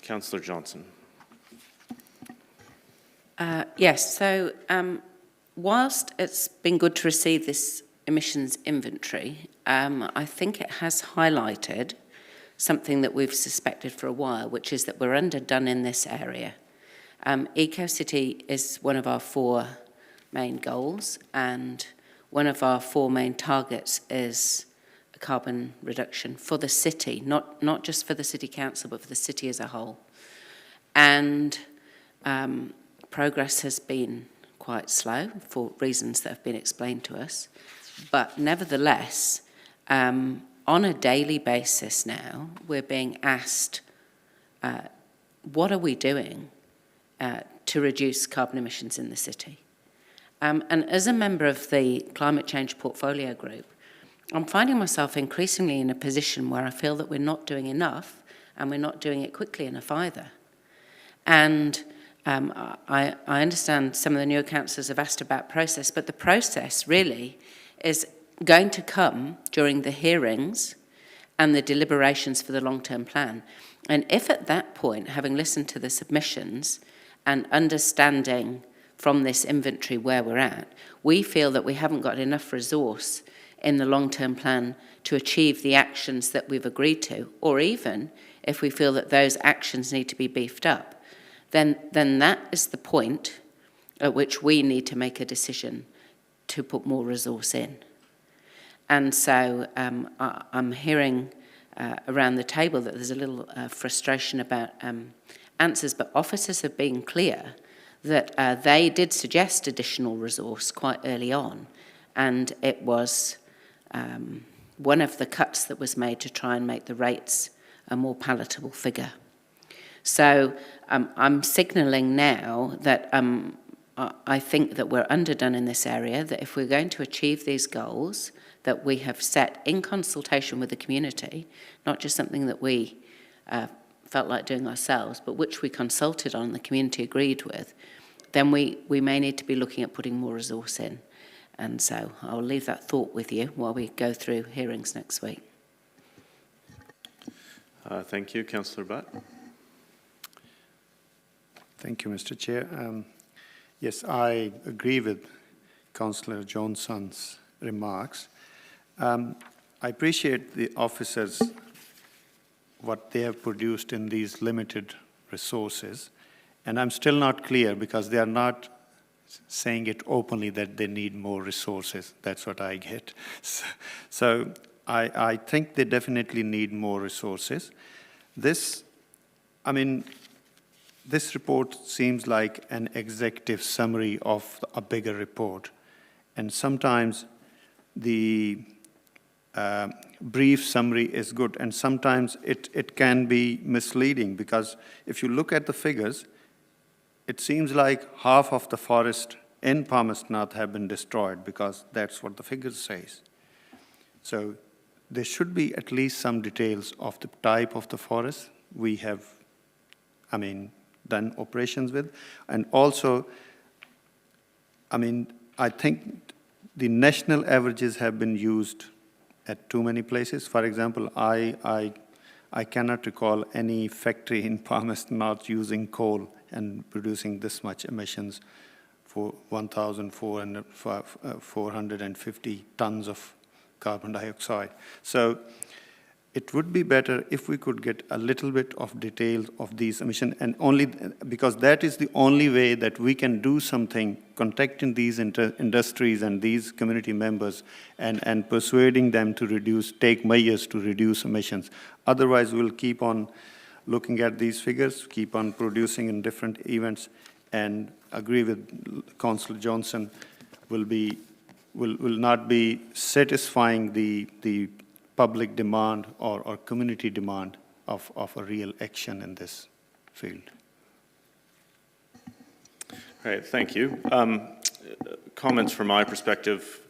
Councillor Johnson. Yes, so whilst it's been good to receive this emissions inventory, I think it has highlighted something that we've suspected for a while, which is that we're underdone in this area. EcoCity is one of our 4 main goals, and one of our 4 main targets is a carbon reduction for the city, not just for the City Council, but for the city as a whole. And progress has been quite slow for reasons that have been explained to us. But nevertheless, on a daily basis now, we're being asked, what are we doing to reduce carbon emissions in the city? And as a member of the Climate Change Portfolio Group, I'm finding myself increasingly in a position where I feel that we're not doing enough, and we're not doing it quickly enough either. And I understand some of the newer councillors have asked about process, but the process really is going to come during the hearings and the deliberations for the long-term plan. And if at that point, having listened to the submissions and understanding from this inventory where we're at, we feel that we haven't got enough resource in the long-term plan to achieve the actions that we've agreed to, or even if we feel that those actions need to be beefed up, then that is the point at which we need to make a decision to put more resource in. And so I'm hearing around the table that there's a little frustration about answers, but officers have been clear that they did suggest additional resource quite early on, and it was one of the cuts that was made to try and make the rates a more palatable figure. So I'm signalling now that I think that we're underdone in this area, that if we're going to achieve these goals that we have set in consultation with the community, not just something that we felt like doing ourselves, but which we consulted on and the community agreed with, then we may need to be looking at putting more resource in. And so I'll leave that thought with you while we go through hearings next week. Thank you. Councillor Butt. Thank you, Mr. Chair. Yes, I agree with Councillor Johnson's remarks. I appreciate the officers, what they have produced in these limited resources, and I'm still not clear because they are not saying it openly that they need more resources. That's what I get. So I think they definitely need more resources. This report seems like an executive summary of a bigger report. And sometimes the brief summary is good, and sometimes it can be misleading, because if you look at the figures, it seems like half of the forest in Palmerston North have been destroyed, because that's what the figures says. So there should be at least some details of the type of the forest we have, done operations with. And also, I think the national averages have been used at too many places. For example, I cannot recall any factory in Palmerston North using coal and producing this much emissions for 1,450 tons of carbon dioxide. So it would be better if we could get a little bit of detail of these emissions, and only because that is the only way that we can do something, contacting these industries and these community members and persuading them to take measures to reduce emissions. Otherwise, we'll keep on looking at these figures, keep on producing in different events, and agree with Councillor Johnson, will not be satisfying the public demand or community demand of a real action in this field. All right, thank you. Comments from my perspective,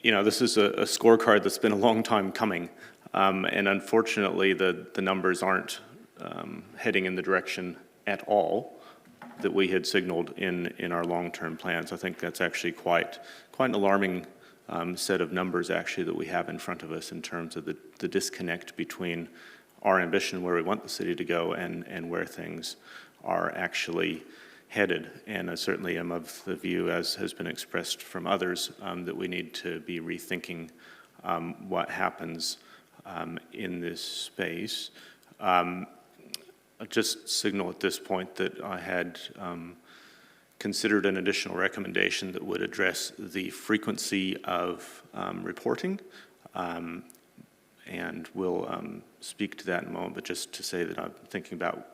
this is a scorecard that's been a long time coming, and unfortunately the numbers aren't heading in the direction at all that we had signaled in our long-term plans. I think that's actually quite an alarming set of numbers actually that we have in front of us in terms of the disconnect between our ambition, where we want the city to go, and where things are actually headed. And I certainly am of the view, as has been expressed from others, that we need to be rethinking what happens in this space. I'll just signal at this point that I had considered an additional recommendation that would address the frequency of reporting, and we'll speak to that in a moment, but just to say that I'm thinking about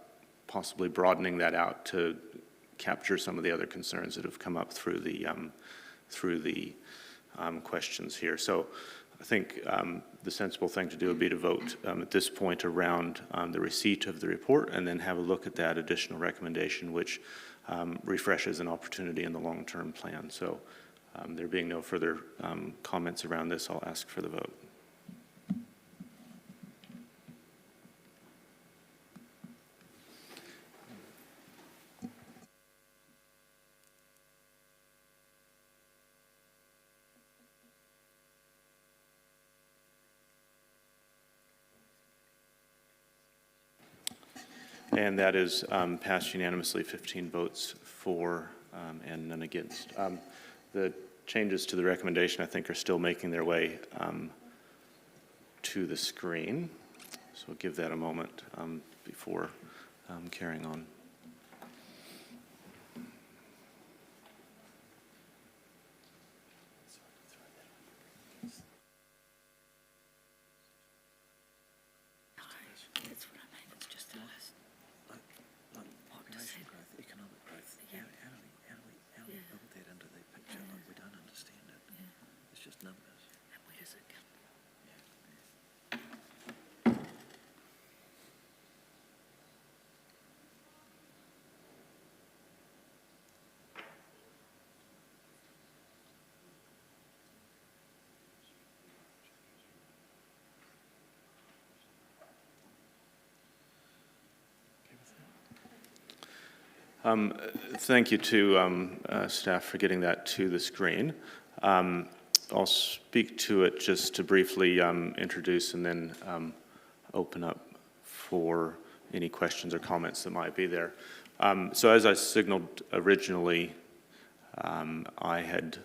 possibly broadening that out to capture some of the other concerns that have come up through the questions here. So I think the sensible thing to do would be to vote at this point around the receipt of the report, and then have a look at that additional recommendation, which refreshes an opportunity in the long-term plan. So there being no further comments around this, I'll ask for the vote. And that is passed unanimously, 15 votes for and none against. The changes to the recommendation, I think, are still making their way to the screen. So we'll give that a moment before carrying on. Thank you to staff for getting that to the screen. I'll speak to it just to briefly introduce and then open up for any questions or comments that might be there. So as I signaled originally, I had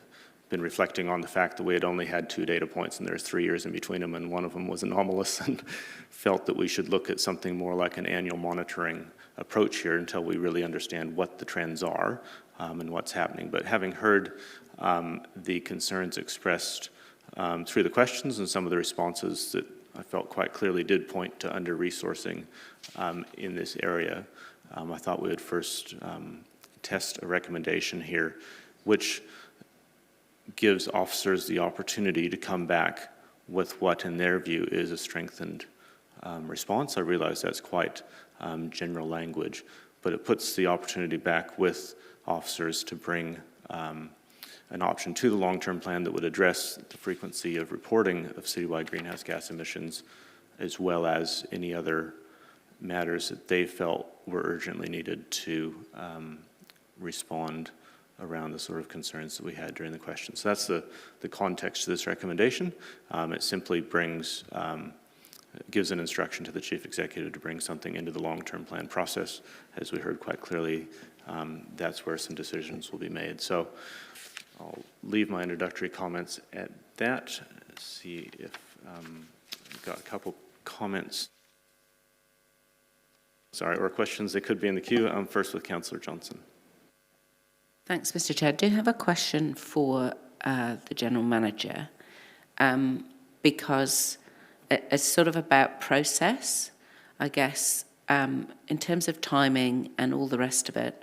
been reflecting on the fact that we had only had 2 data points, and there's 3 years in between them, and one of them was anomalous, and felt that we should look at something more like an annual monitoring approach here until we really understand what the trends are and what's happening. But having heard the concerns expressed through the questions and some of the responses that I felt quite clearly did point to under-resourcing in this area, I thought we would first test a recommendation here, which gives officers the opportunity to come back with what, in their view, is a strengthened response. I realize that's quite general language, but it puts the opportunity back with officers to bring an option to the long-term plan that would address the frequency of reporting of citywide greenhouse gas emissions, as well as any other matters that they felt were urgently needed to respond around the sort of concerns that we had during the question. So that's the context to this recommendation. It simply brings, gives an instruction to the Chief Executive to bring something into the long-term plan process. As we heard quite clearly, that's where some decisions will be made. So I'll leave my introductory comments at that. See if we've got a couple comments. Sorry, or questions that could be in the queue. First with Councillor Johnson. Thanks, Mr. Chair. I do have a question for the General Manager, because it's sort of about process, I guess, in terms of timing and all the rest of it.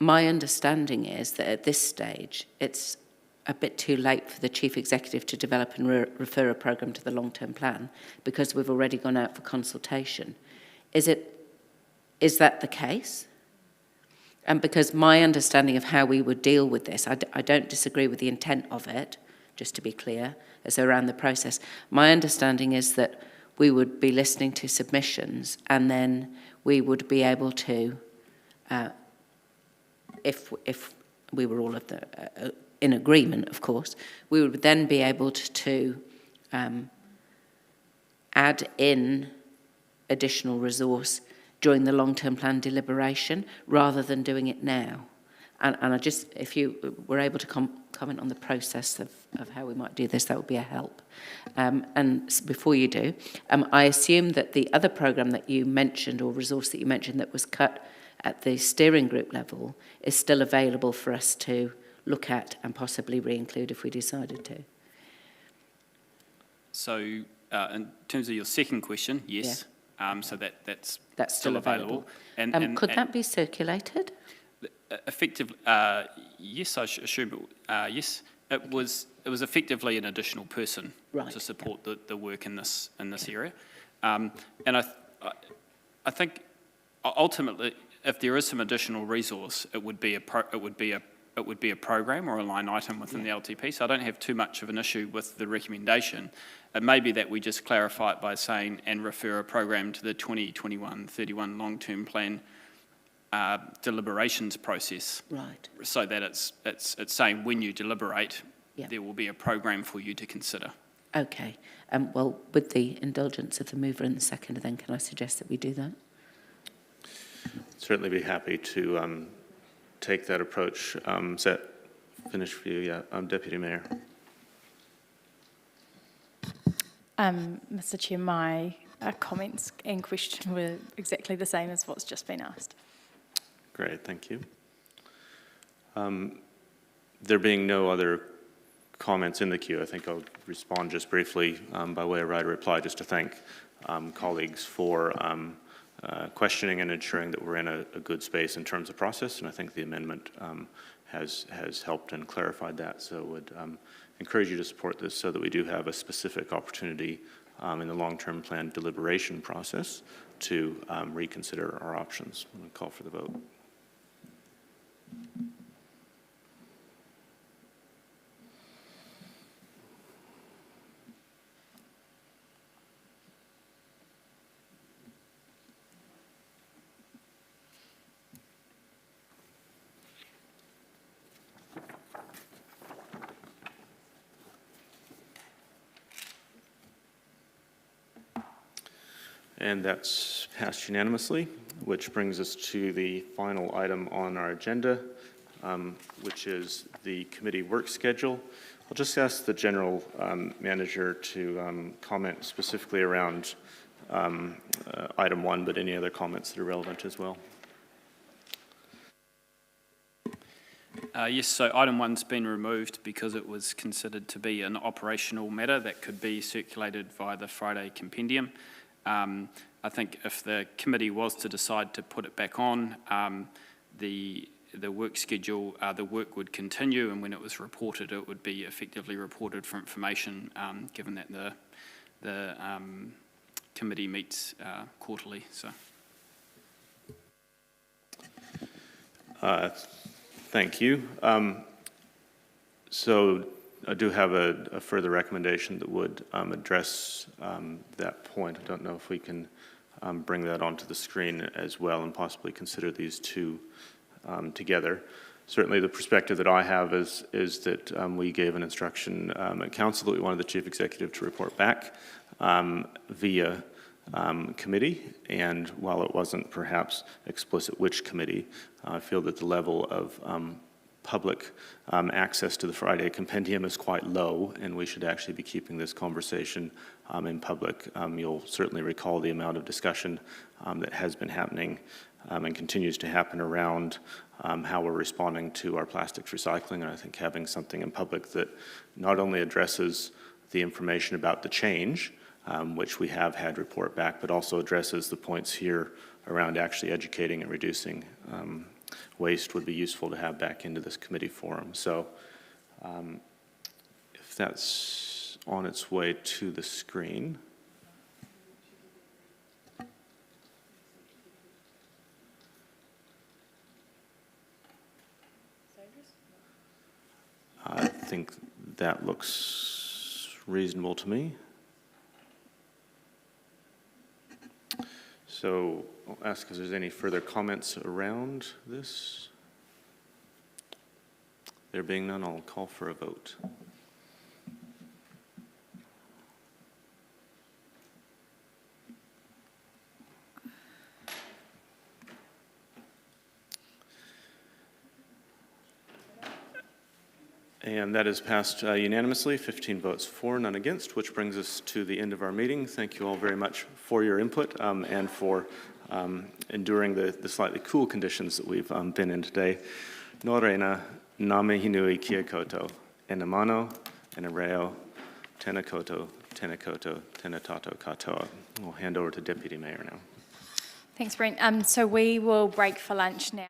My understanding is that at this stage, it's a bit too late for the Chief Executive to develop and refer a programme to the long-term plan because we've already gone out for consultation. Is that the case? And because my understanding of how we would deal with this, I don't disagree with the intent of it, just to be clear, as around the process. My understanding is that we would be listening to submissions, and then we would be able to, if we were all of the in agreement, of course, we would then be able to add in additional resource during the long-term plan deliberation, rather than doing it now. And I just, if you were able to comment on the process of how we might do this, that would be a help. And before you do, I assume that the other programme that you mentioned, or resource that you mentioned that was cut at the steering group level, is still available for us to look at and possibly re-include if we decided to. So in terms of your second question, yes. Yeah. So that's still available. And could that be circulated? effective, yes, I assume, yes, it was effectively an additional person to support the work in this area. And I think ultimately, if there is some additional resource, it would be a program or a line item within the LTP. So I don't have too much of an issue with the recommendation. It may be that we just clarify it by saying and refer a program to the 2021-31 long-term plan deliberations process. Right. So that it's saying when you deliberate, there will be a program for you to consider. Okay. Well, with the indulgence of the mover and the seconder, then can I suggest that we do that? Certainly be happy to take that approach. Is that finished for you? Yeah, Deputy Mayor. Mr. Chair, my comments and question were exactly the same as what's just been asked. Great, thank you. There being no other comments in the queue, I think I'll respond just briefly by way of right reply, just to thank colleagues for questioning and ensuring that we're in a good space in terms of process, and I think the amendment has helped and clarified that. So would encourage you to support this so that we do have a specific opportunity in the long-term plan deliberation process to reconsider our options. I'm going to call for the vote. And that's passed unanimously, which brings us to the final item on our agenda, which is the committee work schedule. I'll just ask the general manager to comment specifically around item 1, but any other comments that are relevant as well. Yes, so item 1's been removed because it was considered to be an operational matter that could be circulated via the Friday compendium. I think if the committee was to decide to put it back on, the work schedule, the work would continue, and when it was reported, it would be effectively reported for information, given that the committee meets quarterly. So. Thank you. So I do have a further recommendation that would address that point. I don't know if we can bring that onto the screen as well and possibly consider these two together. Certainly the perspective that I have is that we gave an instruction at council that we wanted the chief executive to report back via committee, and while it wasn't perhaps explicit which committee, I feel that the level of public access to the Friday compendium is quite low, and we should actually be keeping this conversation in public. You'll certainly recall the amount of discussion that has been happening and continues to happen around how we're responding to our plastics recycling, and I think having something in public that not only addresses the information about the change, which we have had report back, but also addresses the points here around actually educating and reducing waste would be useful to have back into this committee forum. So if that's on its way to the screen. I think that looks reasonable to me. So I'll ask if there's any further comments around this. There being none, I'll call for a vote. And that is passed unanimously, 15 votes for, none against, which brings us to the end of our meeting. Thank you all very much for your input and for enduring the slightly cool conditions that we've been in today. No reina, name hinui kia koto, enamano, enareo, tena koto, tena tato katoa. We'll hand over to Deputy Mayor now. Thanks, Brent. So we will break for lunch now.